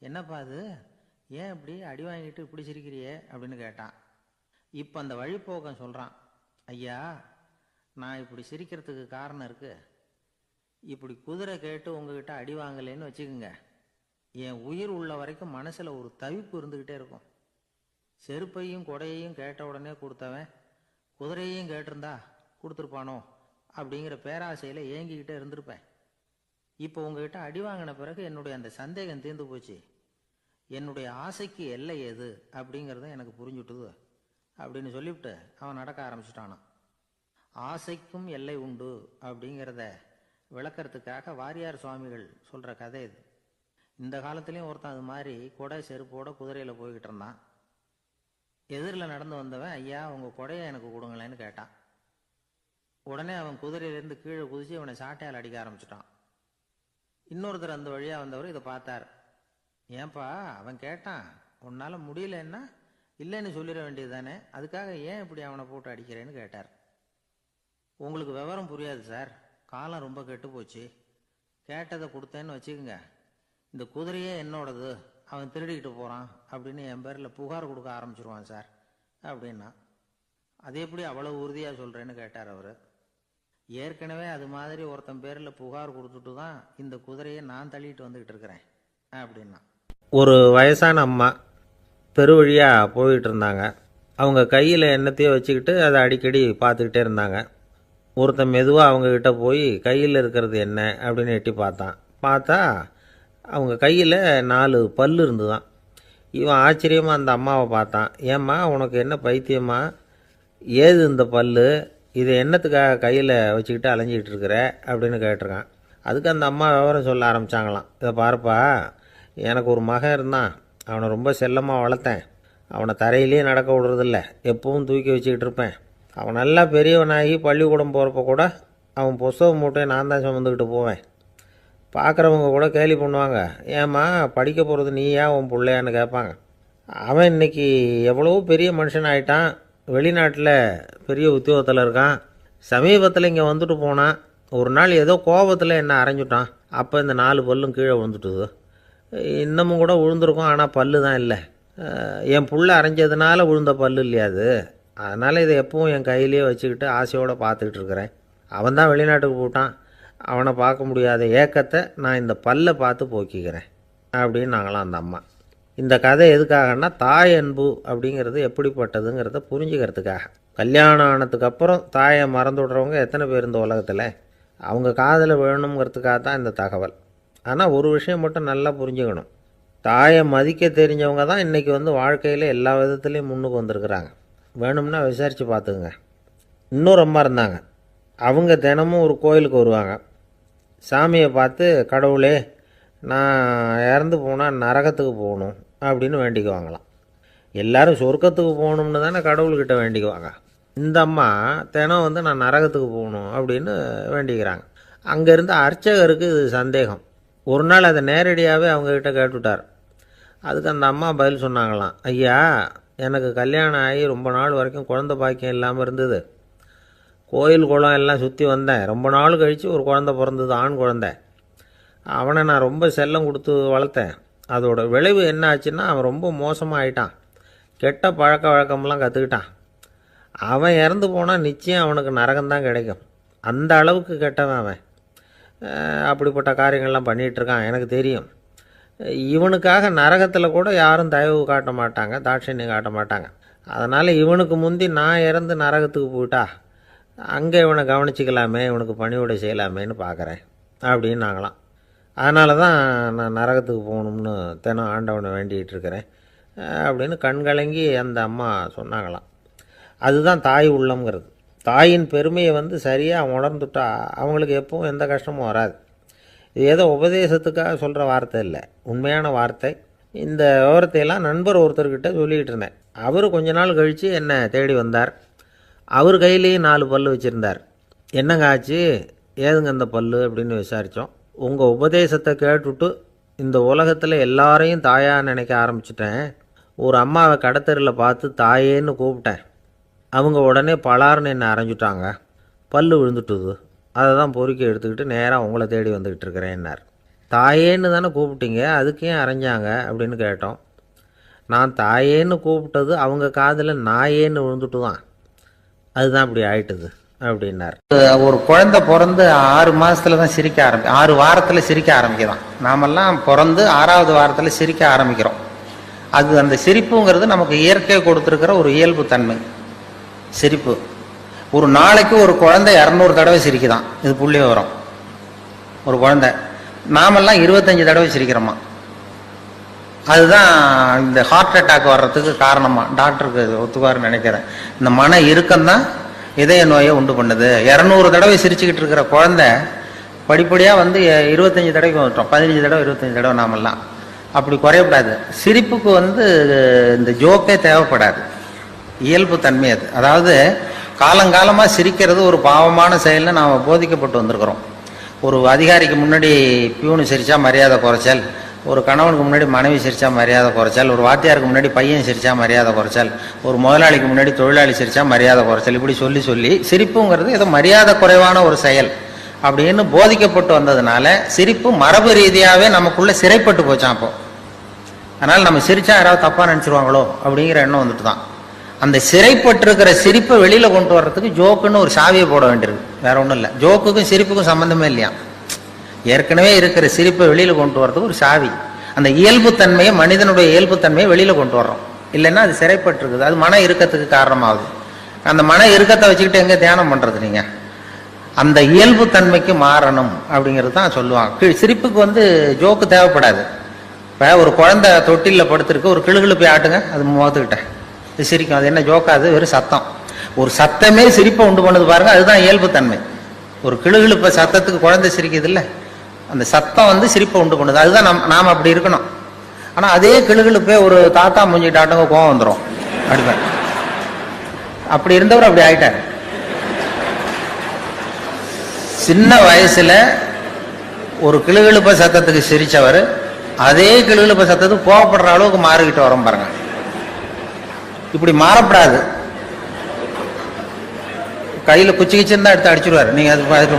என்னப்பா அது, ஏன் இப்படி அடி வாங்கிட்டு இப்படி சிரிக்கிறியே அப்படின்னு கேட்டான். இப்போ அந்த வழிப்போக்கன் சொல்கிறான், ஐயா, நான் இப்படி சிரிக்கிறதுக்கு காரணம் இருக்குது. இப்படி குதிரை கேட்டு உங்ககிட்ட அடி வாங்கலேன்னு வச்சுக்கோங்க, என் உயிர் உள்ள வரைக்கும் மனசில் ஒரு தவிப்பு இருந்துக்கிட்டே இருக்கும். செருப்பையும் கொடையையும் கேட்ட உடனே கொடுத்தவன் குதிரையையும் கேட்டிருந்தா கொடுத்துருப்பானோ அப்படிங்கிற பேராசையில் ஏங்கிக்கிட்டே இருந்திருப்பேன். இப்போ உங்ககிட்ட அடி வாங்கின பிறகு என்னுடைய அந்த சந்தேகம் தீர்ந்து போச்சு. என்னுடைய ஆசைக்கு எல்லை எது அப்படிங்கிறத எனக்கு புரிஞ்சுட்டுது அப்படின்னு சொல்லிவிட்டு அவன் நடக்க ஆரம்பிச்சிட்டானான். ஆசைக்கும் எல்லை உண்டு அப்படிங்கிறத விளக்கறதுக்காக வாரியார் சுவாமிகள் சொல்கிற கதை இது. இந்த காலத்துலேயும் ஒருத்தன் அது மாதிரி கொடை செருப்போட குதிரையில் போய்கிட்டு இருந்தான். எதிரில் நடந்து வந்தவன், ஐயா, உங்கள் கொடையை எனக்கு கொடுங்களேன்னு கேட்டான். உடனே அவன் குதிரையிலேருந்து கீழே குதிச்சு அவனை சாட்டையால் அடிக்க ஆரம்பிச்சிட்டான். இன்னொருத்தர் அந்த வழியாக வந்தவர் இதை பார்த்தார். ஏன்பா, அவன் கேட்டான், உன்னால் முடியலன்னா இல்லைன்னு சொல்லிட வேண்டியது தானே, அதுக்காக ஏன் இப்படி அவனை போட்டு அடிக்கிறேன்னு கேட்டார். உங்களுக்கு விவரம் புரியாது சார், காலம் ரொம்ப கெட்டு போச்சு. கேட்டதை கொடுத்தேன்னு வச்சுக்கோங்க, இந்த குதிரையே என்னோடது, அவன் திருடிக்கிட்டு போகிறான் அப்படின்னு என் பேரில் புகார் கொடுக்க ஆரம்பிச்சிருவான் சார் அப்படின்னா. அது எப்படி அவ்வளோ உறுதியாக சொல்கிறேன்னு கேட்டார் அவர். ஏற்கனவே அது மாதிரி ஒருத்தன் பேரில் புகார் கொடுத்துட்டு தான் இந்த குதிரையை நான் தள்ளிட்டு வந்துக்கிட்டு இருக்கிறேன் அப்படின்னா. ஒரு வயசான அம்மா தெரு வழியாக போயிட்டு இருந்தாங்க. அவங்க கையில் எண்ணத்தையோ வச்சுக்கிட்டு அதை அடிக்கடி பார்த்துக்கிட்டே இருந்தாங்க. ஒருத்தன் மெதுவாக அவங்கக்கிட்ட போய் கையில் இருக்கிறது என்ன அப்படின்னு எட்டி பார்த்தா அவங்க கையில் 4 பல் இருந்துதான். இவன் ஆச்சரியமாக அந்த அம்மாவை பார்த்தான். ஏம்மா, உனக்கு என்ன பைத்தியமா? ஏது இந்த பல்? இதை என்னத்துக்காக கையில் வச்சுக்கிட்டு அலைஞ்சிக்கிட்டு இருக்கிற அப்படின்னு கேட்டிருக்கான். அதுக்கு அந்த அம்மா விவரம் சொல்ல ஆரம்பித்தாங்களாம். இதை பாருப்பா, எனக்கு ஒரு மகன் இருந்தான், அவனை ரொம்ப செல்லமாக வளர்த்தேன். அவனை தரையிலே நடக்க விடுறதில்ல, எப்பவும் தூக்கி வச்சுக்கிட்டு இருப்பேன். அவன் நல்லா பெரியவனாகி பள்ளிக்கூடம் போகிறப்ப கூட அவன் புஸ்தக மூட்டையை நான் தான் சுமந்துக்கிட்டு போவேன். பார்க்குறவங்க கூட கேலி பண்ணுவாங்க, ஏம்மா படிக்க போகிறது நீயா உன் பிள்ளையான்னு கேட்பாங்க. அவன் இன்னைக்கு எவ்வளோ பெரிய மனுஷன் ஆகிட்டான், வெளிநாட்டில் பெரிய உத்தியோகத்தில் இருக்கான். சமீபத்தில் இங்கே வந்துட்டு போனான். ஒரு நாள் ஏதோ கோபத்தில் என்ன அரைஞ்சுட்டான். அப்போ இந்த 4 பல்லும் கீழே விழுந்துட்டுது. இன்னமும் கூட விழுந்திருக்கும், ஆனால் பல்லு தான் இல்லை. என் புள்ள அரைஞ்சதுனால விழுந்த பல்லு இல்லையா அது, அதனால் இதை எப்பவும் என் கையிலேயே வச்சுக்கிட்டு ஆசையோடு பார்த்துக்கிட்டு இருக்கிறேன். அவன் தான் வெளிநாட்டுக்கு போட்டான், அவனை பார்க்க முடியாத ஏக்கத்தை நான் இந்த பல்லை பார்த்து போக்கிக்கிறேன் அப்படின்னு நாங்களாம் அந்த அம்மா. இந்த கதை எதுக்காகன்னா, தாய் அன்பு அப்படிங்கிறது எப்படிப்பட்டதுங்கிறத புரிஞ்சுக்கிறதுக்காக. கல்யாணம் ஆனதுக்கப்புறம் தாயை மறந்து விடுறவங்க எத்தனை பேர் இந்த உலகத்தில்? அவங்க காதில் வேணுங்கிறதுக்காக தான் இந்த தகவல். ஆனால் ஒரு விஷயம் மட்டும் நல்லா புரிஞ்சுக்கணும், தாயை மதிக்க தெரிஞ்சவங்க தான் இன்றைக்கி வந்து வாழ்க்கையில் எல்லா விதத்துலேயும் முன்னுக்கு வந்திருக்கிறாங்க. வேணும்னா விசாரித்து பார்த்துக்குங்க. இன்னொரு அம்மா இருந்தாங்க. அவங்க தினமும் ஒரு கோயிலுக்கு வருவாங்க. சாமியை பார்த்து, கடவுளே நான் இறந்து போனால் நரகத்துக்கு போகணும் அப்படின்னு வேண்டிக்குவாங்களாம். எல்லோரும் சொர்க்கத்துக்கு போகணும்னு தானே கடவுள்கிட்ட வேண்டிக்குவாங்க. இந்த அம்மா தினம் வந்து நான் நரகத்துக்கு போகணும் அப்படின்னு வேண்டிக்கிறாங்க. அங்கேருந்து அர்ச்சகருக்கு இது சந்தேகம். ஒரு நாள் அதை நேரடியாகவே அவங்கக்கிட்ட கேட்டுவிட்டார். அதுக்கு அந்த அம்மா பதில் சொன்னாங்களாம், ஐயா, எனக்கு கல்யாணம் ஆகி ரொம்ப நாள் வரைக்கும் குழந்தை பாக்கியம் இல்லாமல் இருந்தது. கோயில் குளம் எல்லாம் சுற்றி வந்தேன். ரொம்ப நாள் கழித்து ஒரு குழந்தை பிறந்தது, ஆண் குழந்தை. அவனை நான் ரொம்ப செல்லம் கொடுத்து வளர்த்தேன். அதோட விளைவு என்ன ஆச்சுன்னா, அவன் ரொம்ப மோசமாக ஆயிட்டான். கெட்ட பழக்க வழக்கம்லாம் கற்றுக்கிட்டான். அவன் இறந்து போனால் நிச்சயம் அவனுக்கு நரகம்தான் கிடைக்கும். அந்த அளவுக்கு கெட்டவன் அவன். அப்படிப்பட்ட காரியங்கள்லாம் பண்ணிகிட்ருக்கான், எனக்கு தெரியும். இவனுக்காக நரகத்தில் கூட யாரும் தயவு காட்ட மாட்டாங்க, தாட்சண்யம் காட்ட மாட்டாங்க. அதனால் இவனுக்கு முந்தி நான் இறந்து நரகத்துக்கு போயிட்டா அங்கே இவனை கவனிச்சிக்கலாமே, இவனுக்கு பணிவிடை செய்யலாமேன்னு பார்க்குறேன் அப்படின்னு நாங்களாம். அதனால தான் நான் நரகத்துக்கு போகணும்னு தினம் ஆண்டவனை வேண்டிகிட்டு இருக்கிறேன் அப்படின்னு கண்கலங்கி அந்த அம்மா சொன்னாங்களாம். அதுதான் தாய் உள்ளம்ங்கிறது. தாயின் பெருமையை வந்து சரியாக உணர்ந்துட்டா அவங்களுக்கு எப்பவும் எந்த கஷ்டமும் வராது. இது ஏதோ உபதேசத்துக்காக சொல்கிற வார்த்தை இல்லை, உண்மையான வார்த்தை. இந்த விவரத்தையெல்லாம் நண்பர் ஒருத்தர்கிட்ட சொல்லிக்கிட்டு இருந்தேன். அவர் கொஞ்ச நாள் கழித்து என்னை தேடி வந்தார். அவர் கையிலேயும் 4 பல்லு வச்சுருந்தார். என்னங்க ஆச்சு, ஏதுங்க அந்த பல்லு அப்படின்னு விசாரித்தோம். உங்கள் உபதேசத்தை கேட்டுவிட்டு இந்த உலகத்தில் எல்லாரையும் தாயாக நினைக்க ஆரம்பிச்சிட்டேன். ஒரு அம்மாவை கடத்தரில் பார்த்து தாயேன்னு கூப்பிட்டேன். அவங்க உடனே பலார்னு என்னை அரைஞ்சிட்டாங்க. பல்லு விழுந்துட்டுது. அதை தான் பொறுக்கி எடுத்துக்கிட்டு நேராக உங்களை தேடி வந்துக்கிட்டு இருக்கிறேன்னார். தாயேன்னு தானே கூப்பிட்டீங்க, அதுக்கு ஏன் அரைஞ்சாங்க அப்படின்னு கேட்டோம். நான் தாயேன்னு கூப்பிட்டது அவங்க காதில் நாயேன்னு விழுந்துட்டு தான், அதுதான் இப்படி ஆயிட்டுது அப்படின்னார். ஒரு குழந்தை பிறந்து 6 மாசத்துல தான் சிரிக்க 6 வாரத்தில் சிரிக்க ஆரம்பிக்கிறோம். நாமெல்லாம் பிறந்து 6வது வாரத்தில் சிரிக்க ஆரம்பிக்கிறோம். அது அந்த சிரிப்புங்கிறது நமக்கு இயற்கை கொடுத்துருக்கிற ஒரு இயல்பு தன்மை. சிரிப்பு ஒரு நாளைக்கு ஒரு குழந்தை 200 தடவை சிரிக்குதான். இது புள்ளி விவரம். ஒரு குழந்தை, நாமெல்லாம் 25 தடவை சிரிக்கிறோமா. அதுதான் இந்த ஹார்ட் அட்டாக் வர்றதுக்கு காரணமா டாக்டருக்கு ஒத்துவாருன்னு நினைக்கிறேன். இந்த மன இறுக்கம்தான் இதய நோயை உண்டு பண்ணுது. 200 தடவை சிரிச்சுக்கிட்டு இருக்கிற குழந்தை படிப்படியாக வந்து 25 தடவைக்கு வந்துட்டோம். 15 தடவை 25 தடவை. நாமெல்லாம் அப்படி குறையப்படாது. சிரிப்புக்கு வந்து இந்த ஜோக்கே தேவைப்படாது, இயல்பு தன்மை அது. அதாவது காலங்காலமாக சிரிக்கிறது ஒரு பாவமான செயல்னு நாம் போதிக்கப்பட்டு வந்திருக்கிறோம். ஒரு அதிகாரிக்கு முன்னாடி பியூனு சிரித்தா மரியாதை குறைச்சல், ஒரு கணவனுக்கு முன்னாடி மனைவி சிரித்தா மரியாதை குறைச்சல், ஒரு வாத்தியாருக்கு முன்னாடி பையன் சிரித்தா மரியாதை குறைச்சல், ஒரு முதலாளிக்கு முன்னாடி தொழிலாளி சிரித்தா மரியாதை குறைச்சல், இப்படி சொல்லி சொல்லி சிரிப்புங்கிறது ஏதோ மரியாதை குறைவான ஒரு செயல் அப்படின்னு போதிக்கப்பட்டு வந்ததுனால சிரிப்பு மரபு ரீதியாகவே நமக்குள்ளே சிறைப்பட்டு போச்சான். அப்போ அதனால் நம்ம சிரித்தா யாராவது தப்பாக நினச்சிருவாங்களோ அப்படிங்கிற எண்ணம் வந்துட்டு தான். அந்த சிறைப்பட்டிருக்கிற சிரிப்பை வெளியில் கொண்டு வர்றதுக்கு ஜோக்குன்னு ஒரு சாவியை போட வேண்டியிருக்கு, வேற ஒன்றும் இல்லை. ஜோக்குக்கும் சிரிப்புக்கும் சம்மந்தமே இல்லையா. ஏற்கனவே இருக்கிற சிரிப்பை வெளியில் கொண்டு வர்றதுக்கு ஒரு சாவி. அந்த இயல்புத்தன்மையை, மனிதனுடைய இயல்புத்தன்மையை வெளியில் கொண்டு வர்றோம். இல்லைன்னா அது சிறைப்பட்டிருக்குது. அது மன இறுக்கத்துக்கு காரணமாகுது. அந்த மன இறுக்கத்தை வச்சுக்கிட்டு எங்கே தியானம் பண்ணுறது நீங்கள்? அந்த இயல்புத்தன்மைக்கு மாறணும் அப்படிங்கிறது தான் சொல்லுவாங்க. சிரிப்புக்கு வந்து ஜோக்கு தேவைப்படாது. இப்போ ஒரு குழந்தை தொட்டிலில் படுத்துருக்கு, ஒரு கிளுகிழு போய் ஆட்டுங்க, அது முகத்துக்கிட்ட இது சிரிக்கும். அது என்ன ஜோக்காது? வெறும் சத்தம். ஒரு சத்தமே சிரிப்பை உண்டு பண்ணுது பாருங்க, அதுதான் இயல்புத்தன்மை. ஒரு கிளுகிழுப்ப சத்தத்துக்கு குழந்தை சிரிக்குது இல்லை, அந்த சத்தம் வந்து சிரிப்பை உண்டு பண்ணுது. அதுதான் நாம் அப்படி இருக்கணும். ஆனால் அதே கிளுகிழுப்பே ஒரு தாத்தா மூஞ்சிக்கிட்ட ஆட்டங்க கோவம் வந்துடும் அடிப்பேன். அப்படி இருந்தவர் அப்படி ஆயிட்டார். சின்ன வயசுல ஒரு கிளுகிழுப்ப சத்தத்துக்கு சிரிச்சவர் அதே கிளுகிழுப்ப சத்தத்துக்கு கோவப்படுற அளவுக்கு மாறிக்கிட்டு வரோம் பாருங்க. இப்படி மாறப்படாது. கையில குச்சி கிச்சின்னு தான் எடுத்து அடிச்சிருவாரு நீங்க. அது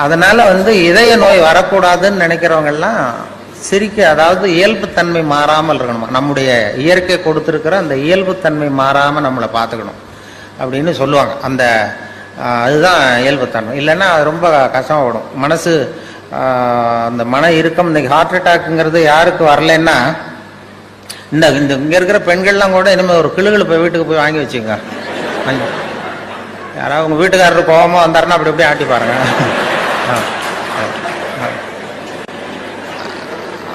அதனால வந்து இதய நோய் வரக்கூடாதுன்னு நினைக்கிறவங்க எல்லாம் சிரிக்க, அதாவது இயல்புத்தன்மை மாறாமல் இருக்கணும். நம்முடைய இயற்கை கொடுத்துருக்கிற அந்த இயல்புத்தன்மை மாறாம நம்மளை பார்த்துக்கணும் அப்படின்னு சொல்லுவாங்க. அந்த அதுதான் இயல்புத்தன்மை. இல்லைன்னா அது ரொம்ப கஷ்டப்படும் மனசு. அந்த மன இறுக்கம், இந்த ஹார்ட் அட்டாக்குங்கிறது யாருக்கு வரலன்னா, இந்த இங்கே இருக்கிற பெண்கள்லாம் கூட இனிமேல் ஒரு கிளுகிழு போய் வீட்டுக்கு போய் வாங்கி வச்சுங்க. யாராவது உங்கள் வீட்டுக்காரர் கோபமாக வந்தாருன்னா அப்படி அப்படியே ஆட்டி பாருங்க.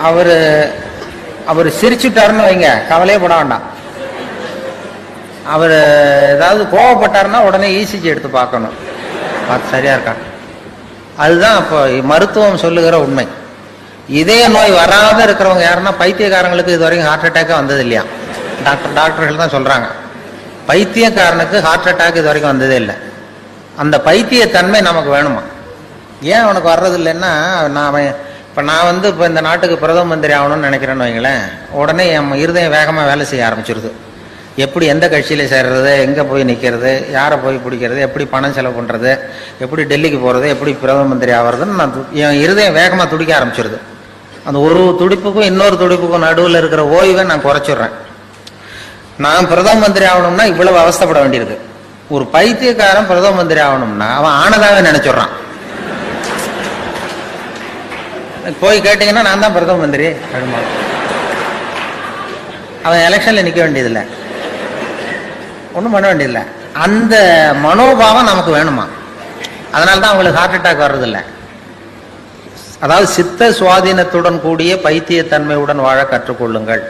அவர் அவர் சிரிச்சுட்டாருன்னு வைங்க, கவலையே பட வேண்டாம். அவர் ஏதாவது கோவப்பட்டாருன்னா உடனே இசிஜி எடுத்து பார்க்கணும், பார்த்து சரியா இருக்கா. அதுதான் இப்போ மருத்துவம் சொல்லுகிற உண்மை. இதய நோய் வராத இருக்கிறவங்க யாருன்னா பைத்தியக்காரங்களுக்கு இது வரைக்கும் ஹார்ட் அட்டாக்கே வந்தது இல்லையா. டாக்டர்கள் தான் சொல்றாங்க, பைத்தியக்காரனுக்கு ஹார்ட் அட்டாக் இது வரைக்கும் வந்ததே இல்லை. அந்த பைத்தியத்தன்மை நமக்கு வேணுமா? ஏன் அவனுக்கு வர்றது இல்லைன்னா, நான் இப்போ இந்த நாட்டுக்கு பிரதம மந்திரி ஆகணும்னு நினைக்கிறேன்னு வைங்களேன், உடனே என் இருதயம் வேகமாக வேலை செய்ய ஆரம்பிச்சிருது. எப்படி எந்த கட்சியில் சேர்றது, எங்கே போய் நிற்கிறது, யாரை போய் பிடிக்கிறது, எப்படி பணம் செலவு பண்ணுறது, எப்படி டெல்லிக்கு போகிறது, எப்படி பிரதம மந்திரி ஆகிறதுன்னு என் இருதயம் வேகமாக துடிக்க ஆரம்பிச்சிருது. அந்த ஒரு துடிப்புக்கும் இன்னொரு துடிப்புக்கும் நடுவில் இருக்கிற ஓய்வை நான் குறைச்சிடுறேன். நான் பிரதம மந்திரி ஆகணும்னா இவ்வளவு அவஸ்தைப்பட வேண்டியிருக்கு. ஒரு பைத்தியக்காரன் பிரதம மந்திரி ஆகணும்னா அவன் ஆனதாவே நினைச்சிடறான். போய் கேட்டீங்கன்னா நான் தான் பிரதம மந்திரி அப்படிமா, அவன் எலெக்ஷன்ல நிக்க வேண்டியதில்லை, ஒன்றும் பண்ண வேண்டியதில்லை. அந்த மனோபாவம் நமக்கு வேணுமா? அதனால்தான் அவங்களுக்கு ஹார்ட் அட்டாக் வர்றதில்லை. அதாவது சித்த சுவாதீனத்துடன் கூடிய பைத்தியத்தன்மையுடன் வாழ கற்றுக்கொள்ளுங்கள்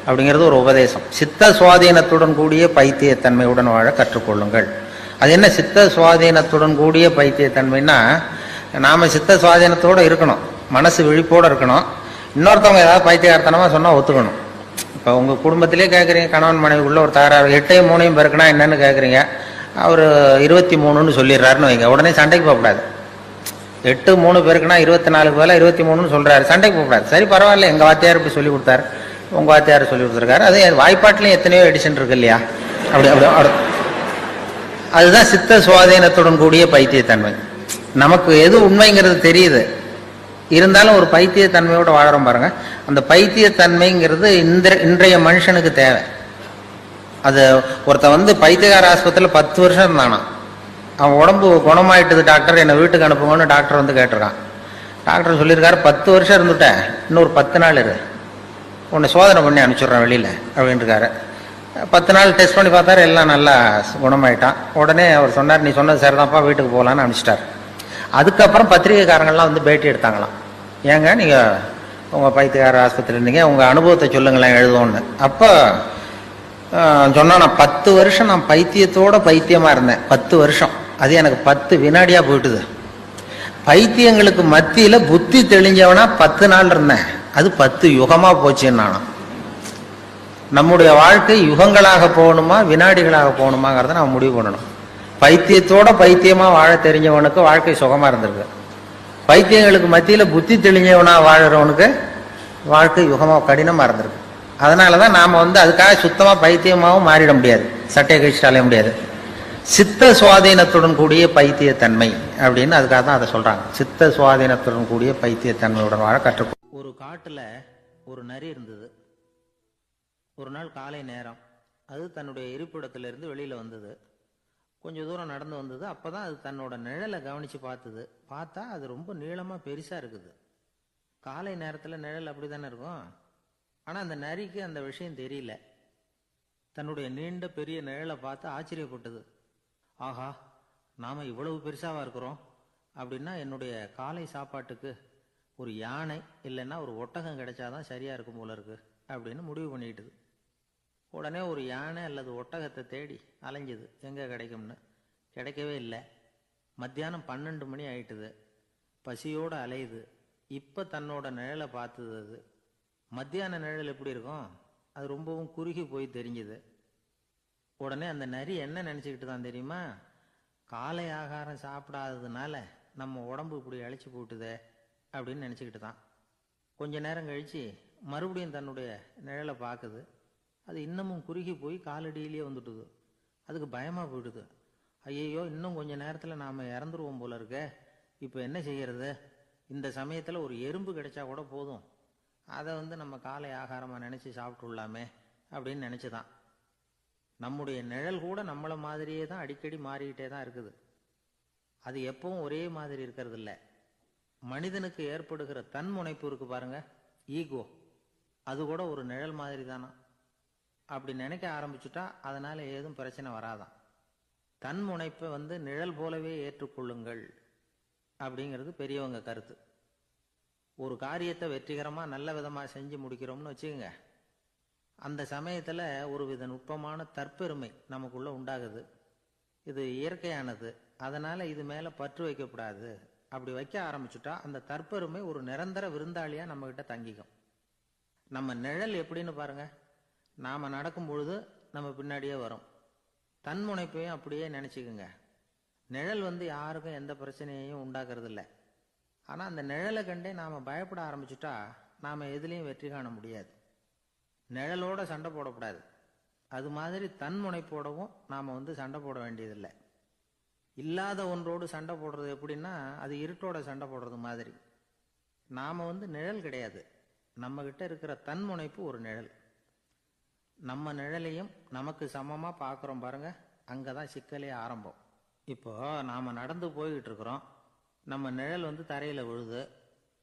அப்படிங்கிறது ஒரு உபதேசம். சித்த சுவாதீனத்துடன் கூடிய பைத்தியத்தன்மையுடன் வாழ கற்றுக்கொள்ளுங்கள். அது என்ன சித்த சுவாதீனத்துடன் கூடிய பைத்தியத்தன்மைன்னா, நாம சித்த சுவாதீனத்தோடு இருக்கணும், மனசு விழிப்போடு இருக்கணும். இன்னொருத்தவங்க ஏதாவது பைத்தியகார்த்தனமா சொன்னா ஒத்துக்கணும். இப்போ உங்க குடும்பத்திலே கேட்குறீங்க, கணவன் மனைவி உள்ள ஒரு தகராறு, 8 3 பெருக்குனா என்னன்னு கேட்குறீங்க, அவர் 23 சொல்லிடுறாருன்னு வைங்க, உடனே சண்டைக்கு போகக்கூடாது. 8 3 பெருக்குனா 24 பதிலாக 23 சொல்றாரு, சண்டைக்கு போகக்கூடாது. சரி பரவாயில்ல, எங்க வாத்தியார் இப்படி சொல்லி கொடுத்தாரு, உங்க வாத்தியார் சொல்லி கொடுத்துருக்காரு, அது வாய்ப்பாட்டிலையும் எத்தனையோ எடிஷன் இருக்கு இல்லையா. அப்படி அப்படி அதுதான் சித்த சுவாதீனத்துடன் கூடிய பைத்தியத்தன்மை. நமக்கு எது உண்மைங்கிறது தெரியுது, இருந்தாலும் ஒரு பைத்தியத்தன்மையோட வாழறோம் பாருங்க. அந்த பைத்தியத்தன்மைங்கிறது இன்றைய மனுஷனுக்கு தேவை. அது ஒருத்தன் பைத்தியகார ஆஸ்பத்திரியில் 10 வருஷம் இருந்தானா, அவன் உடம்பு குணமாயிட்டது டாக்டர், என்னை வீட்டுக்கு அனுப்புங்கன்னு டாக்டர் கேட்டிருக்கான். டாக்டர் சொல்லியிருக்காரு, 10 வருஷம் இருந்துட்டேன், இன்னொரு 10 நாள் இரு, உன்னை சோதனை பண்ணி அனுப்பிச்சுட்றேன் வெளியில் அப்படின்னு இருக்காரு. 10 நாள் டெஸ்ட் பண்ணி பார்த்தாரு, எல்லாம் நல்லா குணமாயிட்டான். உடனே அவர் சொன்னார், நீ சொன்னது சரிதான்ப்பா, வீட்டுக்கு போகலான்னு அனுப்பிச்சிட்டார். அதுக்கப்புறம் பத்திரிகைக்காரங்கள்லாம் பேட்டி எடுத்தாங்களாம், ஏங்க நீங்கள் உங்கள் பைத்தியக்கார ஆஸ்பத்திரி இருந்தீங்க, உங்கள் அனுபவத்தை சொல்லுங்களேன் எழுதுவோன்னு. அப்போ சொன்னா, நான் 10 வருஷம் நான் பைத்தியத்தோட பைத்தியமாக இருந்தேன். 10 வருஷம், அது எனக்கு 10 வினாடியாக போயிட்டுது. பைத்தியங்களுக்கு மத்தியில் புத்தி தெளிஞ்சவனா 10 நாள் இருந்தேன், அது 10 யுகமாக போச்சுன்னு நானும். நம்முடைய வாழ்க்கை யுகங்களாக போகணுமா வினாடிகளாக போகணுமாங்கிறத நான் முடிவு பண்ணணும். பைத்தியத்தோட பைத்தியமா வாழ தெரிஞ்சவனுக்கு வாழ்க்கை சுகமா இருந்திருக்கு. பைத்தியங்களுக்கு மத்தியில புத்தி தெளிஞ்சவனா வாழறவனுக்கு வாழ்க்கை யுகமா கடினமா இருந்திருக்கு. அதனாலதான் நாம அதுக்காக சுத்தமா பைத்தியமாவும் மாறிட முடியாது, சட்டையை கழிச்சுட்டு அலைய முடியாது. சித்த சுவாதீனத்துடன் கூடிய பைத்தியத்தன்மை அப்படின்னு அதுக்காக தான் அதை சொல்றாங்க. சித்த சுவாதீனத்துடன் கூடிய பைத்தியத்தன்மையுடன் வாழ கற்றுக்கொள். ஒரு காட்டுல ஒரு நரி இருந்தது. ஒரு நாள் காலை நேரம் அது தன்னுடைய இருப்பிடத்திலிருந்து வெளியில வந்தது. கொஞ்சம் தூரம் நடந்து வந்தது. அப்பதான் அது தன்னோட நிழலை கவனிச்சு பார்த்தா அது ரொம்ப நீளமா பெருசா இருக்குது. காலை நேரத்துல நிழல் அப்படித்தானே இருக்கும். ஆனா அந்த நரிக்கு அந்த விஷயம் தெரியல. தன்னுடைய நீண்ட பெரிய நிழலை பார்த்து ஆச்சரியப்பட்டது. ஆஹா, நாம இவ்வளவு பெருசாவா இருக்கிறோம் அப்படின்னா என்னுடைய காலை சாப்பாட்டுக்கு ஒரு யானை இல்லைன்னா ஒரு ஒட்டகம் கிடைச்சாதான் சரியா இருக்கும் போல இருக்கு அப்படின்னு முடிவு பண்ணிக்கிட்டது. உடனே ஒரு யானை அல்லது ஒட்டகத்தை தேடி அலைஞ்சது, எங்க கிடைக்கும்னு. கிடைக்கவே இல்லை. மத்தியானம் 12 மணி ஆயிட்டுது. பசியோடு அலையுது. இப்ப தன்னோட நிழலை பார்த்தது. அது மத்தியான நிழல் எப்படி இருக்கும், அது ரொம்பவும் குறுகி போய் தெரிஞ்சுது. உடனே அந்த நரி என்ன நினைச்சுக்கிட்டு தான் தெரியுமா, காலை ஆகாரம் சாப்பிடாததுனால நம்ம உடம்பு இப்படி அழைச்சி போட்டுதே அப்படின்னு நினைச்சுக்கிட்டு தான். கொஞ்ச நேரம் கழிச்சு மறுபடியும் தன்னுடைய நிழலை பார்க்குது. அது இன்னமும் குறுகி போய் காலடியிலேயே வந்துட்டுது. அதுக்கு பயமா போயிடுது. ஐயையோ, இன்னும் கொஞ்ச நேரத்துல நாம இறந்துருவோம் போல இருக்க, இப்ப என்ன செய்யறது? இந்த சமயத்துல ஒரு எறும்பு கிடைச்சா கூட போதும், அதை நம்ம காலை ஆகாரமா நினைச்சு சாப்பிட்டுள்ளாமே அப்படின்னு நினைச்சுதான். நம்முடைய நிழல் கூட நம்மள மாதிரியே தான் அடிக்கடி மாறிக்கிட்டே தான் இருக்குது. அது எப்பவும் ஒரே மாதிரி இருக்கிறது இல்லை. மனிதனுக்கு ஏற்படுகிற தன்முனைப்பு இருக்கு பாருங்க, ஈகோ, அது கூட ஒரு நிழல் மாதிரி தானா. அப்படி நினைக்க ஆரம்பிச்சுட்டா அதனால ஏதும் பிரச்சனை வராதான். தன்முனைப்பை நிழல் போலவே ஏற்றுக்கொள்ளுங்கள் அப்படிங்கிறது பெரியவங்க கருத்து. ஒரு காரியத்தை வெற்றிகரமாக நல்ல விதமாக செஞ்சு முடிக்கிறோம்னு வச்சுக்கோங்க. அந்த சமயத்தில் ஒரு வித நுட்பமான தற்பெருமை நமக்குள்ளே உண்டாகுது. இது இயற்கையானது, அதனால் இது மேலே பற்று வைக்கக்கூடாது. அப்படி வைக்க ஆரம்பிச்சுட்டா அந்த தற்பெருமை ஒரு நிரந்தர விருந்தாளியாக நம்மக்கிட்ட தங்கிக்கும். நம்ம நிழல் எப்படின்னு பாருங்க, நாம் நடக்கும் பொழுது நம்ம பின்னாடியே வரும். தன்முனைப்பையும் அப்படியே நினச்சிக்குங்க. நிழல் யாருக்கும் எந்த பிரச்சனையையும் உண்டாக்குறது இல்லை. ஆனால் அந்த நிழலை கண்டே நாம் பயப்பட ஆரம்பிச்சுட்டா நாம் எதுலேயும் வெற்றி காண முடியாது. நிழலோட சண்டை போடக்கூடாது. அது மாதிரி தன்முனைப்போடவும் நாம் சண்டை போட வேண்டியதில்லை. இல்லாத ஒன்றோடு சண்டை போடுறது எப்படின்னா, அது இருட்டோட சண்டை போடுறது மாதிரி. நாம் நிழல் கிடையாது, நம்மகிட்ட இருக்கிற தன்முனைப்பு ஒரு நிழல். நம்ம நிழலையும் நமக்கு சமமாக பார்க்குறோம் பாருங்க, அங்கே தான் சிக்கலே ஆரம்பம். இப்போ நாம் நடந்து போய்கிட்டு இருக்கிறோம், நம்ம நிழல் தரையில் விழுது.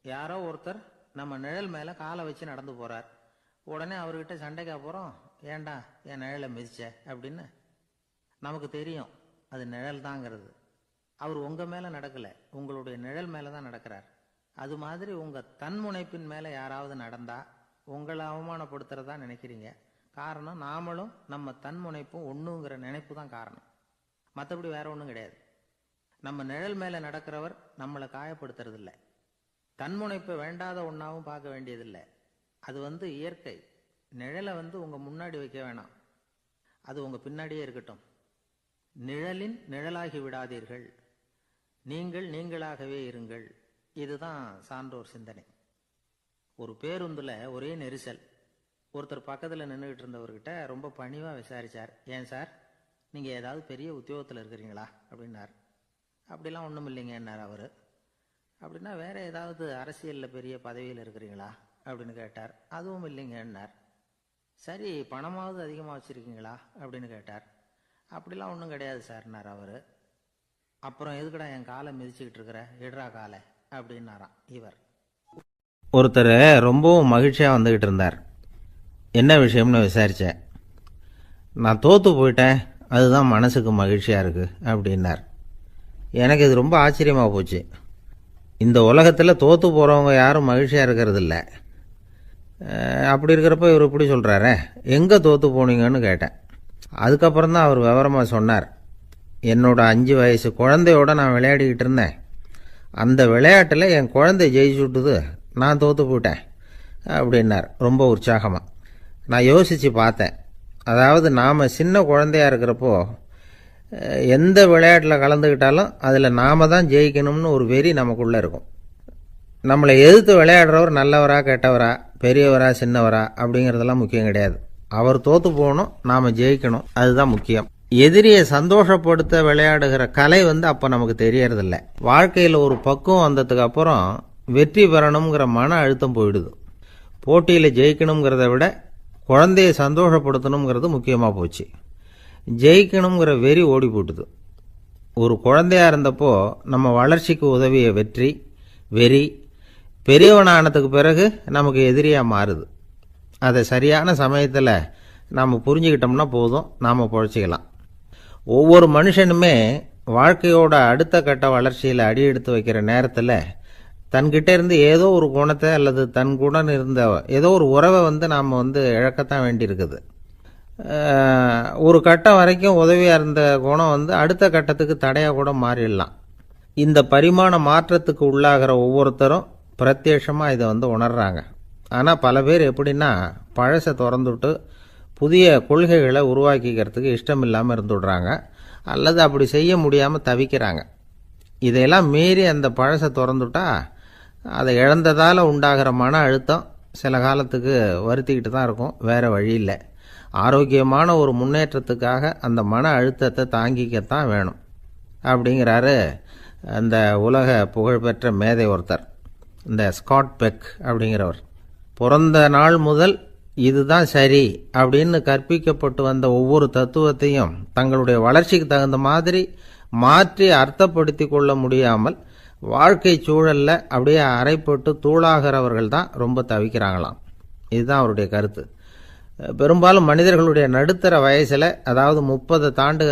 யாரோ ஒருத்தர் நம்ம நிழல் மேலே காலை வச்சு நடந்து போகிறார். உடனே அவர்கிட்ட சண்டைக்கா போகிறோம், ஏண்டா என் நிழலை மிதிச்ச அப்படின்னு. நமக்கு தெரியும் அது நிழல் தாங்கிறது. அவர் உங்கள் மேலே நடக்கலை, உங்களுடைய நிழல் மேலே தான் நடக்கிறார். அது மாதிரி உங்கள் தன்முனைப்பின் மேலே யாராவது நடந்தால் உங்களை அவமானப்படுத்துகிறதா நினைக்கிறீங்க. காரணம், நாமளும் நம்ம தன்முனைப்பும் ஒன்றுங்கிற நினைப்பு தான் காரணம். மற்றபடி வேற ஒன்றும் கிடையாது. நம்ம நிழல் மேலே நடக்கிறவர் நம்மளை காயப்படுத்துறதில்லை. தன்முனைப்பை வேண்டாத ஒன்றாவும் பார்க்க வேண்டியதில்லை. அது இயற்கை. நிழலை உங்கள் முன்னாடி வைக்க வேணாம், அது உங்கள் பின்னாடியே இருக்கட்டும். நிழலின் நிழலாகி விடாதீர்கள், நீங்கள் நீங்களாகவே இருங்கள். இதுதான் சான்றோர் சிந்தனை. ஒரு பேருந்தில் ஒரே நெரிசல். ஒருத்தர் பக்கத்தில் நின்றுக்கிட்டு இருந்தவர்கிட்ட ரொம்ப பணிவாக விசாரித்தார், ஏன் சார் நீங்கள் ஏதாவது பெரிய உத்தியோகத்தில் இருக்கிறீங்களா அப்படின்னார். அப்படிலாம் ஒன்றும் இல்லைங்கன்னார் அவர். அப்படின்னா வேற ஏதாவது அரசியலில் பெரிய பதவியில் இருக்கிறீங்களா அப்படின்னு கேட்டார். அதுவும் இல்லைங்கன்னார். சரி, பணமாவது அதிகமாக வச்சுருக்கீங்களா அப்படின்னு கேட்டார். அப்படிலாம் ஒன்றும் கிடையாது சார்னார் அவர். அப்புறம் எதுக்குடா என் காலை மிதிச்சுக்கிட்டு இருக்கிற, எடுறா காலை அப்படின்னாராம் இவர். ஒருத்தர் ரொம்பவும் மகிழ்ச்சியாக வந்துக்கிட்டு இருந்தார். என்ன விஷயம்னு விசாரித்தேன். நான் தோற்று போயிட்டேன், அதுதான் மனசுக்கு மகிழ்ச்சியாக இருக்குது அப்படின்னார். எனக்கு இது ரொம்ப ஆச்சரியமாக போச்சு. இந்த உலகத்தில் தோற்று போகிறவங்க யாரும் மகிழ்ச்சியாக இருக்கிறதில்ல. அப்படி இருக்கிறப்ப இவர் இப்படி சொல்கிறாரே, எங்கே தோற்று போனீங்கன்னு கேட்டேன். அதுக்கப்புறம் தான் அவர் விவரமாக சொன்னார். என்னோட 5 வயசு குழந்தையோடு நான் விளையாடிக்கிட்டு இருந்தேன். அந்த விளையாட்டில் என் குழந்தை ஜெயிச்சு விட்டுது, நான் தோற்று போயிட்டேன் அப்படின்னார் ரொம்ப உற்சாகமாக. நான் யோசித்து பார்த்தேன். அதாவது நாம் சின்ன குழந்தையாக இருக்கிறப்போ எந்த விளையாட்டில் கலந்துக்கிட்டாலும் அதில் நாம் தான் ஜெயிக்கணும்னு ஒரு வெறி நமக்குள்ளே இருக்கும். நம்மளை எதிர்த்து விளையாடுறவர் நல்லவரா கெட்டவரா, பெரியவரா சின்னவரா அப்படிங்கிறதெல்லாம் முக்கியம் கிடையாது. அவர் தோற்று போகணும், நாம் ஜெயிக்கணும், அதுதான் முக்கியம். எதிரியை சந்தோஷப்படுத்த விளையாடுகிற கலை அப்போ நமக்கு தெரியறதில்ல. வாழ்க்கையில் ஒரு பக்குவம் வந்ததுக்கு அப்புறம் வெற்றி பெறணுங்கிற மன அழுத்தம் போயிடுது. போட்டியில் ஜெயிக்கணுங்கிறத விட குழந்தையை சந்தோஷப்படுத்தணுங்கிறது முக்கியமாக போச்சு. ஜெயிக்கணுங்கிற வெறி ஓடி போட்டுது. ஒரு குழந்தையாக இருந்தப்போ நம்ம வளர்ச்சிக்கு உதவிய வெறி பெரியவனானதுக்கு பிறகு நமக்கு எதிரியாக மாறுது. அதை சரியான சமயத்தில் நாம் புரிஞ்சுக்கிட்டோம்னா போதும், நாம் பொழைச்சிக்கலாம். ஒவ்வொரு மனுஷனுமே வாழ்க்கையோட அடுத்த கட்ட வளர்ச்சியில் அடி எடுத்து வைக்கிற நேரத்தில் தன்கிட்ட இருந்து ஏதோ ஒரு குணத்தை அல்லது தன் குணம் இருந்த ஏதோ ஒரு உறவை நாம் இழக்கத்தான் வேண்டியிருக்குது. ஒரு கட்டம் வரைக்கும் உதவியாக இருந்த குணம் அடுத்த கட்டத்துக்கு தடையாக கூட மாறிடலாம். இந்த பரிமாண மாற்றத்துக்கு உள்ளாகிற ஒவ்வொருத்தரும் பிரத்யட்சமாக இதை உணர்றாங்க. ஆனால் பல பேர் எப்படின்னா, பழசை திறந்துவிட்டு புதிய கொள்கைகளை உருவாக்கிக்கிறதுக்கு இஷ்டம் இல்லாமல் இருந்துடுறாங்க, அல்லது அப்படி செய்ய முடியாமல் தவிக்கிறாங்க. இதையெல்லாம் மீறி அந்த பழசை திறந்துட்டா அதை இழந்ததால் உண்டாகிற மன அழுத்தம் சில காலத்துக்கு வருத்திக்கிட்டு தான் இருக்கும், வேறு வழி இல்லை. ஆரோக்கியமான ஒரு முன்னேற்றத்துக்காக அந்த மன அழுத்தத்தை தாங்கிக்கத்தான் வேணும் அப்படிங்கிறாரு அந்த உலக புகழ்பெற்ற மேதை ஒருத்தர், இந்த ஸ்காட் பெக் அப்படிங்கிறவர். பிறந்த நாள் முதல் இதுதான் சரி அப்படின்னு கற்பிக்கப்பட்டு வந்த ஒவ்வொரு தத்துவத்தையும் தங்களுடைய வளர்ச்சிக்கு தகுந்த மாதிரி மாற்றி அர்த்தப்படுத்தி கொள்ள முடியாமல் வாழ்க்கை சூழலில் அப்படியே அரைப்பட்டு தூளாகிறவர்கள் தான் ரொம்ப தவிக்கிறாங்களாம். இதுதான் அவருடைய கருத்து. பெரும்பாலும் மனிதர்களுடைய நடுத்தர வயசில், அதாவது 30 தாண்டுகிற